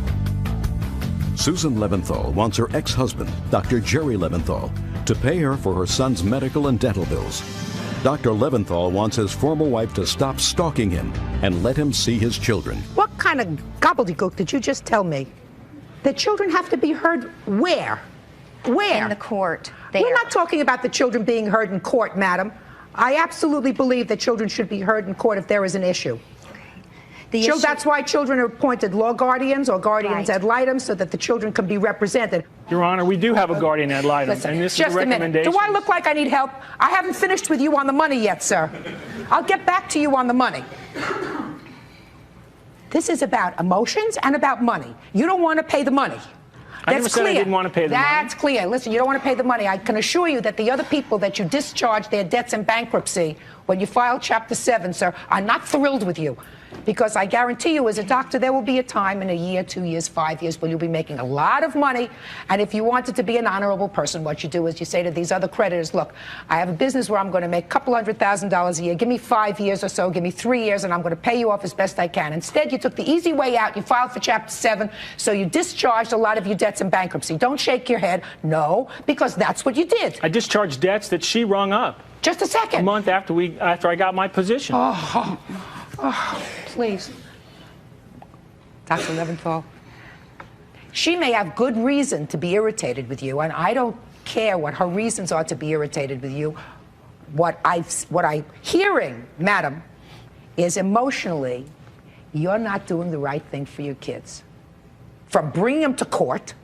Speaker 5: Susan Leventhal wants her ex-husband, Dr. Jerry Leventhal, to pay her for her son's medical and dental bills. Dr. Leventhal wants his former wife to stop stalking him and let him see his children.
Speaker 1: What kind of gobbledygook did you just tell me? The children have to be heard where? Where?
Speaker 13: In the court.
Speaker 1: We're not talking about the children being heard in court, madam. I absolutely believe that children should be heard in court if there is an issue. That's why children are appointed law guardians or guardians ad litem, so that the children can be represented.
Speaker 14: Your Honor, we do have a guardian ad litem,
Speaker 1: Listen,
Speaker 14: and this is
Speaker 1: just
Speaker 14: a
Speaker 1: a minute.
Speaker 14: recommendation.
Speaker 1: Do I look like I need help? I haven't finished with you on the money yet, sir. I'll get back to you on the money. This is about emotions and about money. You don't want to pay the money.
Speaker 14: I never said I didn't want to pay the money.
Speaker 1: That's clear. Listen, you don't want to pay the money. I can assure you that the other people that you discharged their debts in bankruptcy when you filed Chapter 7, sir, are not thrilled with you. Because I guarantee you, as a doctor, there will be a time in a year, 2 years, 5 years, when you'll be making a lot of money. And if you wanted to be an honorable person, what you do is you say to these other creditors, look, I have a business where I'm going to make a couple $100,000 a year. Give me 5 years or so. Give me 3 years, and I'm going to pay you off as best I can. Instead, you took the easy way out. You filed for Chapter 7, so you discharged a lot of your debts in bankruptcy. Don't shake your head. No, because that's what you did.
Speaker 14: I discharged debts that she rung up.
Speaker 1: Just a second.
Speaker 14: A month after I got my position.
Speaker 1: Oh, please. Dr. Leventhal, she may have good reason to be irritated with you, and I don't care what her reasons are to be irritated with you. What I'm hearing, madam, is emotionally, you're not doing the right thing for your kids. From bringing them to court,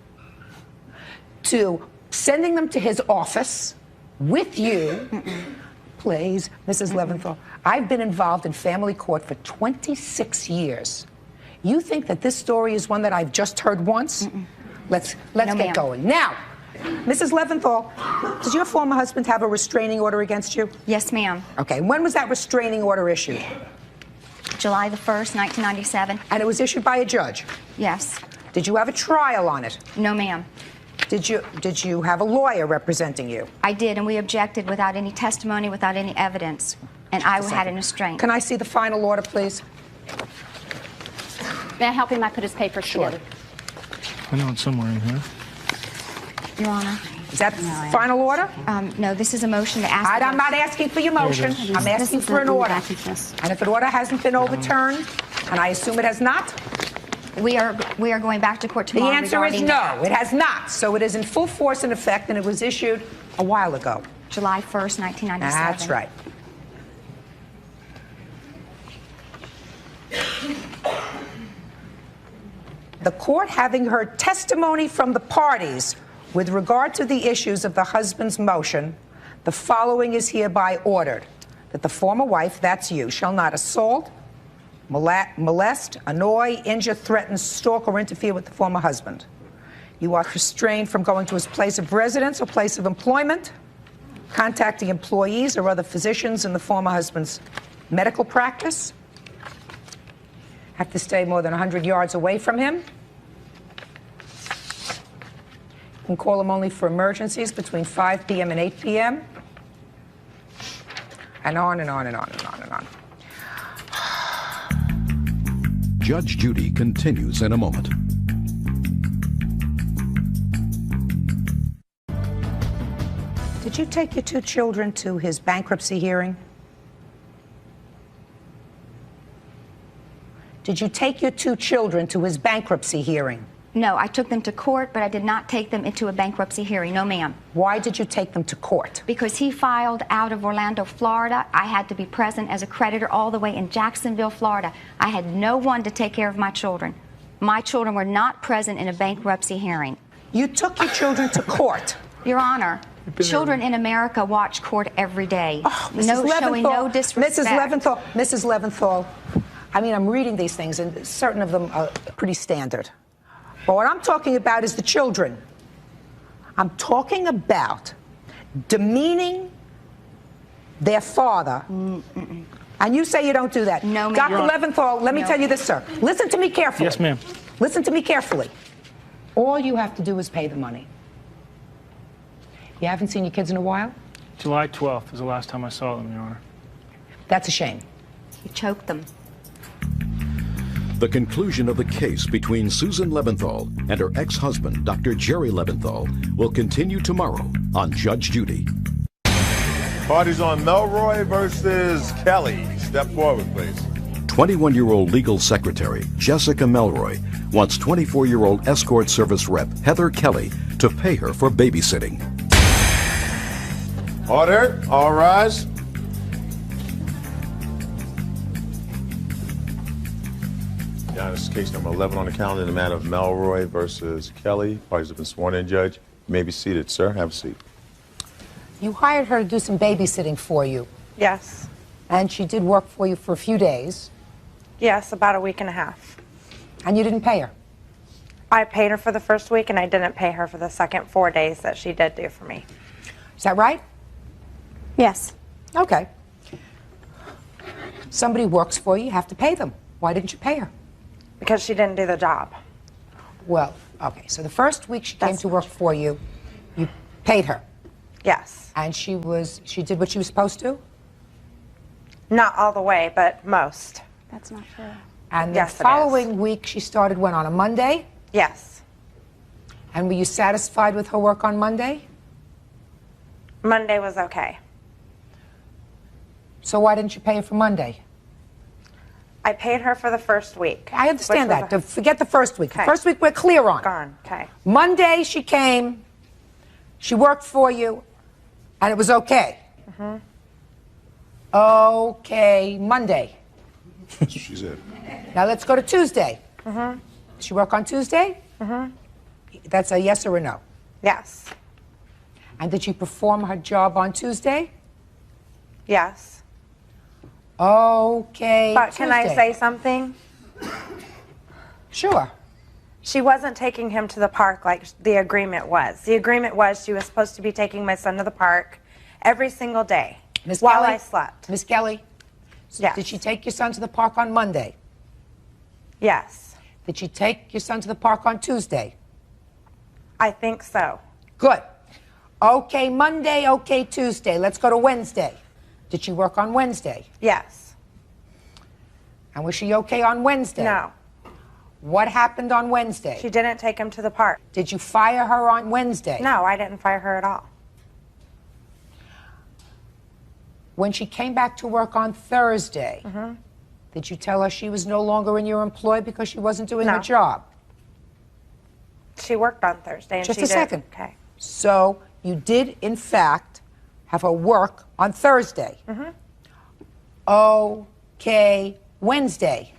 Speaker 1: to sending them to his office with you. Please, Mrs. Leventhal, I've been involved in family court for 26 years. You think that this story is one that I've just heard once? Let's get going. Now, Mrs. Leventhal, does your former husband have a restraining order against you?
Speaker 13: Yes, ma'am.
Speaker 1: Okay, when was that restraining order issued?
Speaker 13: July the 1st, 1997.
Speaker 1: And it was issued by a judge?
Speaker 13: Yes.
Speaker 1: Did you have a trial on it?
Speaker 13: No, ma'am.
Speaker 1: Did you have a lawyer representing you?
Speaker 13: I did, and we objected without any testimony, without any evidence, and I had an restraint.
Speaker 1: Can I see the final order, please?
Speaker 2: May I help him? I put his papers together.
Speaker 14: I know it's somewhere in here.
Speaker 13: Your Honor.
Speaker 1: Is that the final order?
Speaker 13: No, this is a motion to ask.
Speaker 1: I'm not asking for your motion. I'm asking for an order. And if an order hasn't been overturned, and I assume it has not,
Speaker 13: we are going back to court tomorrow.
Speaker 1: the answer is
Speaker 13: regarding
Speaker 1: no,
Speaker 13: that.
Speaker 1: it has not. So it is in full force and effect, and it was issued a while ago.
Speaker 13: July 1st, 1997.
Speaker 1: That's right. The court, having heard testimony from the parties with regard to the issues of the husband's motion, the following is hereby ordered: that the former wife, that's you, shall not assault, molest, annoy, injure, threaten, stalk, or interfere with the former husband. You are restrained from going to his place of residence or place of employment, contacting employees or other physicians in the former husband's medical practice, have to stay more than 100 yards away from him. You can call him only for emergencies between 5 p.m. and 8 p.m. And on and on and on and on and on.
Speaker 5: Judge Judy continues in a moment.
Speaker 1: Did you take your 2 children to his bankruptcy hearing? Did you take your 2 children to his bankruptcy hearing?
Speaker 13: No, I took them to court, but I did not take them into a bankruptcy hearing. No, ma'am.
Speaker 1: Why did you take them to court?
Speaker 13: Because he filed out of Orlando, Florida. I had to be present as a creditor all the way in Jacksonville, Florida. I had no one to take care of my children. My children were not present in a bankruptcy hearing.
Speaker 1: You took your children to court.
Speaker 13: Your Honor, children in America watch court every day.
Speaker 1: Oh, Mrs.
Speaker 13: Showing no disrespect.
Speaker 1: Mrs. Leventhal, I mean, I'm reading these things, and certain of them are pretty standard. But what I'm talking about is the children. I'm talking about demeaning their father. And you say you don't do that.
Speaker 13: No, ma'am.
Speaker 1: Dr. Leventhal, let me tell you this, sir. Listen to me carefully.
Speaker 14: Yes, ma'am.
Speaker 1: Listen to me carefully. All you have to do is pay the money. You haven't seen your kids in a while?
Speaker 14: July 12th was the last time I saw them, Your Honor.
Speaker 1: That's a shame.
Speaker 13: You choked them.
Speaker 5: The conclusion of the case between Susan Leventhal and her ex-husband, Dr. Jerry Leventhal, will continue tomorrow on Judge Judy.
Speaker 7: Parties on Melroy versus Kelly. Step forward, please.
Speaker 5: 21-year-old legal secretary Jessica Melroy wants 24-year-old escort service rep Heather Kelly to pay her for babysitting.
Speaker 7: Order. All rise. Your Honor, this is case number 11 on the calendar in the matter of Melroy versus Kelly. Parties have been sworn in, Judge. You may be seated, sir. Have a seat.
Speaker 1: You hired her to do some babysitting for you.
Speaker 8: Yes.
Speaker 1: And she did work for you for a few days.
Speaker 8: Yes, about a week and a half.
Speaker 1: And you didn't pay her?
Speaker 8: I paid her for the first week, and I didn't pay her for the second 4 days that she did do for me.
Speaker 1: Is that right?
Speaker 8: Yes.
Speaker 1: Okay. Somebody works for you, you have to pay them. Why didn't you pay her?
Speaker 8: Because she didn't do the job.
Speaker 1: Well, okay, so the first week she came to work for you, you paid her.
Speaker 8: Yes.
Speaker 1: And she did what she was supposed to?
Speaker 8: Not all the way, but most.
Speaker 12: That's not true.
Speaker 1: And
Speaker 8: Yes,
Speaker 1: the
Speaker 8: it is.
Speaker 1: following week she started when, on a Monday?
Speaker 8: Yes.
Speaker 1: And were you satisfied with her work on Monday?
Speaker 8: Monday was okay.
Speaker 1: So why didn't you pay her for Monday?
Speaker 8: I paid her for the first week.
Speaker 1: I understand
Speaker 8: which was
Speaker 1: that. Forget the first week. The
Speaker 8: Okay.
Speaker 1: first week we're clear on.
Speaker 8: Gone. Okay.
Speaker 1: Monday she came, she worked for you, and it was okay.
Speaker 8: Mm-hmm.
Speaker 1: Okay, Monday.
Speaker 7: That's what she said.
Speaker 1: Now let's go to Tuesday.
Speaker 8: Mm-hmm.
Speaker 1: Did she work on Tuesday?
Speaker 8: Mm-hmm.
Speaker 1: That's a yes or a no?
Speaker 8: Yes.
Speaker 1: And did she perform her job on Tuesday?
Speaker 8: Yes.
Speaker 1: Okay.
Speaker 8: But can I
Speaker 1: Tuesday.
Speaker 8: say something?
Speaker 1: Sure.
Speaker 8: She wasn't taking him to the park like the agreement was. The agreement was she was supposed to be taking my son to the park every single day while I slept.
Speaker 1: Miss Kelly?
Speaker 8: Yes.
Speaker 1: Did she take your son to the park on Monday?
Speaker 8: Yes.
Speaker 1: Did she take your son to the park on Tuesday?
Speaker 8: I think so.
Speaker 1: Good. Okay, Monday, okay, Tuesday. Let's go to Wednesday. Did she work on Wednesday?
Speaker 8: Yes.
Speaker 1: And was she okay on Wednesday?
Speaker 8: No.
Speaker 1: What happened on Wednesday?
Speaker 8: She didn't take him to the park.
Speaker 1: Did you fire her on Wednesday?
Speaker 8: No, I didn't fire her at all.
Speaker 1: When she came back to work on Thursday,
Speaker 8: Mm-hmm.
Speaker 1: did you tell her she was no longer in your employ because she wasn't doing
Speaker 8: No.
Speaker 1: her job?
Speaker 8: She worked on Thursday. And
Speaker 1: Just
Speaker 8: she
Speaker 1: a
Speaker 8: did.
Speaker 1: second.
Speaker 8: Okay.
Speaker 1: So you did, in fact, have her work on Thursday.
Speaker 8: Mm-hmm.
Speaker 1: Okay, Wednesday.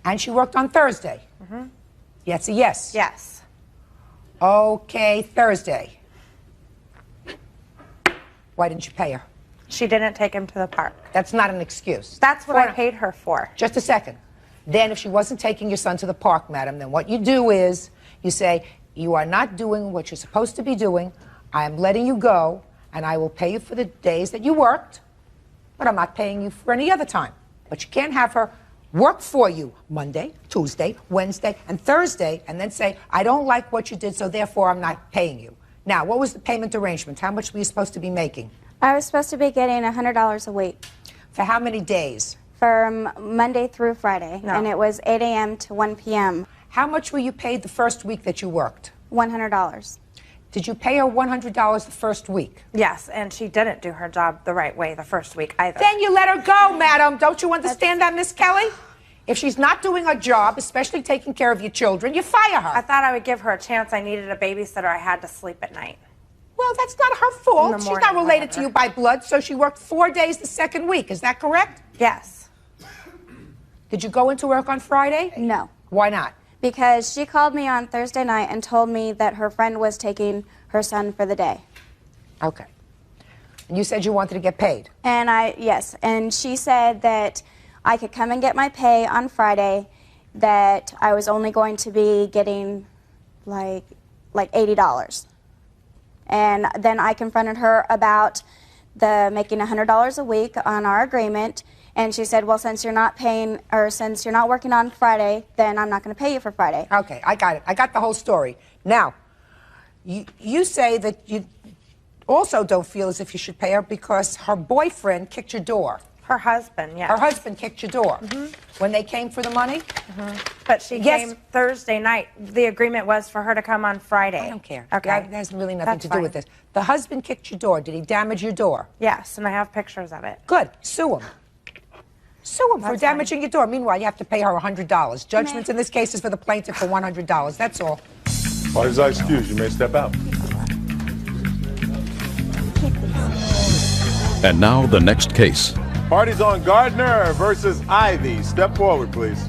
Speaker 1: And she worked on Thursday.
Speaker 8: Mm-hmm.
Speaker 1: Yes, a yes.
Speaker 8: Yes.
Speaker 1: Okay, Thursday. Why didn't you pay her?
Speaker 8: She didn't take him to the park.
Speaker 1: That's not an excuse.
Speaker 8: That's what I paid her for.
Speaker 1: Just a second. Then if she wasn't taking your son to the park, madam, then what you do is you say, you are not doing what you're supposed to be doing. I am letting you go, and I will pay you for the days that you worked, but I'm not paying you for any other time. But you can't have her work for you Monday, Tuesday, Wednesday, and Thursday, and then say, I don't like what you did, so therefore I'm not paying you. Now, what was the payment arrangement? How much were you supposed to be making?
Speaker 16: I was supposed to be getting $100 a week.
Speaker 1: For how many days?
Speaker 16: For Monday through Friday,
Speaker 1: No.
Speaker 16: and it was 8 a.m. to 1 p.m.
Speaker 1: How much were you paid the first week that you worked?
Speaker 16: $100.
Speaker 1: Did you pay her $100 the first week?
Speaker 8: Yes, and she didn't do her job the right way the first week either.
Speaker 1: Then you let her go, madam. Don't you understand that, Miss Kelly? If she's not doing her job, especially taking care of your children, you fire her.
Speaker 8: I thought I would give her a chance. I needed a babysitter. I had to sleep at night.
Speaker 1: Well, that's not her
Speaker 8: In
Speaker 1: fault.
Speaker 8: the
Speaker 1: She's
Speaker 8: morning,
Speaker 1: not related to
Speaker 8: whatever.
Speaker 1: you by blood, so she worked 4 days the second week. Is that correct?
Speaker 8: Yes.
Speaker 1: Did you go into work on Friday?
Speaker 16: No.
Speaker 1: Why not?
Speaker 16: Because she called me on Thursday night and told me that her friend was taking her son for the day.
Speaker 1: Okay. And you said you wanted to get paid.
Speaker 16: And yes, and she said that I could come and get my pay on Friday, that I was only going to be getting like $80. And then I confronted her about the making $100 a week on our agreement, and she said, well, since you're not paying, or since you're not working on Friday, then I'm not going to pay you for Friday.
Speaker 1: Okay, I got it. I got the whole story. Now, you say that you also don't feel as if you should pay her because her boyfriend kicked your door.
Speaker 8: Her husband, yes.
Speaker 1: Her husband kicked your door when they came for the money?
Speaker 8: But she
Speaker 1: Yes.
Speaker 8: came Thursday night. The agreement was for her to come on Friday.
Speaker 1: I don't care.
Speaker 8: Okay.
Speaker 1: That has really nothing
Speaker 8: That's
Speaker 1: to do with
Speaker 8: fine.
Speaker 1: this. The husband kicked your door. Did he damage your door?
Speaker 8: Yes, and I have pictures of it.
Speaker 1: Good. Sue him. Sue him for
Speaker 8: That's
Speaker 1: damaging your door. Meanwhile, you have to pay her $100. Judgment in this case is for the plaintiff for $100. That's all.
Speaker 7: Parties are excused. You may step out.
Speaker 5: And now the next case.
Speaker 7: Parties on Gardner versus Ivy. Step forward, please.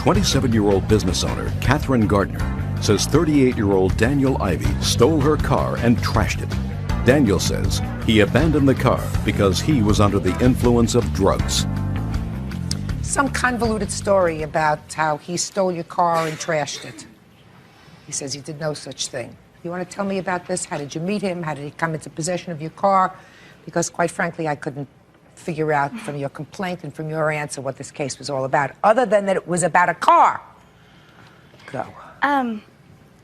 Speaker 5: 27-year-old business owner, Catherine Gardner, says 38-year-old Daniel Ivy stole her car and trashed it. Daniel says he abandoned the car because he was under the influence of drugs.
Speaker 1: Some convoluted story about how he stole your car and trashed it. He says he did no such thing. You want to tell me about this? How did you meet him? How did he come into possession of your car? Because quite frankly, I couldn't figure out from your complaint and from your answer what this case was all about, other than that it was about a car. Go.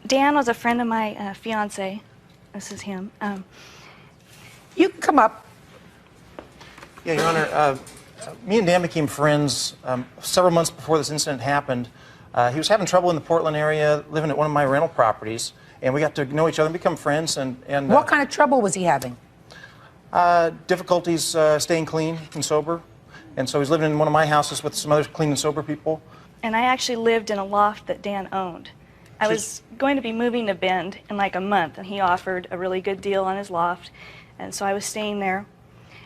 Speaker 6: Dan was a friend of my fiance. This is him.
Speaker 1: You can come up.
Speaker 15: Yeah, Your Honor, me and Dan became friends several months before this incident happened. He was having trouble in the Portland area, living at one of my rental properties, and we got to know each other and become friends. And
Speaker 1: what kind of trouble was he having?
Speaker 15: Difficulties staying clean and sober. And so he's living in one of my houses with some other clean and sober people.
Speaker 6: And I actually lived in a loft that Dan owned. I was going to be moving to Bend in like a month, and he offered a really good deal on his loft. And so I was staying there,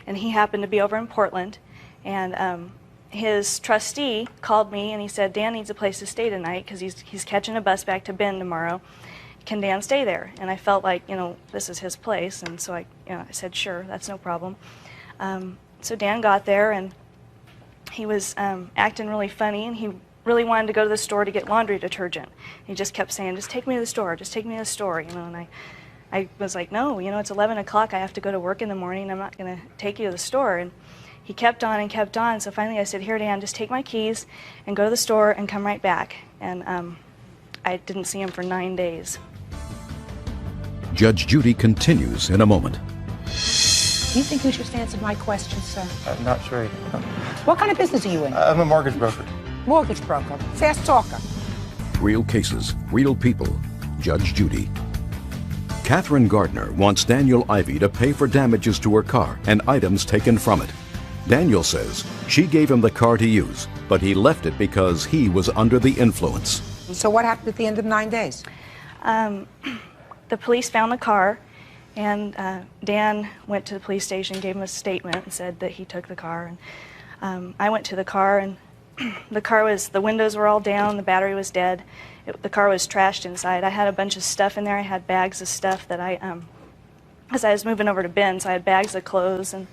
Speaker 6: and he happened to be over in Portland. And his trustee called me, and he said, Dan needs a place to stay tonight because he's catching a bus back to Bend tomorrow. Can Dan stay there? And I felt like, this is his place, and so I said, sure, that's no problem. So Dan got there, and he was acting really funny, and he really wanted to go to the store to get laundry detergent. He just kept saying, just take me to the store, just take me to the store, and I was like, no, it's 11 o'clock, I have to go to work in the morning, I'm not going to take you to the store. And he kept on and kept on, so finally I said, here, Dan, just take my keys and go to the store and come right back. And I didn't see him for 9 days.
Speaker 5: Judge Judy continues in a moment.
Speaker 1: Do you think you should answer my question, sir?
Speaker 15: I'm not sure.
Speaker 1: What kind of business are you in?
Speaker 15: I'm a mortgage broker.
Speaker 1: Mortgage broker. Fast talker.
Speaker 5: Real cases, real people. Judge Judy. Catherine Gardner wants Daniel Ivy to pay for damages to her car and items taken from it. Daniel says she gave him the car to use, but he left it because he was under the influence.
Speaker 1: So what happened at the end of 9 days?
Speaker 6: The police found the car, and Dan went to the police station, gave him a statement, and said that he took the car. And I went to the car, and the windows were all down, the battery was dead. The car was trashed inside. I had a bunch of stuff in there. I had bags of stuff that as I was moving over to Bend, so I had bags of clothes and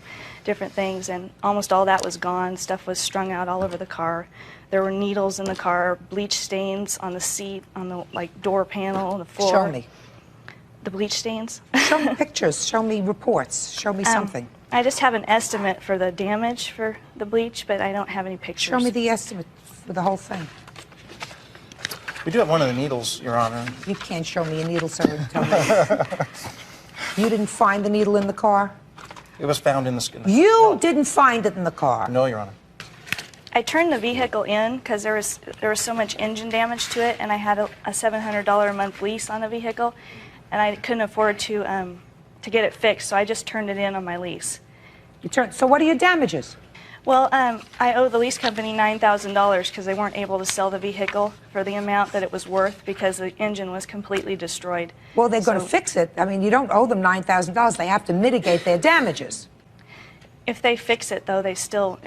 Speaker 6: different things, and almost all that was gone. Stuff was strung out all over the car. There were needles in the car, bleach stains on the seat, on the door panel, the floor.
Speaker 1: Show me.
Speaker 6: The bleach stains?
Speaker 1: Show me pictures, show me reports, show me something.
Speaker 6: I just have an estimate for the damage for the bleach, but I don't have any pictures.
Speaker 1: Show me the estimate for the whole thing.
Speaker 15: We do have one of the needles, Your Honor.
Speaker 1: You can't show me a needle, sir, and tell me. You didn't find the needle in the car?
Speaker 15: It was found in the skin.
Speaker 1: You didn't find it in the car?
Speaker 15: No, Your Honor.
Speaker 6: I turned the vehicle in because there was so much engine damage to it, and I had a $700 a month lease on the vehicle, and I couldn't afford to get it fixed, so I just turned it in on my lease.
Speaker 1: So what are your damages?
Speaker 6: Well, I owe the lease company $9,000 because they weren't able to sell the vehicle for the amount that it was worth because the engine was completely destroyed.
Speaker 1: Well, they're going to fix it. I mean, you don't owe them $9,000. They have to mitigate their damages.
Speaker 6: If they fix it, though, they still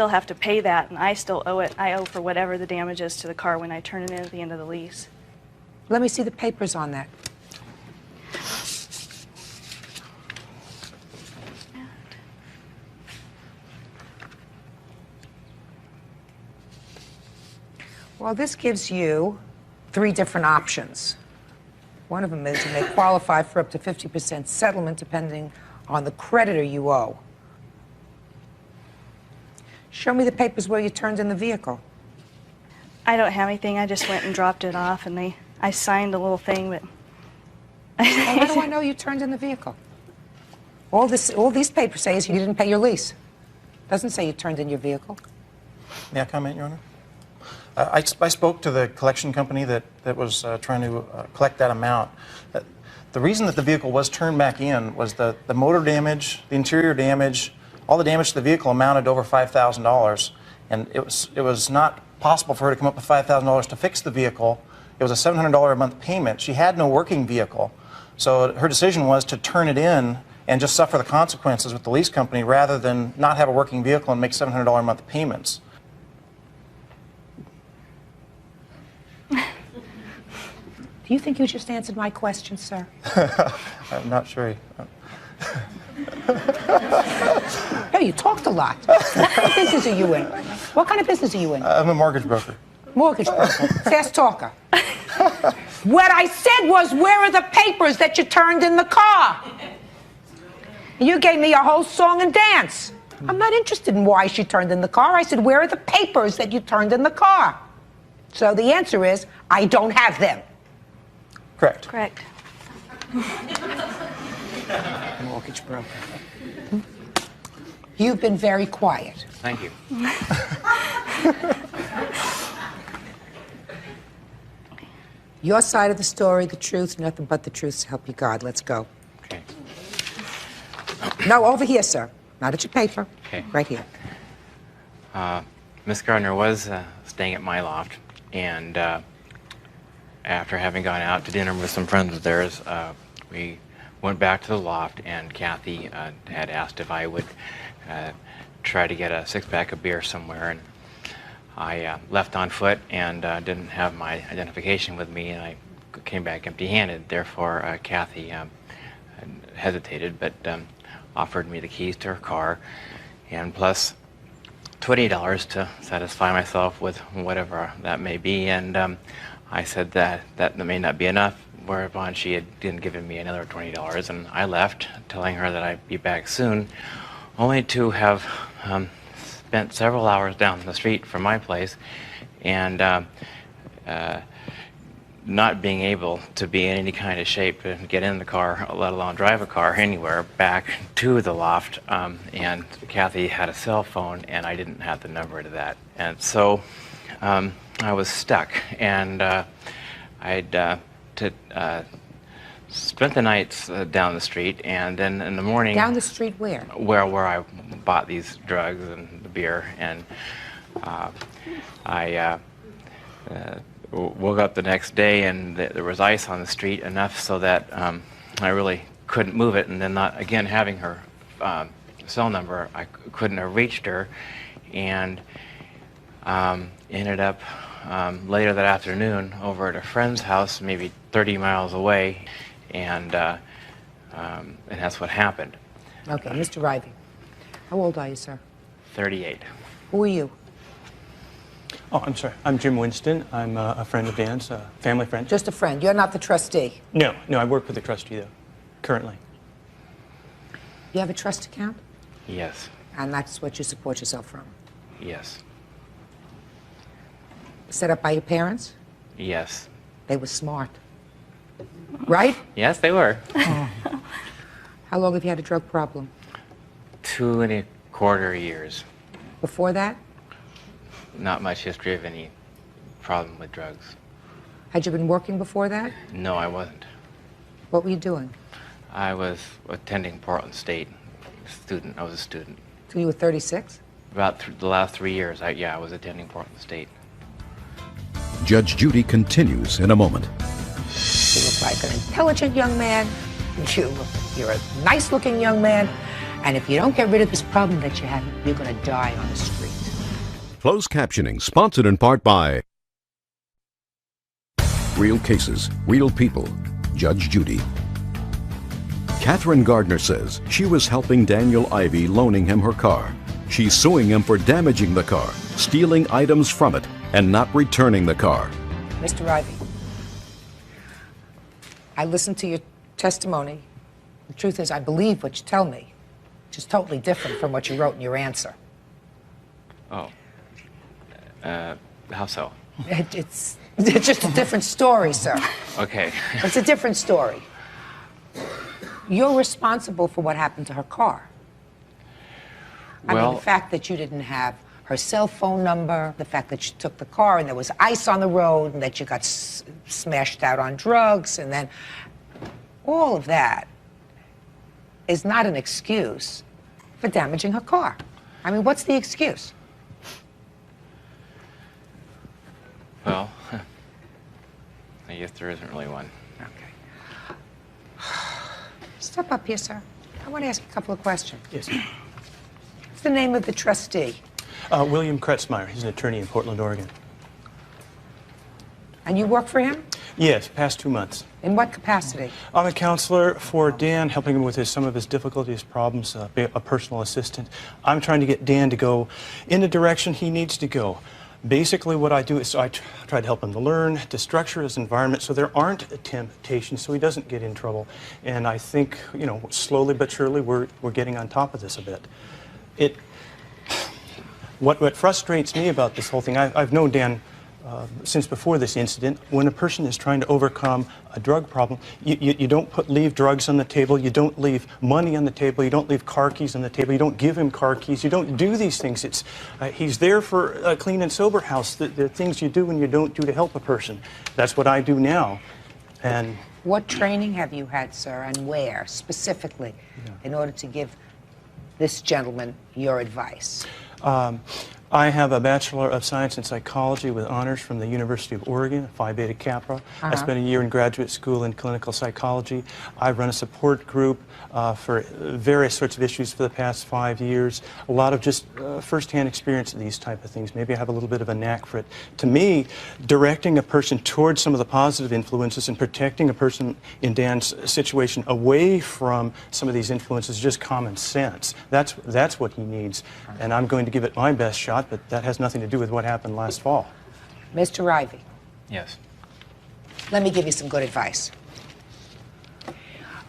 Speaker 6: have to pay that, and I still owe it. I owe for whatever the damage is to the car when I turn it in at the end of the lease.
Speaker 1: Let me see the papers on that. Well, this gives you 3 different options. One of them is you may qualify for up to 50% settlement depending on the creditor you owe. Show me the papers where you turned in the vehicle.
Speaker 6: I don't have anything. I just went and dropped it off, and I signed a little thing, but...
Speaker 1: Well, how do I know you turned in the vehicle? All these papers say is you didn't pay your lease. Doesn't say you turned in your vehicle.
Speaker 15: May I comment, Your Honor? I spoke to the collection company that was trying to collect that amount. The reason that the vehicle was turned back in was the motor damage, the interior damage, all the damage to the vehicle amounted to over $5,000, and it was not possible for her to come up with $5,000 to fix the vehicle. It was a $700 a month payment. She had no working vehicle, so her decision was to turn it in and just suffer the consequences with the lease company rather than not have a working vehicle and make $700 a month payments.
Speaker 1: Do you think you just answered my question, sir?
Speaker 15: I'm not sure.
Speaker 1: Hey, you talked a lot. What kind of business are you in? What kind of business are you in?
Speaker 15: I'm a mortgage broker.
Speaker 1: Mortgage broker. Fast talker. What I said was, where are the papers that you turned in the car? You gave me a whole song and dance. I'm not interested in why she turned in the car. I said, where are the papers that you turned in the car? So the answer is, I don't have them.
Speaker 15: Correct.
Speaker 6: Correct.
Speaker 1: Mortgage broker. You've been very quiet.
Speaker 9: Thank you.
Speaker 1: Your side of the story, the truth, nothing but the truth, so help you God. Let's go.
Speaker 9: Okay.
Speaker 1: No, over here, sir. Not at your paper.
Speaker 9: Okay.
Speaker 1: Right here.
Speaker 9: Miss Gardner was staying at my loft, and after having gone out to dinner with some friends of theirs, we went back to the loft, and Kathy had asked if I would try to get a six-pack of beer somewhere, and I left on foot and didn't have my identification with me, and I came back empty-handed. Therefore, Kathy hesitated, but offered me the keys to her car, and plus $20 to satisfy myself with whatever that may be. And I said that may not be enough, whereupon she had given me another $20, and I left, telling her that I'd be back soon, only to have spent several hours down the street from my place, and not being able to be in any kind of shape to get in the car, let alone drive a car anywhere, back to the loft. And Kathy had a cell phone, and I didn't have the number to that. And so I was stuck, and I'd spent the nights down the street, and then in the morning...
Speaker 1: Down the street where?
Speaker 9: Where I bought these drugs and the beer, and I woke up the next day, and there was ice on the street, enough so that I really couldn't move it, and then not again having her cell number, I couldn't have reached her, and ended up later that afternoon over at a friend's house, maybe 30 miles away, and that's what happened.
Speaker 1: Okay, Mr. Rivey, how old are you, sir?
Speaker 9: 38.
Speaker 1: Who are you?
Speaker 17: Oh, I'm sorry. I'm Jim Winston. I'm a friend of Dan's, a family friend.
Speaker 1: Just a friend. You're not the trustee.
Speaker 17: No, I work with the trustee, though, currently.
Speaker 1: You have a trust account?
Speaker 9: Yes.
Speaker 1: And that's what you support yourself from?
Speaker 9: Yes.
Speaker 1: Set up by your parents?
Speaker 9: Yes.
Speaker 1: They were smart. Right?
Speaker 9: Yes, they were.
Speaker 1: Oh. How long have you had a drug problem?
Speaker 9: 2.25 years.
Speaker 1: Before that?
Speaker 9: Not much history of any problem with drugs.
Speaker 1: Had you been working before that?
Speaker 9: No, I wasn't.
Speaker 1: What were you doing?
Speaker 9: I was attending Portland State. I was a student.
Speaker 1: So you were 36?
Speaker 9: About the last 3 years, I was attending Portland State.
Speaker 5: Judge Judy continues in a moment.
Speaker 1: You look like an intelligent young man. You're a nice-looking young man. And if you don't get rid of this problem that you have, you're going to die on the street.
Speaker 5: Closed captioning sponsored in part by Real Cases, Real People, Judge Judy. Catherine Gardner says she was helping Daniel Ivey, loaning him her car. She's suing him for damaging the car, stealing items from it, and not returning the car.
Speaker 1: Mr. Ivey, I listened to your testimony. The truth is, I believe what you tell me, which is totally different from what you wrote in your answer.
Speaker 9: Oh. How so?
Speaker 1: It's just a different story, sir.
Speaker 9: Okay.
Speaker 1: It's a different story. You're responsible for what happened to her car. I mean, the fact that you didn't have her cell phone number, the fact that she took the car and there was ice on the road and that you got smashed out on drugs, and then all of that is not an excuse for damaging her car. I mean, what's the excuse?
Speaker 9: Well, I guess there isn't really one.
Speaker 1: Okay. Step up here, sir. I want to ask you a couple of questions.
Speaker 17: Yes.
Speaker 1: What's the name of the trustee?
Speaker 17: William Kretzmeyer. He's an attorney in Portland, Oregon.
Speaker 1: And you work for him?
Speaker 17: Yes, past 2 months.
Speaker 1: In what capacity?
Speaker 17: I'm a counselor for Dan, helping him with some of his difficulties, problems, be a personal assistant. I'm trying to get Dan to go in the direction he needs to go. Basically what I do is I try to help him to learn, to structure his environment so there aren't temptations, so he doesn't get in trouble. And I think, you know, slowly but surely we're getting on top of this a bit. What frustrates me about this whole thing, I've known Dan since before this incident. When a person is trying to overcome a drug problem, you don't leave drugs on the table, you don't leave money on the table, you don't leave car keys on the table, you don't give him car keys, you don't do these things. He's there for a clean and sober house, the things you do and you don't do to help a person. That's what I do now. And
Speaker 1: what training have you had, sir, and where specifically in order to give this gentleman your advice?
Speaker 17: I have a Bachelor of Science in Psychology with honors from the University of Oregon, Phi Beta Kappa. I spent a year in graduate school in clinical psychology. I've run a support group for various sorts of issues for the past 5 years. A lot of just first-hand experience of these type of things. Maybe I have a little bit of a knack for it. To me, directing a person towards some of the positive influences and protecting a person in Dan's situation away from some of these influences is just common sense. That's what he needs, and I'm going to give it my best shot. But that has nothing to do with what happened last fall.
Speaker 1: Mr. Ivey.
Speaker 9: Yes.
Speaker 1: Let me give you some good advice.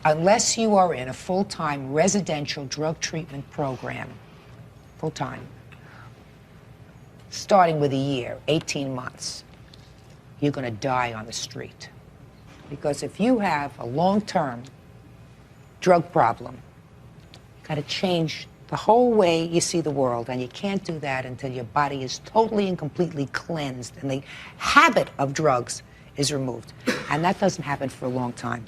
Speaker 1: Unless you are in a full-time residential drug treatment program, full-time, starting with a year, 18 months, you're going to die on the street. Because if you have a long-term drug problem, you've got to change the whole way you see the world, and you can't do that until your body is totally and completely cleansed and the habit of drugs is removed. And that doesn't happen for a long time.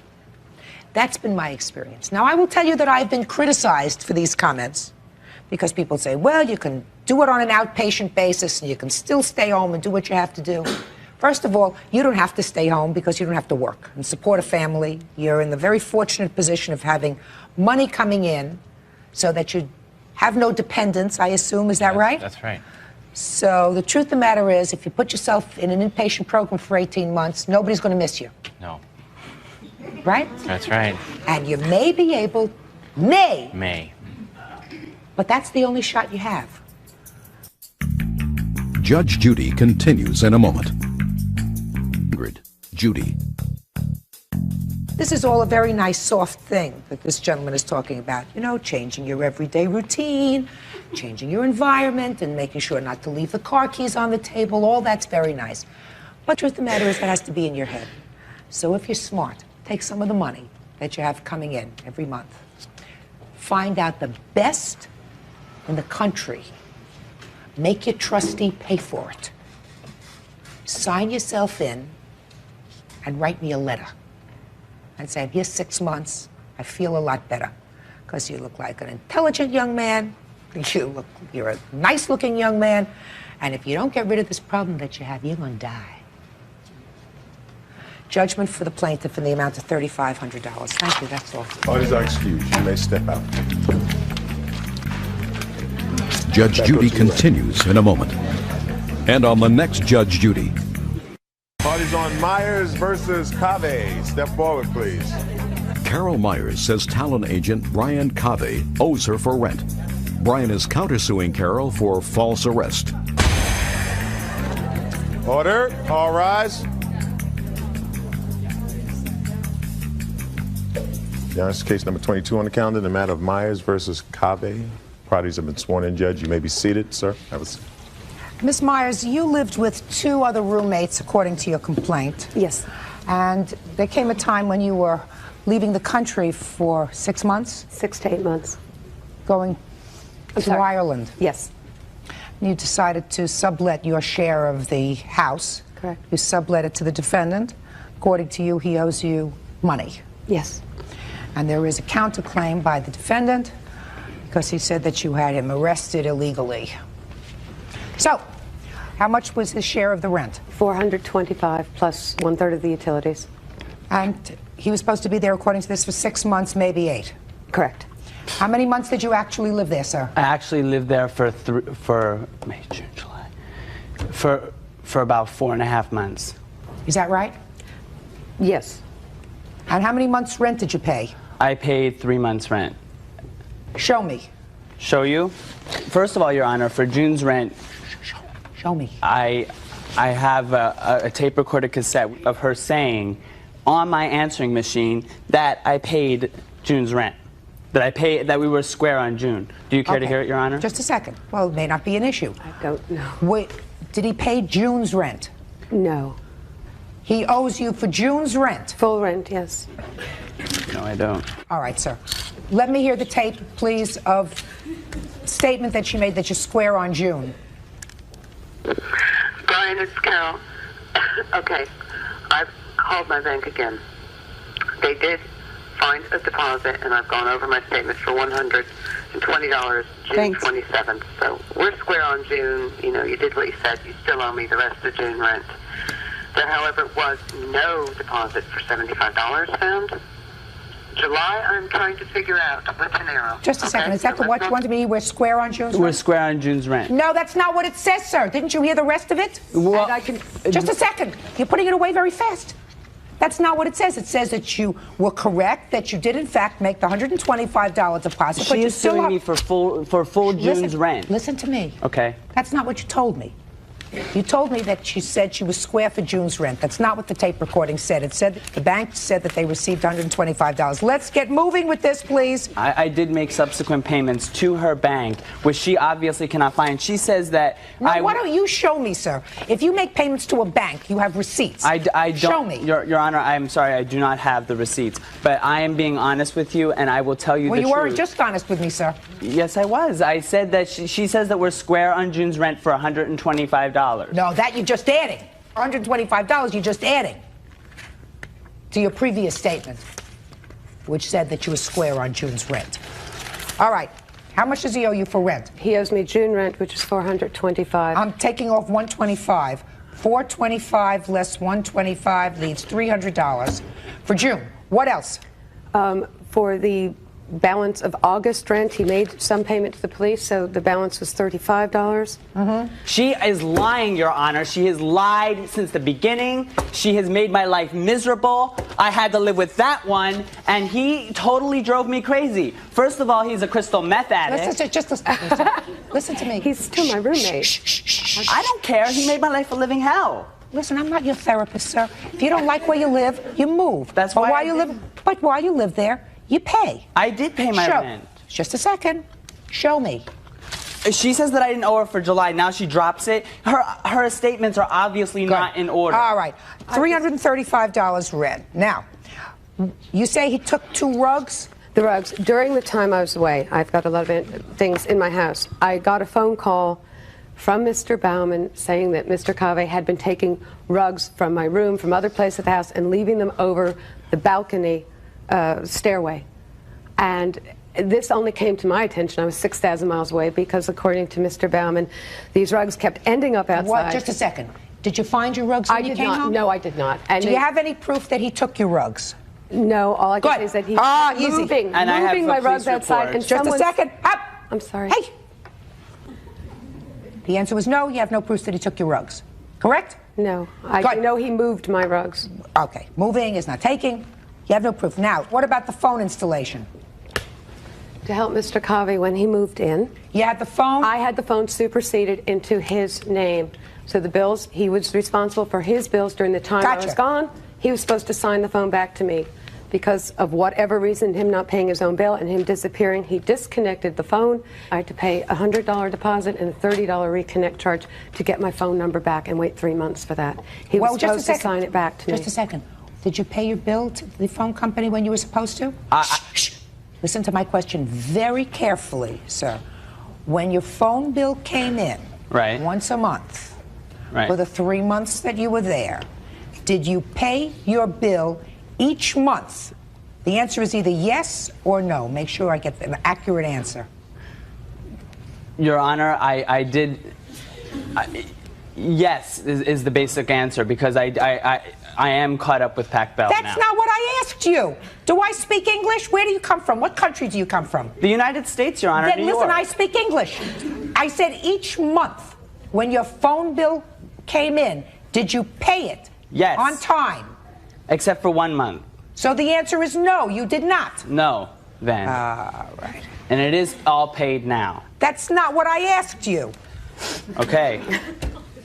Speaker 1: That's been my experience. Now, I will tell you that I've been criticized for these comments because people say, well, you can do it on an outpatient basis and you can still stay home and do what you have to do. First of all, you don't have to stay home because you don't have to work and support a family. You're in the very fortunate position of having money coming in so that you have no dependents, I assume. Is that right?
Speaker 9: That's right.
Speaker 1: So the truth of the matter is, if you put yourself in an inpatient program for 18 months, nobody's going to miss you.
Speaker 9: No.
Speaker 1: Right?
Speaker 9: That's right.
Speaker 1: And you may be able,
Speaker 9: May.
Speaker 1: But that's the only shot you have.
Speaker 5: Judge Judy continues in a moment. Judy.
Speaker 1: This is all a very nice, soft thing that this gentleman is talking about. You know, changing your everyday routine, changing your environment, and making sure not to leave the car keys on the table. All that's very nice. But the truth of the matter is that has to be in your head. So if you're smart, take some of the money that you have coming in every month. Find out the best in the country. Make your trustee pay for it. Sign yourself in and write me a letter. And say, here's 6 months, I feel a lot better. Because you look like an intelligent young man, you're a nice-looking young man, and if you don't get rid of this problem that you have, you're going to die. Judgment for the plaintiff in the amount of $3,500. Thank you, that's all.
Speaker 7: Parties are excused. You may step out.
Speaker 5: Judge Judy continues in a moment. And on the next Judge Judy.
Speaker 7: Parties on Myers versus Cave. Step forward, please.
Speaker 5: Carol Myers says talent agent Brian Cave owes her for rent. Brian is countersuing Carol for false arrest.
Speaker 7: Order. All rise. Yeah, this is case number 22 on the calendar, the matter of Myers versus Cave. Parties have been sworn in, Judge. You may be seated, sir. Have a seat.
Speaker 1: Ms. Myers, you lived with 2 other roommates, according to your complaint.
Speaker 18: Yes.
Speaker 1: And there came a time when you were leaving the country for 6 months?
Speaker 18: 6 to 8 months.
Speaker 1: Going to Ireland?
Speaker 18: Yes.
Speaker 1: You decided to sublet your share of the house.
Speaker 18: Correct.
Speaker 1: You sublet it to the defendant. According to you, he owes you money.
Speaker 18: Yes.
Speaker 1: And there is a counterclaim by the defendant because he said that you had him arrested illegally. So, how much was his share of the rent?
Speaker 18: $425 plus 1/3 of the utilities.
Speaker 1: And he was supposed to be there, according to this, for 6 months, maybe 8.
Speaker 18: Correct.
Speaker 1: How many months did you actually live there, sir?
Speaker 21: I actually lived there for May, June, July, for about 4.5 months.
Speaker 1: Is that right?
Speaker 18: Yes.
Speaker 1: And how many months' rent did you pay?
Speaker 21: I paid 3 months' rent.
Speaker 1: Show me.
Speaker 21: Show you? First of all, Your Honor, for June's rent,
Speaker 1: show me.
Speaker 21: I have a tape recorded cassette of her saying on my answering machine that I paid June's rent. That we were square on June. Do you care to hear it, Your Honor?
Speaker 1: Just a second. Well, it may not be an issue.
Speaker 18: I don't know.
Speaker 1: Wait, did he pay June's rent?
Speaker 18: No.
Speaker 1: He owes you for June's rent?
Speaker 18: Full rent, yes.
Speaker 21: No, I don't.
Speaker 1: All right, sir. Let me hear the tape, please, of statement that she made that you're square on June.
Speaker 19: Brian, it's Carol. Okay, I've called my bank again. They did find a deposit, and I've gone over my statement for $120, June 27th. So we're square on June. You know, you did what you said. You still owe me the rest of June rent. There, however, was no deposit for $75 found. July, I'm trying to figure out with an arrow.
Speaker 1: Just a second. Is that what you want to be? We're square on June's
Speaker 21: We're
Speaker 1: rent?
Speaker 21: square on June's rent.
Speaker 1: No, that's not what it says, sir. Didn't you hear the rest of it?
Speaker 21: Well,
Speaker 1: Just a second. You're putting it away very fast. That's not what it says. It says that you were correct, that you did in fact make the $125 deposit. but
Speaker 21: She
Speaker 1: you
Speaker 21: is
Speaker 1: still
Speaker 21: suing
Speaker 1: have...
Speaker 21: me for full June's rent.
Speaker 1: Listen to me.
Speaker 21: Okay.
Speaker 1: That's not what you told me. You told me that she said she was square for June's rent. That's not what the tape recording said. It said the bank said that they received $125. Let's get moving with this, please.
Speaker 21: I did make subsequent payments to her bank, which she obviously cannot find. She says that
Speaker 1: Now, why don't you show me, sir? If you make payments to a bank, you have receipts.
Speaker 21: I don't.
Speaker 1: Show me.
Speaker 21: Your Honor, I'm sorry, I do not have the receipts. But I am being honest with you, and I will tell you the truth.
Speaker 1: Well, you weren't just honest with me, sir.
Speaker 21: Yes, I was. I said that she says that we're square on June's rent for $125.
Speaker 1: No, that you're just adding. $125 you're just adding to your previous statement, which said that you were square on June's rent. All right. How much does he owe you for rent?
Speaker 18: He owes me June rent, which is $425.
Speaker 1: I'm taking off $125. $425 less $125 leaves $300 for June. What else?
Speaker 18: For the balance of August rent, he made some payment to the police, so the balance was $35.
Speaker 21: She is lying, Your Honor. She has lied since the beginning. She has made my life miserable. I had to live with that one, and he totally drove me crazy. First of all, he's a crystal meth addict.
Speaker 1: Listen to me.
Speaker 18: He's still my roommate.
Speaker 21: I don't care. He made my life a living hell.
Speaker 1: Listen, I'm not your therapist, sir. If you don't like where you live, you move.
Speaker 21: That's why I did.
Speaker 1: But while you live there, you pay.
Speaker 21: I did pay my rent.
Speaker 1: Just a second. Show me.
Speaker 21: She says that I didn't owe her for July. Now she drops it. Her statements are obviously not in order.
Speaker 1: All right. $335 rent. Now, you say he took 2 rugs?
Speaker 18: The rugs. During the time I was away, I've got a lot of things in my house. I got a phone call from Mr. Bauman saying that Mr. Cave had been taking rugs from my room, from other places of the house, and leaving them over the balcony stairway. And this only came to my attention. I was 6,000 miles away because, according to Mr. Bauman, these rugs kept ending up outside.
Speaker 1: What? Just a second. Did you find your rugs when you came home?
Speaker 18: No, I did not. And
Speaker 1: do you have any proof that he took your rugs?
Speaker 18: No, all I can say is that he's moving my rugs outside. And
Speaker 1: just a second. Up.
Speaker 18: I'm sorry.
Speaker 1: Hey. The answer was no. You have no proof that he took your rugs. Correct?
Speaker 18: No. I know he moved my rugs.
Speaker 1: Okay. Moving is not taking. You have no proof. Now, what about the phone installation?
Speaker 18: To help Mr. Cave when he moved in.
Speaker 1: You had the phone?
Speaker 18: I had the phone superseded into his name. So the bills, he was responsible for his bills during the time I was gone. He was supposed to sign the phone back to me. Because of whatever reason, him not paying his own bill and him disappearing, he disconnected the phone. I had to pay a $100 deposit and a $30 reconnect charge to get my phone number back and wait 3 months for that. He was supposed to sign it back to me.
Speaker 1: Just a second. Did you pay your bill to the phone company when you were supposed to? Shh. Listen to my question very carefully, sir. When your phone bill came in once a month for the 3 months that you were there, did you pay your bill each month? The answer is either yes or no. Make sure I get an accurate answer.
Speaker 21: Your Honor, I did. Yes is the basic answer because I am caught up with Pac Bell now.
Speaker 1: That's not what I asked you. Do I speak English? Where do you come from? What country do you come from?
Speaker 21: The United States, Your Honor.
Speaker 1: Then
Speaker 21: New
Speaker 1: listen,
Speaker 21: York.
Speaker 1: I speak English. I said each month when your phone bill came in, did you pay it
Speaker 3: Yes.
Speaker 1: On time?
Speaker 3: Except for 1 month.
Speaker 1: So the answer is no, you did not.
Speaker 3: No, then.
Speaker 1: Right.
Speaker 3: And it is all paid now.
Speaker 1: That's not what I asked you.
Speaker 3: Okay.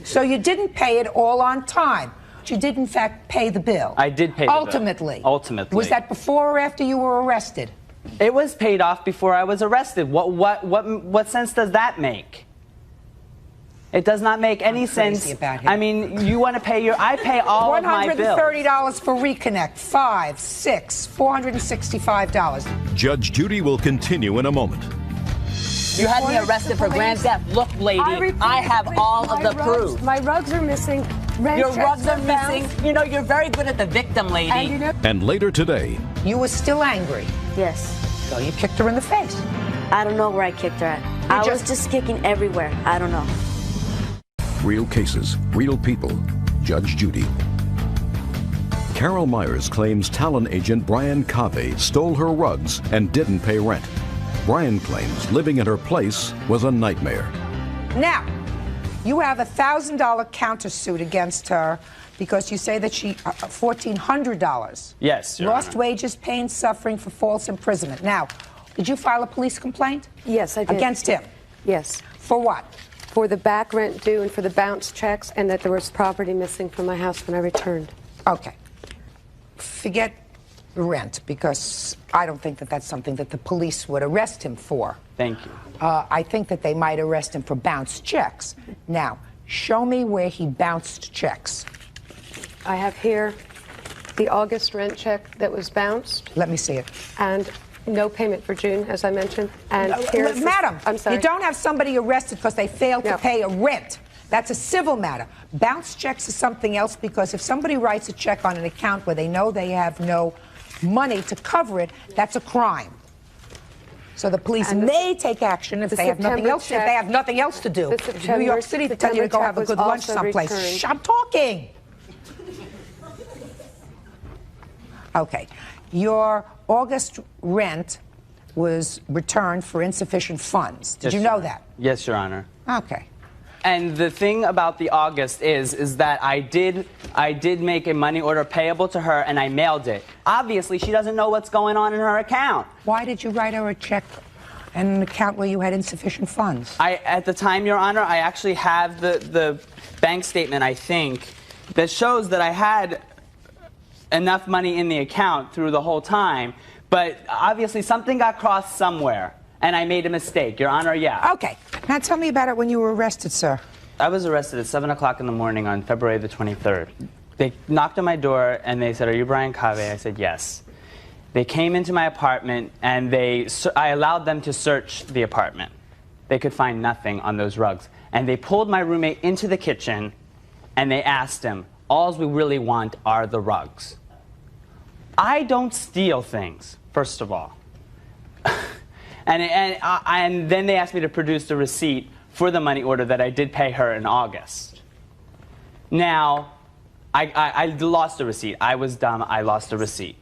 Speaker 1: So you didn't pay it all on time. You did, in fact, pay the bill.
Speaker 3: I did pay the
Speaker 1: Ultimately.
Speaker 3: bill. Ultimately.
Speaker 1: Was that before or after you were arrested?
Speaker 3: It was paid off before I was arrested. What sense does that make? It does not make any sense. I mean, you want to pay your... I pay all of my bills.
Speaker 1: $130 for reconnect. 5, 6, $465.
Speaker 5: Judge Judy will continue in a moment.
Speaker 22: You had me arrested for grand theft. Look, lady, I have all of the proof.
Speaker 18: My rugs are missing.
Speaker 22: Your rugs are missing. You know, you're very good at the victim, lady.
Speaker 18: And, you know,
Speaker 5: And later today,
Speaker 1: you were still angry.
Speaker 22: Yes.
Speaker 1: So you kicked her in the face.
Speaker 22: I don't know where I kicked her at. I was just kicking everywhere. I don't know.
Speaker 5: real cases, real people. Judge Judy. Carol Myers claims talent agent Brian Cave stole her rugs and didn't pay rent. Brian claims living in her place was a nightmare.
Speaker 1: Now, you have a $1,000 countersuit against her because you say that she $1,400.
Speaker 3: Yes, Your
Speaker 1: lost
Speaker 3: Honor.
Speaker 1: wages, pain, suffering for false imprisonment. Now, did you file a police complaint?
Speaker 18: Yes, I did.
Speaker 1: Against him?
Speaker 18: Yes.
Speaker 1: For what?
Speaker 18: For the back rent due and for the bounce checks, and that there was property missing from my house when I returned.
Speaker 1: Okay. Forget rent, because I don't think that that's something that the police would arrest him for.
Speaker 3: Thank you.
Speaker 1: I think that they might arrest him for bounced checks. Now, show me where he bounced checks.
Speaker 18: I have here the August rent check that was bounced.
Speaker 1: Let me see it.
Speaker 18: And no payment for June, as I mentioned. And
Speaker 1: No,
Speaker 18: here's
Speaker 1: Madam,
Speaker 18: I'm sorry.
Speaker 1: you don't have somebody arrested because they failed to pay a rent. That's a civil matter. Bounce checks is something else, because if somebody writes a check on an account where they know they have no money to cover it, that's a crime. So the police may take action if they have nothing else. If they have nothing else to do. New York City, they tell you to go have a good lunch someplace. Shh, I'm talking. Okay, your August rent was returned for insufficient funds. Did you know that?
Speaker 3: Yes, Your Honor.
Speaker 1: Okay.
Speaker 3: And the thing about the August is that I did make a money order payable to her, and I mailed it. Obviously, she doesn't know what's going on in her account.
Speaker 1: Why did you write her a check and an account where you had insufficient funds?
Speaker 3: At the time, Your Honor, I actually have the bank statement, I think, that shows that I had enough money in the account through the whole time, but obviously something got crossed somewhere. And I made a mistake, Your Honor, yeah.
Speaker 1: Okay. Now tell me about it when you were arrested, sir.
Speaker 3: I was arrested at 7 o'clock in the morning on February the 23rd. They knocked on my door and they said, "Are you Brian Cave?" I said, "Yes." They came into my apartment and I allowed them to search the apartment. They could find nothing on those rugs. And they pulled my roommate into the kitchen and they asked him, "All we really want are the rugs." I don't steal things, first of all. And then they asked me to produce the receipt for the money order that I did pay her in August. Now, I lost the receipt. I was dumb. I lost the receipt.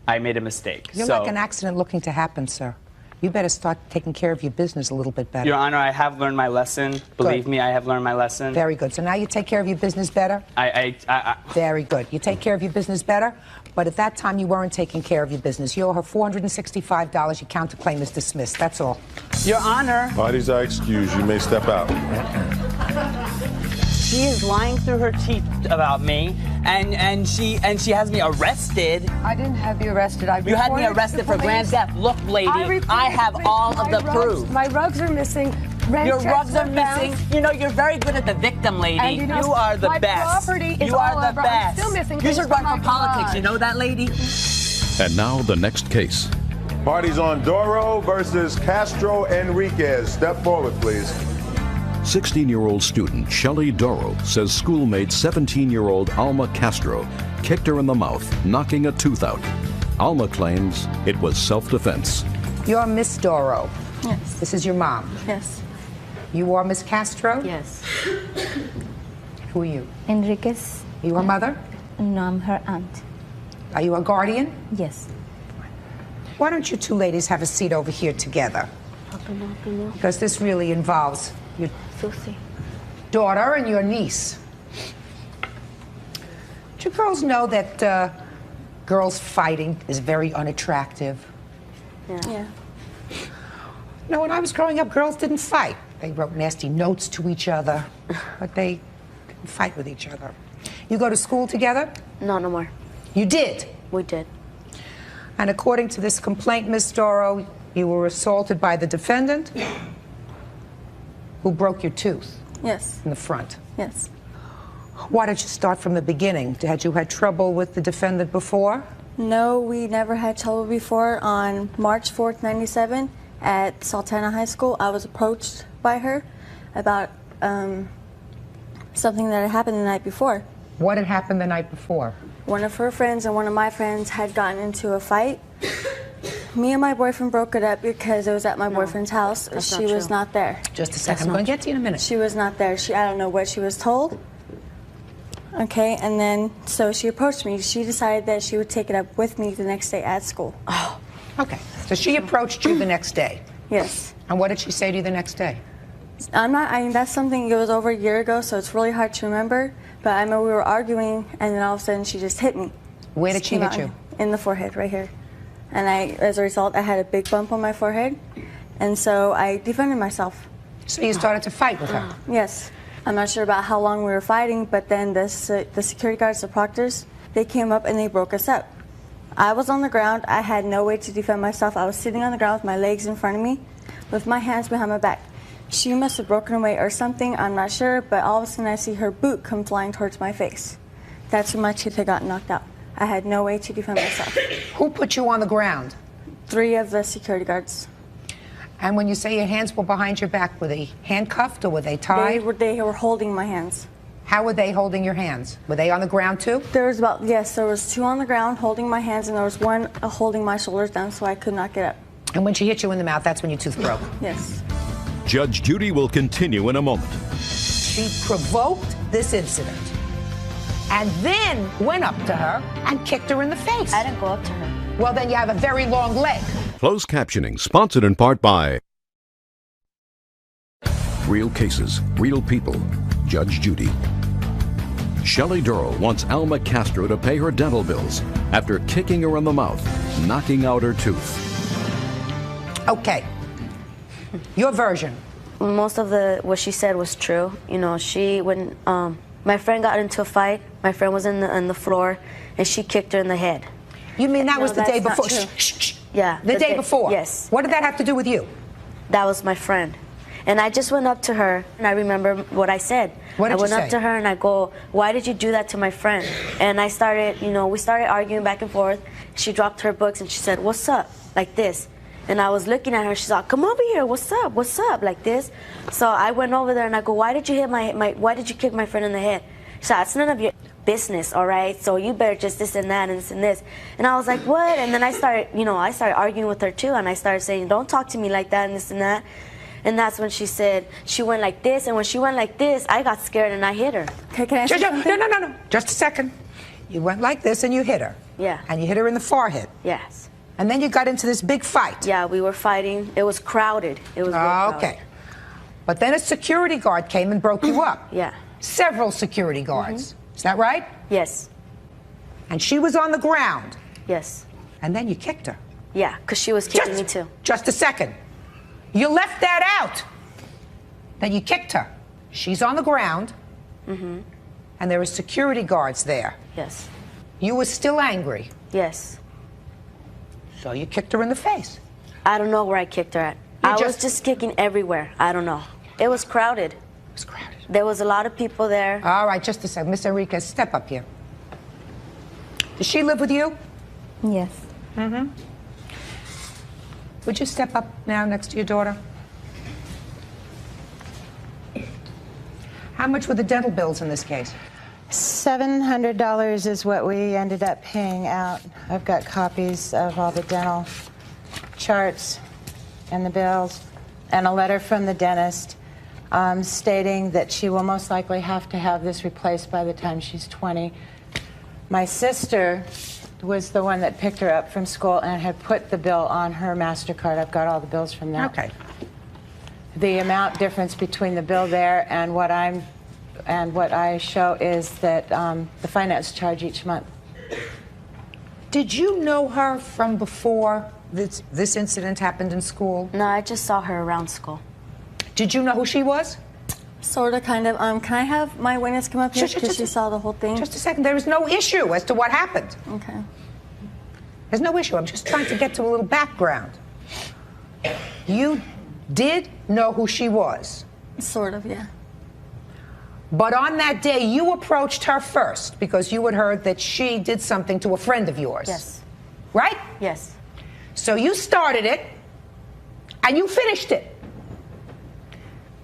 Speaker 3: I made a mistake.
Speaker 1: You're like an accident looking to happen, sir. You better start taking care of your business a little bit better.
Speaker 3: Your Honor, I have learned my lesson. Believe me, I have learned my lesson.
Speaker 1: Very good. So now you take care of your business better? Very good. You take care of your business better, but at that time you weren't taking care of your business. You owe her $465. Your counterclaim is dismissed. That's all.
Speaker 3: Your Honor.
Speaker 7: Parties are excused. You may step out.
Speaker 3: She is lying through her teeth about me, and she has me arrested.
Speaker 18: I didn't have you arrested.
Speaker 22: You had me arrested for grand theft. Look, lady, I have all of the proof.
Speaker 18: My rugs are missing.
Speaker 22: Your rugs are missing. You know, you're very good at the victim, lady.
Speaker 18: And you know,
Speaker 3: you are the
Speaker 18: my
Speaker 3: best.
Speaker 18: property is
Speaker 3: you are
Speaker 18: all
Speaker 3: the
Speaker 18: over.
Speaker 3: best.
Speaker 18: I'm still missing
Speaker 22: You
Speaker 18: things
Speaker 22: should
Speaker 18: from
Speaker 22: run
Speaker 18: my
Speaker 22: for politics.
Speaker 18: garage.
Speaker 22: You know that, lady?
Speaker 5: And now the next case.
Speaker 7: Parties on Doro versus Castro Enriquez. Step forward, please.
Speaker 5: 16-year-old student Shelley Doro says schoolmate 17-year-old Alma Castro kicked her in the mouth, knocking a tooth out. Alma claims it was self-defense.
Speaker 1: You're Miss Doro.
Speaker 22: Yes.
Speaker 1: This is your mom.
Speaker 22: Yes.
Speaker 1: You are Miss Castro?
Speaker 22: Yes.
Speaker 1: Who are you?
Speaker 23: Enriquez.
Speaker 1: You her mother?
Speaker 23: No, I'm her aunt.
Speaker 1: Are you a guardian?
Speaker 23: Yes.
Speaker 1: Why don't you two ladies have a seat over here together? Because this really involves your daughter and your niece. Do you girls know that girls fighting is very unattractive?
Speaker 6: Yeah.
Speaker 1: No, when I was growing up, girls didn't fight. They wrote nasty notes to each other, but they didn't fight with each other. You go to school together?
Speaker 10: No, no more.
Speaker 1: You did?
Speaker 10: We did.
Speaker 1: And according to this complaint, Ms. Doro, you were assaulted by the defendant who broke your tooth.
Speaker 6: Yes.
Speaker 1: In the front.
Speaker 6: Yes.
Speaker 1: Why did you start from the beginning? Had you had trouble with the defendant before?
Speaker 6: No, we never had trouble before. On March 4th, 97, at Sultana High School, I was approached by her about something that had happened the night before.
Speaker 1: What had happened the night before?
Speaker 6: One of her friends and one of my friends had gotten into a fight. Me and my boyfriend broke it up because it was at my boyfriend's house. She was not there.
Speaker 1: Just a second. I'm going to get to you in a minute.
Speaker 6: She was not there. I don't know what she was told. Okay, and then so she approached me. She decided that she would take it up with me the next day at school.
Speaker 1: Oh, okay. So she approached you the next day?
Speaker 6: Yes.
Speaker 1: And what did she say to you the next day?
Speaker 6: That's something, it was over a year ago, so it's really hard to remember. But I know we were arguing, and then all of a sudden she just hit me.
Speaker 1: Where did she hit you?
Speaker 6: In the forehead, right here. And as a result, I had a big bump on my forehead. And so I defended myself.
Speaker 1: So you started to fight with her?
Speaker 6: Yes. I'm not sure about how long we were fighting, but then the security guards, the proctors, they came up and they broke us up. I was on the ground. I had no way to defend myself. I was sitting on the ground with my legs in front of me, with my hands behind my back. She must have broken away or something, I'm not sure, but all of a sudden I see her boot come flying towards my face. That's when my tooth had gotten knocked out. I had no way to defend myself.
Speaker 1: Who put you on the ground?
Speaker 6: 3 of the security guards.
Speaker 1: And when you say your hands were behind your back, were they handcuffed or were they tied?
Speaker 6: They were holding my hands.
Speaker 1: How were they holding your hands? Were they on the ground too?
Speaker 6: There was there was 2 on the ground holding my hands, and there was 1 holding my shoulders down so I could not get up.
Speaker 1: And when she hit you in the mouth, that's when your tooth broke?
Speaker 6: Yes.
Speaker 5: Judge Judy will continue in a moment.
Speaker 1: She provoked this incident and then went up to her and kicked her in the face.
Speaker 10: I didn't go up to her.
Speaker 1: Well, then you have a very long leg.
Speaker 5: Closed captioning, sponsored in part by Real Cases, Real People, Judge Judy. Shelley Duro wants Alma Castro to pay her dental bills after kicking her in the mouth, knocking out her tooth.
Speaker 1: Okay. Your version.
Speaker 10: Most of what she said was true. You know, when my friend got into a fight, my friend was on the floor, and she kicked her in the head.
Speaker 1: You mean that was the day before?
Speaker 10: Yeah.
Speaker 1: The day before?
Speaker 10: Yes.
Speaker 1: What did that have to do with you?
Speaker 10: That was my friend. And I just went up to her, and I remember what I said.
Speaker 1: What did you say?
Speaker 10: I went up to her, and I go, "Why did you do that to my friend?" And I started, we started arguing back and forth. She dropped her books, and she said, "What's up?" like this. And I was looking at her. She's like, "Come over here. What's up? What's up?" like this. So I went over there, and I go, "Why did you hit why did you kick my friend in the head?" She said, "It's none of your business, all right? So you better just this and that and this and this." And I was like, "What?" And then I started arguing with her too, and I started saying, "Don't talk to me like that and this and that." And that's when she said, she went like this, and when she went like this, I got scared and I hit her.
Speaker 6: Okay, can I say something?
Speaker 1: No. Just a second. You went like this and you hit her.
Speaker 10: Yeah.
Speaker 1: And you hit her in the forehead.
Speaker 10: Yes.
Speaker 1: And then you got into this big fight.
Speaker 10: Yeah, we were fighting. It was crowded. It was real crowded.
Speaker 1: Okay. But then a security guard came and broke you up.
Speaker 10: Yeah.
Speaker 1: Several security guards. Is that right?
Speaker 10: Yes.
Speaker 1: And she was on the ground.
Speaker 10: Yes.
Speaker 1: And then you kicked her.
Speaker 10: Yeah, because she was kicking me too.
Speaker 1: Just a second. You left that out. That you kicked her. She's on the ground.
Speaker 10: Mm-hmm.
Speaker 1: And there are security guards there.
Speaker 10: Yes.
Speaker 1: You were still angry.
Speaker 10: Yes.
Speaker 1: So you kicked her in the face.
Speaker 10: I don't know where I kicked her at. I was just kicking everywhere. I don't know. It was crowded.
Speaker 1: It was crowded.
Speaker 10: There was a lot of people there.
Speaker 1: All right, just a second. Miss Enriquez, step up here. Does she live with you?
Speaker 23: Yes.
Speaker 1: Mm-hmm. Would you step up now next to your daughter? How much were the dental bills in this case?
Speaker 11: $700 is what we ended up paying out. I've got copies of all the dental charts and the bills, and a letter from the dentist stating that she will most likely have to have this replaced by the time she's 20. My sister was the one that picked her up from school and had put the bill on her MasterCard. I've got all the bills from that.
Speaker 1: Okay.
Speaker 11: The amount difference between the bill there and what I'm and what I show is that the finance charge each month.
Speaker 1: Did you know her from before this incident happened in school?
Speaker 10: No, I just saw her around school.
Speaker 1: Did you know who she was?
Speaker 2: Sort of, kind of. Can I have my witness come up here because she saw the whole thing?
Speaker 1: Just a second. There is no issue as to what happened.
Speaker 2: Okay.
Speaker 1: There's no issue. I'm just trying to get to a little background. You did know who she was?
Speaker 2: Sort of, yeah.
Speaker 1: But on that day, you approached her first because you had heard that she did something to a friend of yours.
Speaker 2: Yes.
Speaker 1: Right?
Speaker 2: Yes.
Speaker 1: So you started it, and you finished it.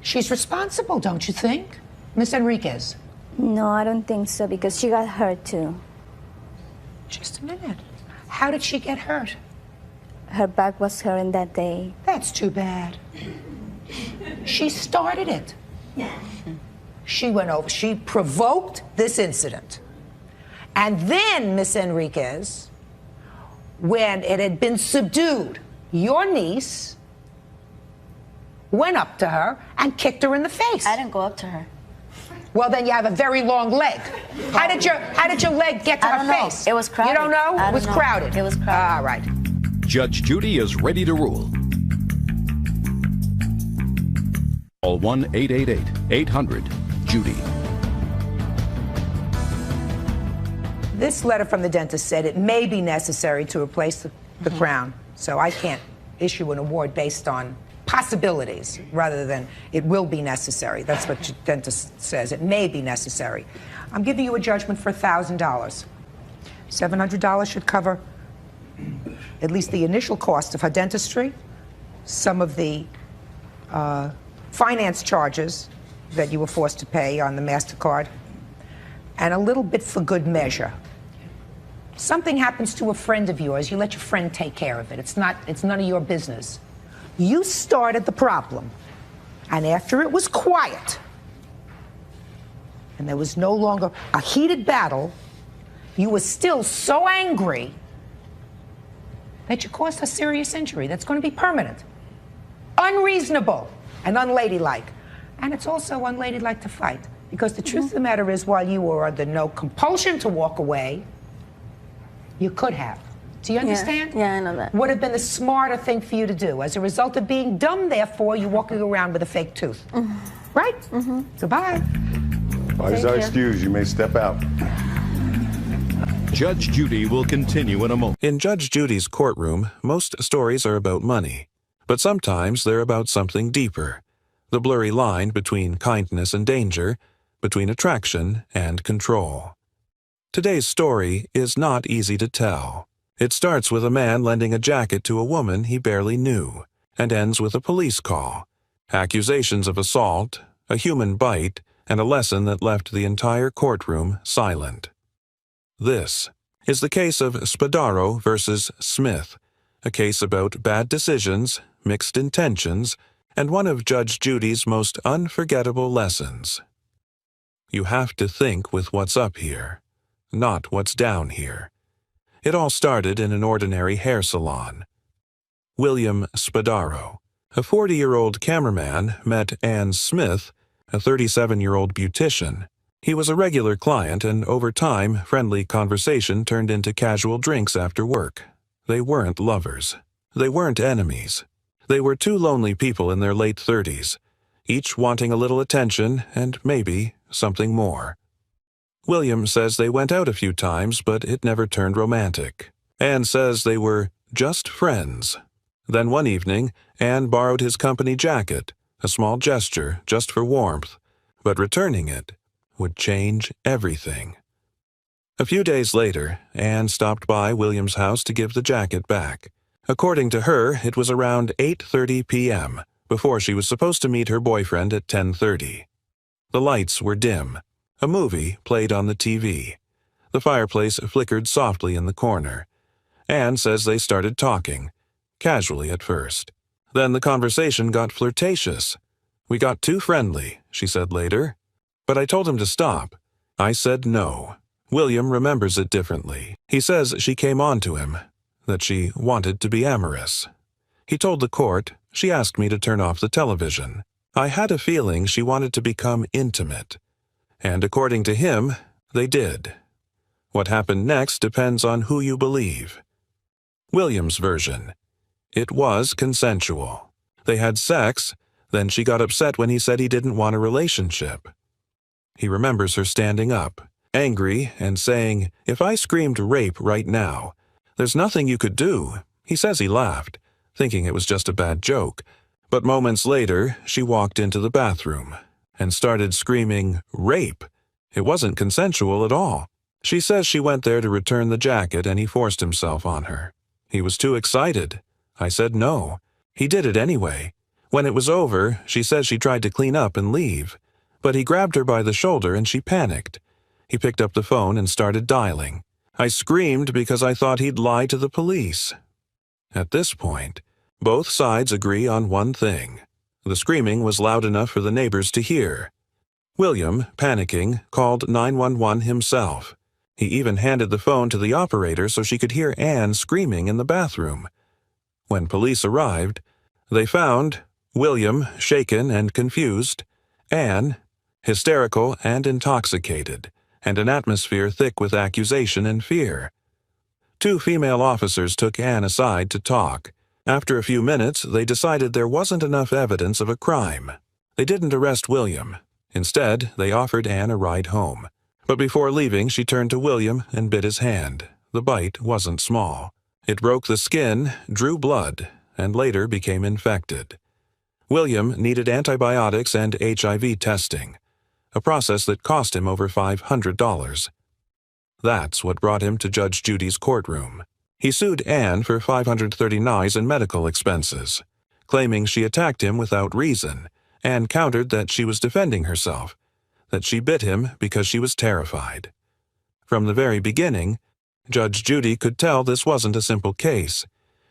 Speaker 1: She's responsible, don't you think, Miss Enriquez?
Speaker 23: No, I don't think so, because she got hurt too.
Speaker 1: Just a minute. How did she get hurt?
Speaker 23: Her back was hurting that day.
Speaker 1: That's too bad. She started it. She went over. She provoked this incident. And then, Miss Enriquez, when it had been subdued, your niece went up to her and kicked her in the face.
Speaker 10: I didn't go up to her.
Speaker 1: Well, then you have a very long leg. How did your leg get to
Speaker 10: I
Speaker 1: her
Speaker 10: don't know.
Speaker 1: face?
Speaker 10: It was crowded.
Speaker 1: You don't know?
Speaker 10: I
Speaker 1: It was
Speaker 10: don't know.
Speaker 1: crowded.
Speaker 10: It was crowded.
Speaker 1: All right.
Speaker 5: Judge Judy is ready to rule. Call 1-888-800-JUDY.
Speaker 1: This letter from the dentist said it may be necessary to replace the crown, so I can't issue an award based on possibilities rather than it will be necessary. That's what the dentist says. It may be necessary. I'm giving you a judgment for $1,000. $700 should cover at least the initial cost of her dentistry, some of the finance charges that you were forced to pay on the MasterCard, and a little bit for good measure. Something happens to a friend of yours, you let your friend take care of it. It's none of your business. You started the problem, and after it was quiet, and there was no longer a heated battle, you were still so angry that you caused her serious injury that's going to be permanent. Unreasonable and unladylike. And it's also unladylike to fight, because the truth of the matter is, while you were under no compulsion to walk away, you could have. Do you understand?
Speaker 2: Yeah, I know that.
Speaker 1: Would have been the smarter thing for you to do. As a result of being dumb, therefore, you're walking around with a fake tooth. Right? Goodbye.
Speaker 7: Parties are excused. You may step out.
Speaker 5: Judge Judy will continue in a moment.
Speaker 4: In Judge Judy's courtroom, most stories are about money, but sometimes they're about something deeper. The blurry line between kindness and danger, between attraction and control. Today's story is not easy to tell. It starts with a man lending a jacket to a woman he barely knew, and ends with a police call, accusations of assault, a human bite, and a lesson that left the entire courtroom silent. This is the case of Spadaro versus Smith, a case about bad decisions, mixed intentions, and one of Judge Judy's most unforgettable lessons. You have to think with what's up here, not what's down here. It all started in an ordinary hair salon. William Spadaro, a 40-year-old cameraman, met Ann Smith, a 37-year-old beautician. He was a regular client, and over time, friendly conversation turned into casual drinks after work. They weren't lovers. They weren't enemies. They were two lonely people in their late 30s, each wanting a little attention and maybe something more. William says they went out a few times, but it never turned romantic. Ann says they were just friends. Then one evening, Ann borrowed his company jacket, a small gesture just for warmth, but returning it would change everything. A few days later, Ann stopped by William's house to give the jacket back. According to her, it was around 8:30 p.m., before she was supposed to meet her boyfriend at 10:30. The lights were dim. A movie played on the TV. The fireplace flickered softly in the corner. Ann says they started talking, casually at first. Then the conversation got flirtatious. "We got too friendly," she said later. "But I told him to stop. I said no." William remembers it differently. He says she came on to him, that she wanted to be amorous. He told the court, "She asked me to turn off the television. I had a feeling she wanted to become intimate." And according to him, they did. What happened next depends on who you believe. William's version. It was consensual. They had sex, then she got upset when he said he didn't want a relationship. He remembers her standing up, angry, and saying, "If I screamed rape right now, there's nothing you could do." He says he laughed, thinking it was just a bad joke, but moments later, she walked into the bathroom and started screaming, "Rape!" It wasn't consensual at all. She says she went there to return the jacket and he forced himself on her. He was too excited. I said no. He did it anyway. When it was over, she says she tried to clean up and leave, but he grabbed her by the shoulder and she panicked. He picked up the phone and started dialing. I screamed because I thought he'd lie to the police. At this point, both sides agree on one thing. The screaming was loud enough for the neighbors to hear. William, panicking, called 911 himself. He even handed the phone to the operator so she could hear Anne screaming in the bathroom. When police arrived, they found William shaken and confused, Anne hysterical and intoxicated, and an atmosphere thick with accusation and fear. 2 female officers took Anne aside to talk. After a few minutes, they decided there wasn't enough evidence of a crime. They didn't arrest William. Instead, they offered Anne a ride home. But before leaving, she turned to William and bit his hand. The bite wasn't small. It broke the skin, drew blood, and later became infected. William needed antibiotics and HIV testing, a process that cost him over $500. That's what brought him to Judge Judy's courtroom. He sued Anne for $539 in medical expenses, claiming she attacked him without reason, and countered that she was defending herself, that she bit him because she was terrified. From the very beginning, Judge Judy could tell this wasn't a simple case.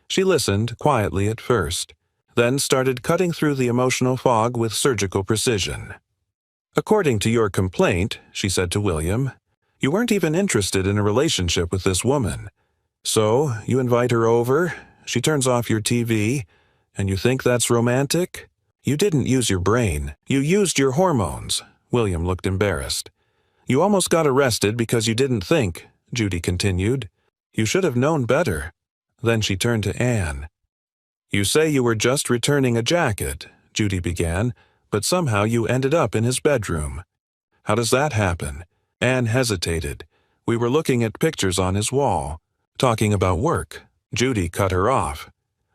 Speaker 4: She listened quietly at first, then started cutting through the emotional fog with surgical precision. "According to your complaint," she said to William, "you weren't even interested in a relationship with this woman. So, you invite her over, she turns off your TV, and you think that's romantic? You didn't use your brain. You used your hormones." William looked embarrassed. "You almost got arrested because you didn't think," Judy continued. "You should have known better." Then she turned to Anne. "You say you were just returning a jacket," Judy began, "but somehow you ended up in his bedroom. How does that happen?" Anne hesitated. "We were looking at pictures on his wall, talking about work." Judy cut her off.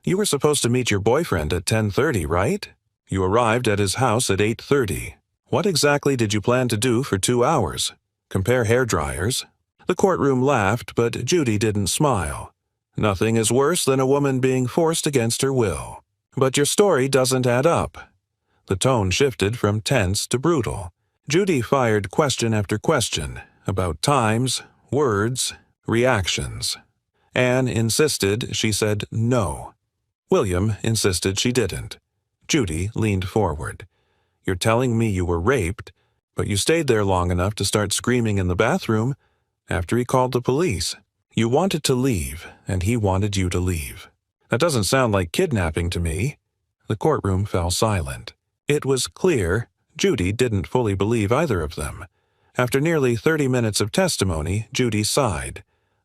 Speaker 4: "You were supposed to meet your boyfriend at 10:30, right? You arrived at his house at 8:30. What exactly did you plan to do for 2 hours? Compare hair dryers?" The courtroom laughed, but Judy didn't smile. "Nothing is worse than a woman being forced against her will. But your story doesn't add up." The tone shifted from tense to brutal. Judy fired question after question about times, words, reactions. Anne insisted she said no. William insisted she didn't. Judy leaned forward. "You're telling me you were raped, but you stayed there long enough to start screaming in the bathroom after he called the police. You wanted to leave, and he wanted you to leave. That doesn't sound like kidnapping to me." The courtroom fell silent. It was clear Judy didn't fully believe either of them. After nearly 30 minutes of testimony, Judy sighed.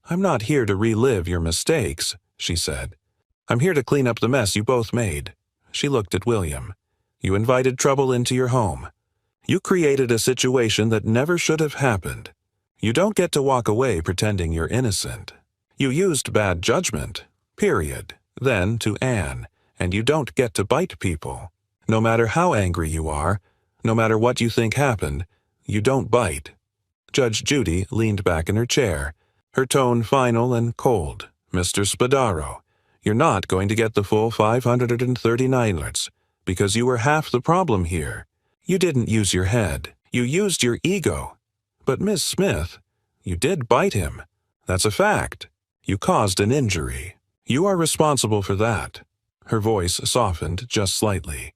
Speaker 4: "I'm not here to relive your mistakes," she said. "I'm here to clean up the mess you both made." She looked at William. "You invited trouble into your home. You created a situation that never should have happened. You don't get to walk away pretending you're innocent. You used bad judgment, period." Then to Anne, "And you don't get to bite people. No matter how angry you are, no matter what you think happened, you don't bite." Judge Judy leaned back in her chair, her tone final and cold. "Mr. Spadaro, you're not going to get the full $539 because you were half the problem here. You didn't use your head. You used your ego. But Miss Smith, you did bite him. That's a fact. You caused an injury. You are responsible for that." Her voice softened just slightly.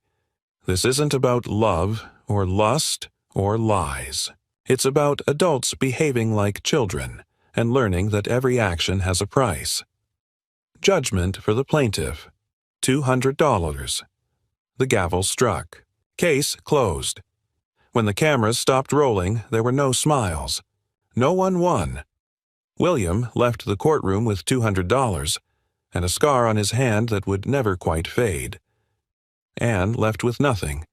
Speaker 4: "This isn't about love or lust or lies. It's about adults behaving like children and learning that every action has a price." Judgment for the plaintiff, $200. The gavel struck. Case closed. When the cameras stopped rolling, there were no smiles. No one won. William left the courtroom with $200 and a scar on his hand that would never quite fade. Anne left with nothing,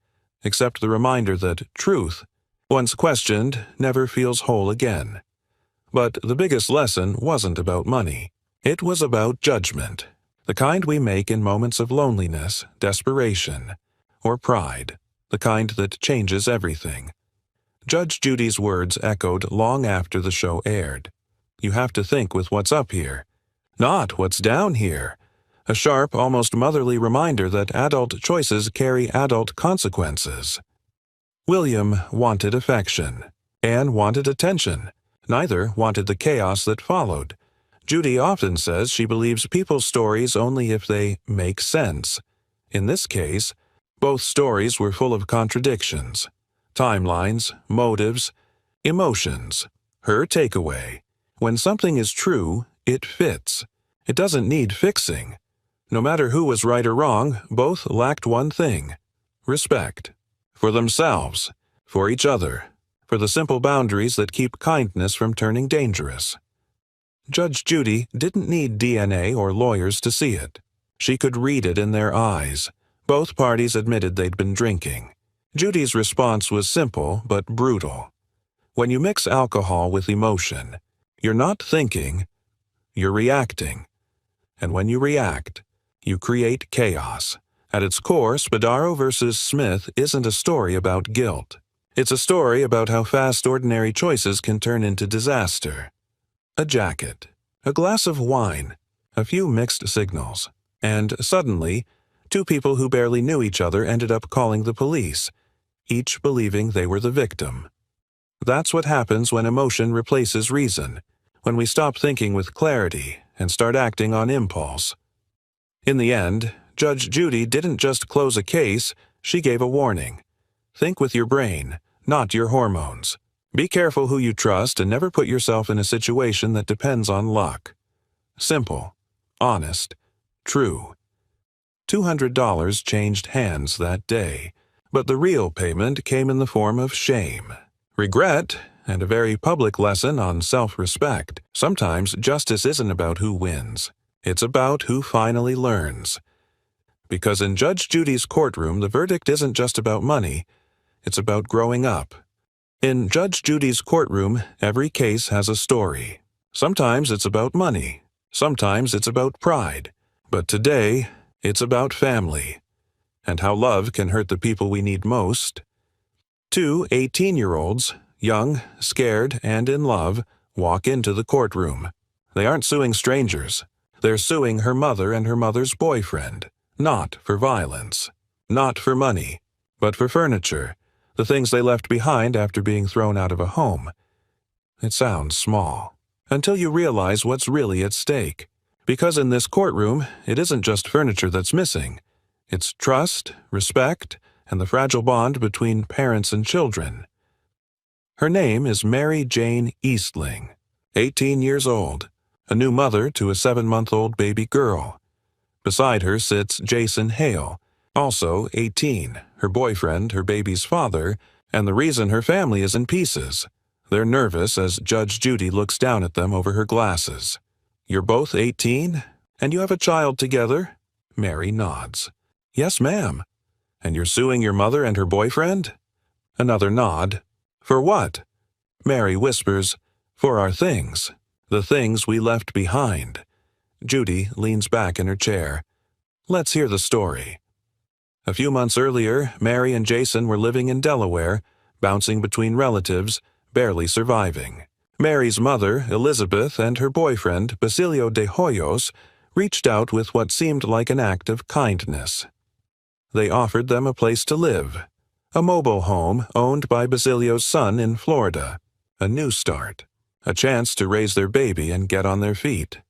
Speaker 4: except the reminder that truth, once questioned, never feels whole again. But the biggest lesson wasn't about money. It was about judgment, the kind we make in moments of loneliness, desperation, or pride, the kind that changes everything. Judge Judy's words echoed long after the show aired. You have to think with what's up here, not what's down here. A sharp, almost motherly reminder that adult choices carry adult consequences. William wanted affection. Anne wanted attention. Neither wanted the chaos that followed. Judy often says she believes people's stories only if they make sense. In this case, both stories were full of contradictions, timelines, motives, emotions. Her takeaway: when something is true, it fits. It doesn't need fixing. No matter who was right or wrong, both lacked one thing: respect. For themselves, for each other, for the simple boundaries that keep kindness from turning dangerous. Judge Judy didn't need DNA or lawyers to see it. She could read it in their eyes. Both parties admitted they'd been drinking. Judy's response was simple but brutal. When you mix alcohol with emotion, you're not thinking, you're reacting. And when you react, you create chaos. At its core, Spadaro versus Smith isn't a story about guilt. It's a story about how fast ordinary choices can turn into disaster. A jacket, a glass of wine, a few mixed signals, and suddenly, two people who barely knew each other ended up calling the police, each believing they were the victim. That's what happens when emotion replaces reason, when we stop thinking with clarity and start acting on impulse. In the end, Judge Judy didn't just close a case, she gave a warning. Think with your brain, not your hormones. Be careful who you trust and never put yourself in a situation that depends on luck. Simple, honest, true. $200 changed hands that day, but the real payment came in the form of shame, regret, and a very public lesson on self-respect. Sometimes justice isn't about who wins. It's about who finally learns. Because in Judge Judy's courtroom, the verdict isn't just about money, it's about growing up. In Judge Judy's courtroom, every case has a story. Sometimes it's about money. Sometimes it's about pride. But today, it's about family, and how love can hurt the people we need most. Two 18-year-olds, young, scared, and in love, walk into the courtroom. They aren't suing strangers. They're suing her mother and her mother's boyfriend, not for violence, not for money, but for furniture, the things they left behind after being thrown out of a home. It sounds small, until you realize what's really at stake. Because in this courtroom, it isn't just furniture that's missing. It's trust, respect, and the fragile bond between parents and children. Her name is Mary Jane Eastling, 18 years old, a new mother to a 7-month-old baby girl. Beside her sits Jason Hale, also 18, her boyfriend, her baby's father, and the reason her family is in pieces. They're nervous as Judge Judy looks down at them over her glasses. You're both 18, and you have a child together? Mary nods. Yes, ma'am. And you're suing your mother and her boyfriend? Another nod. For what? Mary whispers, for our things, the things we left behind. Judy leans back in her chair. Let's hear the story. A few months earlier, Mary and Jason were living in Delaware, bouncing between relatives, barely surviving. Mary's mother, Elizabeth, and her boyfriend, Basilio de Hoyos, reached out with what seemed like an act of kindness. They offered them a place to live, a mobile home owned by Basilio's son in Florida, a new start, a chance to raise their baby and get on their feet.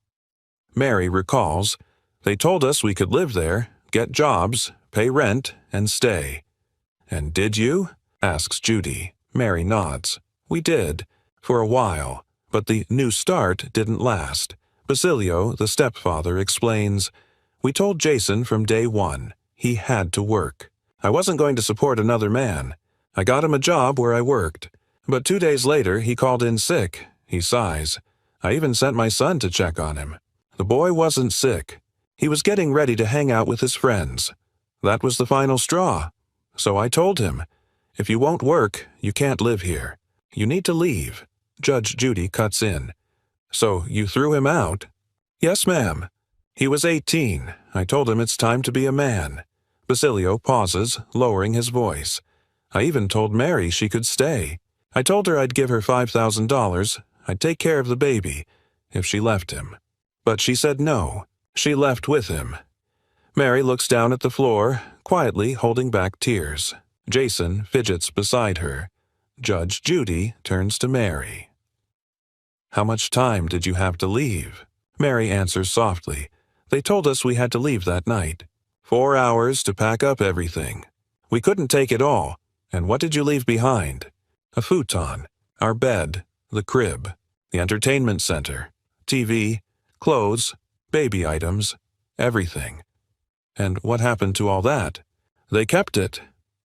Speaker 4: Mary recalls, they told us we could live there, get jobs, pay rent, and stay. And did you? Asks Judy. Mary nods. We did, for a while, but the new start didn't last. Basilio, the stepfather, explains, we told Jason from day one, he had to work. I wasn't going to support another man. I got him a job where I worked. But 2 days later, he called in sick. He sighs. I even sent my son to check on him. The boy wasn't sick. He was getting ready to hang out with his friends. That was the final straw. So I told him, if you won't work, you can't live here. You need to leave. Judge Judy cuts in. So you threw him out? Yes, ma'am. He was 18. I told him it's time to be a man. Basilio pauses, lowering his voice. I even told Mary she could stay. I told her I'd give her $5,000. I'd take care of the baby, if she left him. But she said no. She left with him. Mary looks down at the floor, quietly holding back tears. Jason fidgets beside her. Judge Judy turns to Mary. How much time did you have to leave? Mary answers softly. They told us we had to leave that night. 4 hours to pack up everything. We couldn't take it all. And what did you leave behind? A futon, our bed, the crib, the entertainment center, TV, clothes, baby items, everything. And what happened to all that? They kept it.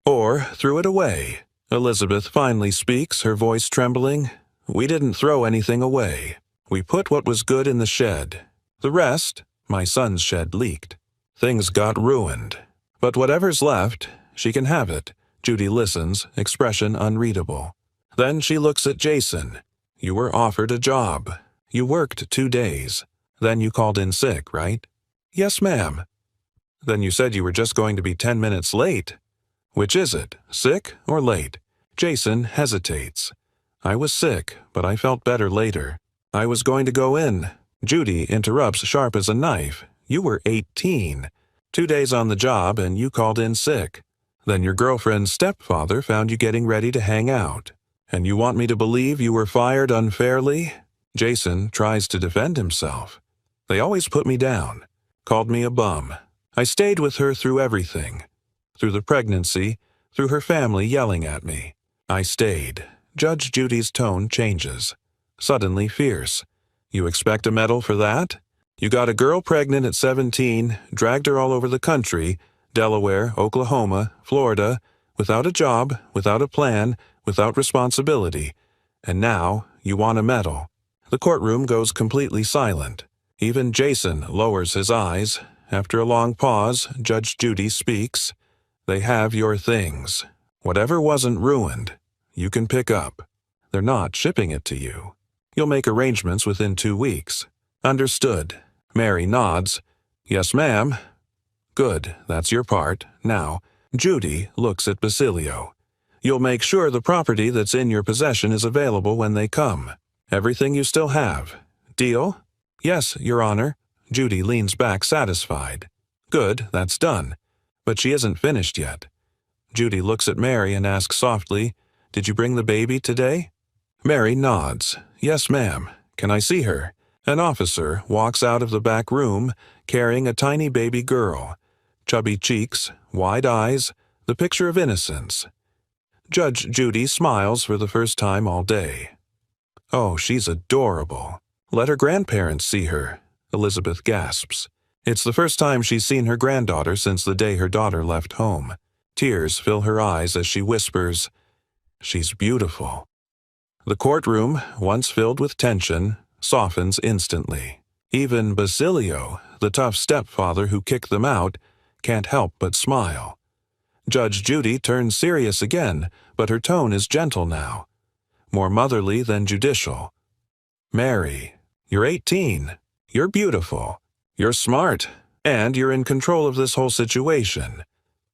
Speaker 4: Or threw it away. Elizabeth finally speaks, her voice trembling. We didn't throw anything away. We put what was good in the shed. The rest, my son's shed, leaked. Things got ruined. But whatever's left, she can have it. Judy listens, expression unreadable. Then she looks at Jason. You were offered a job. You worked 2 days. Then you called in sick, right? Yes, ma'am. Then you said you were just going to be 10 minutes late. Which is it, sick or late? Jason hesitates. I was sick, but I felt better later. I was going to go in. Judy interrupts sharp as a knife. You were 18. 2 days on the job and you called in sick. Then your girlfriend's stepfather found you getting ready to hang out. And you want me to believe you were fired unfairly? Jason tries to defend himself. They always put me down. Called me a bum. I stayed with her through everything. Through the pregnancy, through her family yelling at me. I stayed. Judge Judy's tone changes. Suddenly fierce. You expect a medal for that? You got a girl pregnant at 17, dragged her all over the country, Delaware, Oklahoma, Florida, without a job, without a plan, without responsibility. And now you want a medal. The courtroom goes completely silent. Even Jason lowers his eyes. After a long pause, Judge Judy speaks. They have your things. Whatever wasn't ruined, you can pick up. They're not shipping it to you. You'll make arrangements within 2 weeks. Understood. Mary nods. Yes, ma'am. Good, that's your part. Now, Judy looks at Basilio. You'll make sure the property that's in your possession is available when they come. Everything you still have. Deal? Yes, Your Honor. Judy leans back satisfied. Good, that's done. But she isn't finished yet. Judy looks at Mary and asks softly, Did you bring the baby today? Mary nods. Yes, ma'am. Can I see her? An officer walks out of the back room carrying a tiny baby girl. Chubby cheeks, wide eyes, the picture of innocence. Judge Judy smiles for the first time all day. Oh, she's adorable. Let her grandparents see her. Elizabeth gasps. It's the first time she's seen her granddaughter since the day her daughter left home. Tears fill her eyes as she whispers, She's beautiful. The courtroom, once filled with tension, softens instantly. Even Basilio, the tough stepfather who kicked them out, can't help but smile. Judge Judy turns serious again, but her tone is gentle now. More motherly than judicial. Mary, you're 18. You're beautiful. You're smart. And you're in control of this whole situation.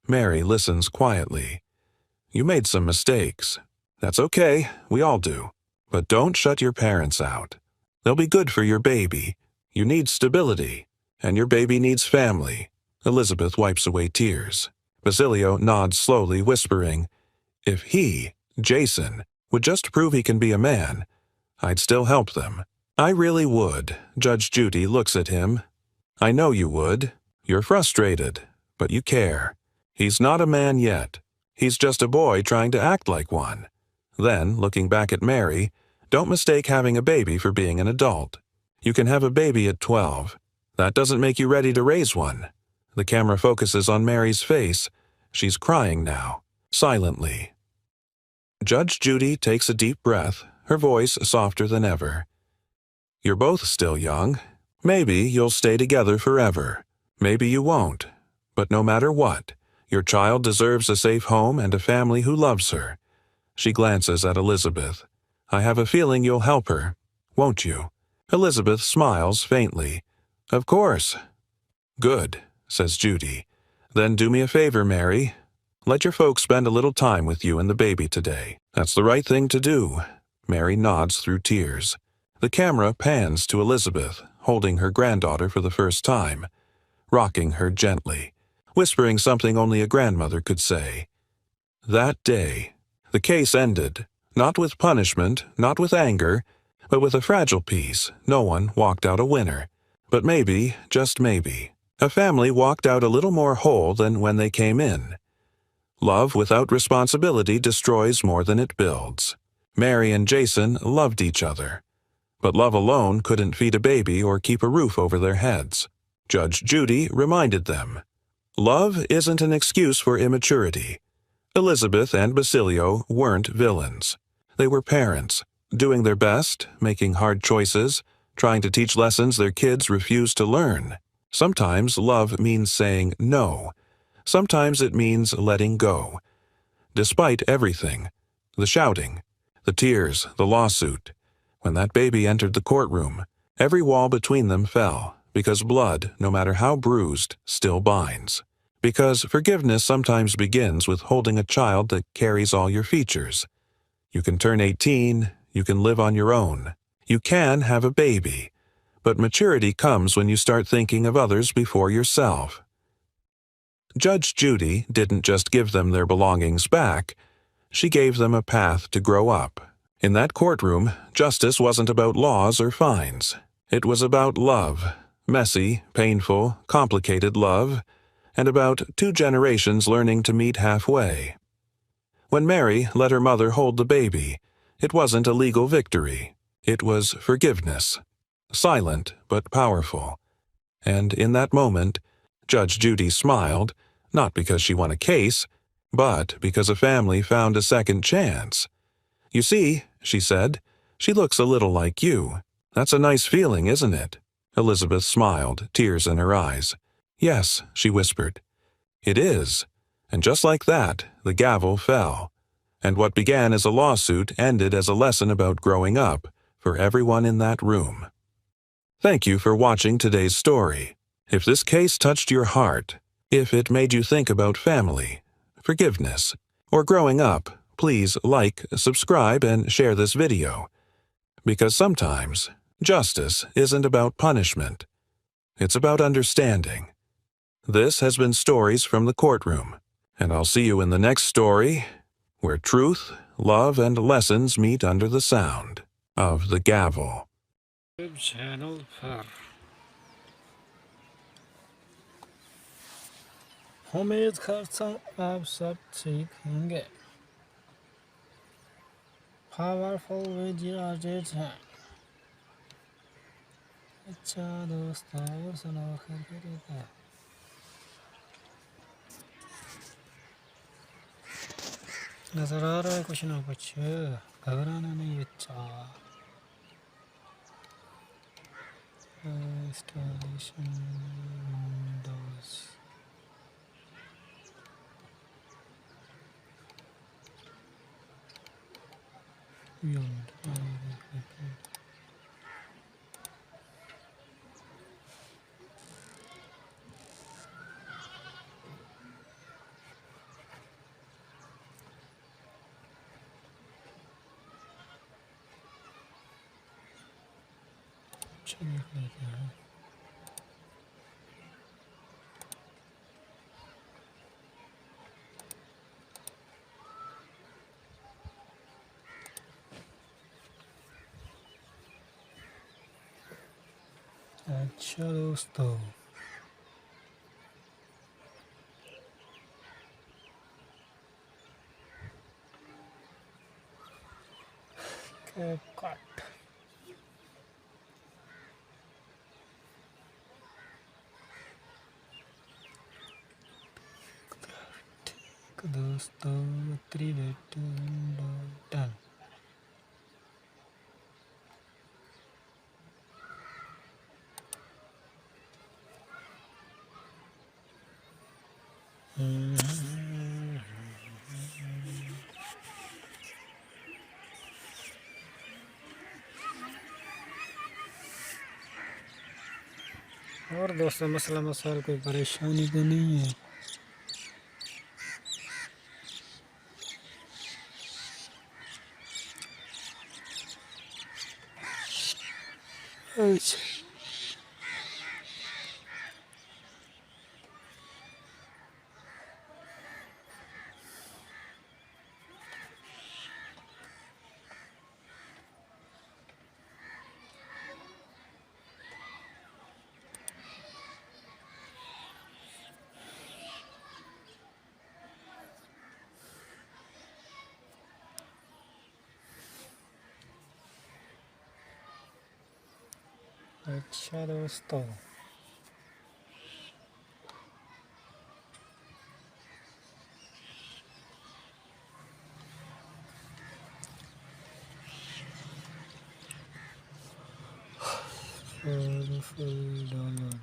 Speaker 4: Mary listens quietly. You made some mistakes. That's okay, we all do. But don't shut your parents out. They'll be good for your baby. You need stability. And your baby needs family. Elizabeth wipes away tears. Basilio nods slowly, whispering, If he, Jason, would just prove he can be a man, I'd still help them. I really would. Judge Judy looks at him. I know you would. You're frustrated, but you care. He's not a man yet. He's just a boy trying to act like one. Then, looking back at Mary, don't mistake having a baby for being an adult. You can have a baby at 12. That doesn't make you ready to raise one. The camera focuses on Mary's face. She's crying now, silently. Judge Judy takes a deep breath, her voice softer than ever. You're both still young. Maybe you'll stay together forever. Maybe you won't. But no matter what, your child deserves a safe home and a family who loves her. She glances at Elizabeth. I have a feeling you'll help her, won't you? Elizabeth smiles faintly. Of course. Good, says Judy. Then do me a favor, Mary. Let your folks spend a little time with you and the baby today. That's the right thing to do. Mary nods through tears. The camera pans to Elizabeth, holding her granddaughter for the first time, rocking her gently, whispering something only a grandmother could say. That day, the case ended, not with punishment, not with anger, but with a fragile peace. No one walked out a winner. But maybe, just maybe, a family walked out a little more whole than when they came in. Love without responsibility destroys more than it builds. Mary and Jason loved each other. But love alone couldn't feed a baby or keep a roof over their heads. Judge Judy reminded them. Love isn't an excuse for immaturity. Elizabeth and Basilio weren't villains. They were parents, doing their best, making hard choices, trying to teach lessons their kids refuse to learn. Sometimes love means saying no. Sometimes it means letting go. Despite everything, the shouting, the tears, the lawsuit, when that baby entered the courtroom, every wall between them fell, because blood, no matter how bruised, still binds. Because forgiveness sometimes begins with holding a child that carries all your features. You can turn 18, you can live on your own, you can have a baby, but maturity comes when you start thinking of others before yourself. Judge Judy didn't just give them their belongings back, she gave them a path to grow up. In that courtroom, justice wasn't about laws or fines. It was about love, messy, painful, complicated love, and about 2 generations learning to meet halfway. When Mary let her mother hold the baby, it wasn't a legal victory. It was forgiveness. Silent but powerful. And in that moment, Judge Judy smiled, not because she won a case, but because a family found a second chance. You see, she said, she looks a little like you. That's a nice feeling, isn't it? Elizabeth smiled, tears in her eyes. Yes, she whispered. It is. And just like that, the gavel fell. And what began as a lawsuit ended as a lesson about growing up for everyone in that room. Thank you for watching today's story. If this case touched your heart, if it made you think about family, forgiveness, or growing up, please like, subscribe, and share this video. Because sometimes, justice isn't about punishment. It's about understanding. This has been Stories from the Courtroom, and I'll see you in the next story, where truth, love, and lessons meet under the sound of the gavel.
Speaker 13: Channel for उम्मीद करता हूँ आप सब ठीक होंगे powerful video update है अच्छा दोस्तों सुनो खबर नजर आ रहा है कुछ ना कुछ घबराना नहीं अच्छा installation windows beyond अच्छा दोस्तों कट दोस्तों 3 2 done. और दोस्तों मसला मसाल कोई परेशानी तो नहीं है। अच्छा अच्छा दोस्तों full download.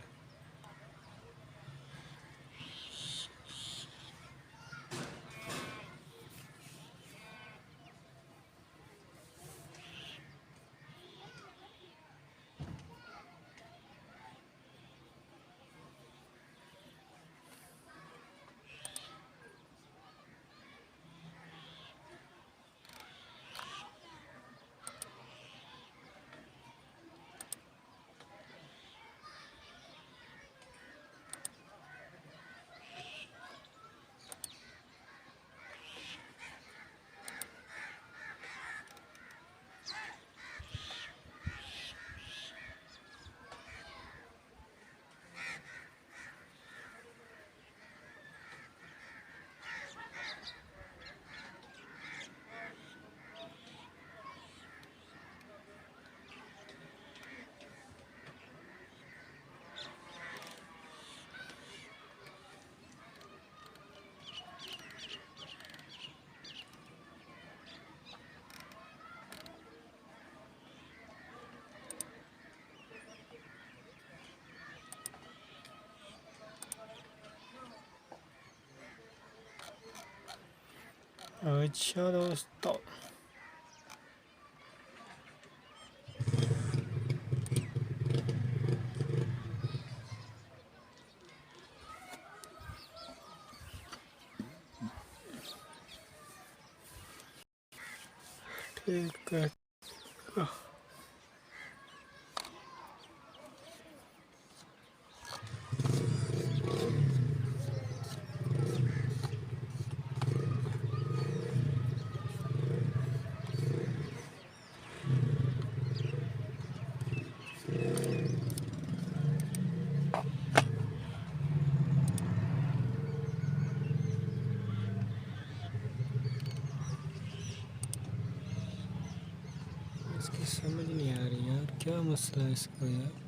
Speaker 13: अच्छा दोस्तों ठीक है इसकी समझ नहीं आ रही यार क्या मसला है इसका यार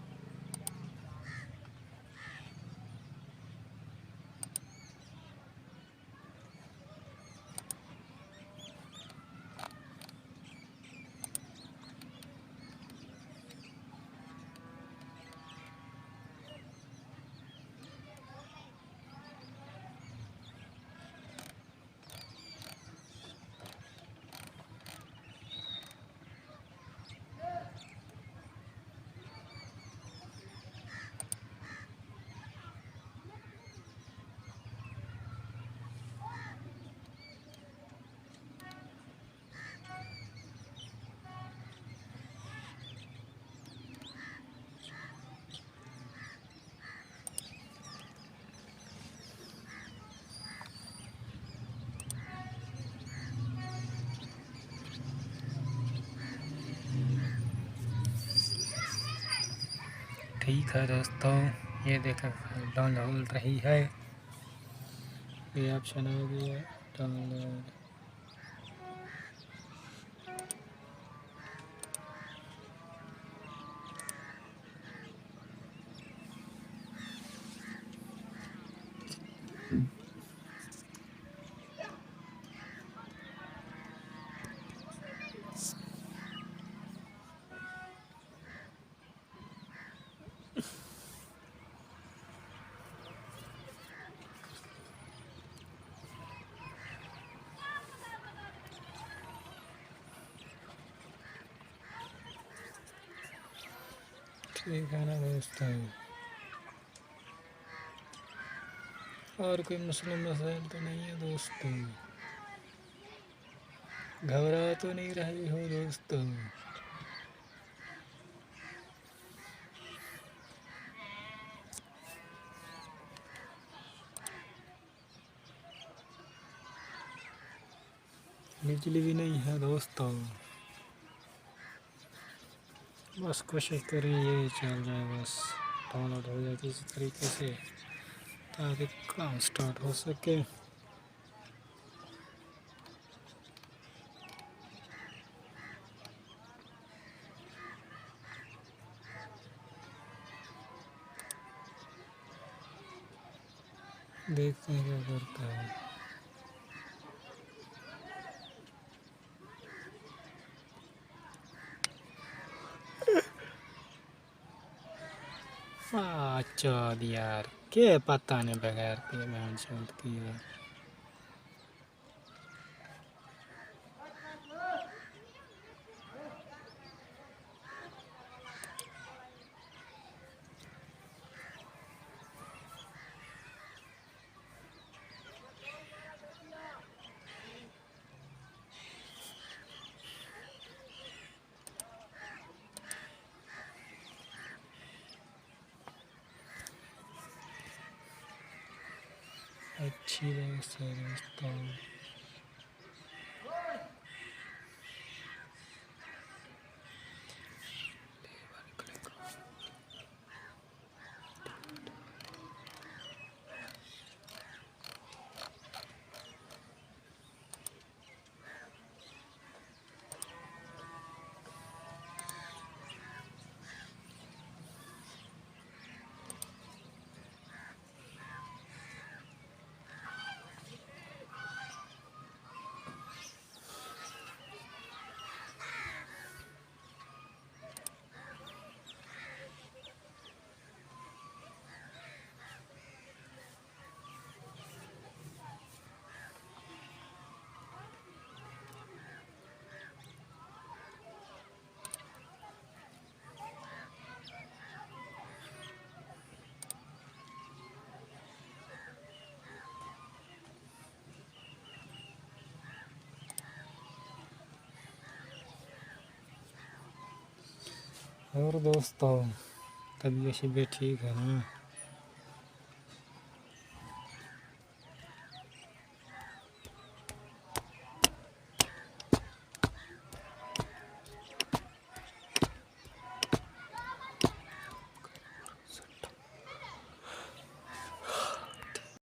Speaker 13: ठीक है दोस्तों ये देखो डाउनलोड हो रही है ये ऑप्शन हो गया डाउनलोड ठीक है ना दोस्तों। और कोई मसला मसाइल तो नहीं है दोस्तों। घबरा तो नहीं रहे हो दोस्तों। बिजली भी नहीं है दोस्तों। बस कोशिश करें ये चल जाए, बस डाउनलोड हो जाए किसी तरीके से ताकि काम स्टार्ट हो सके। देखते हैं क्या करता है। अच्छा यार, क्या पता नहीं बगैर के मैं शूट किया। अच्छी बात है दोस्तों। और दोस्तों, तबीयत ठीक है ना?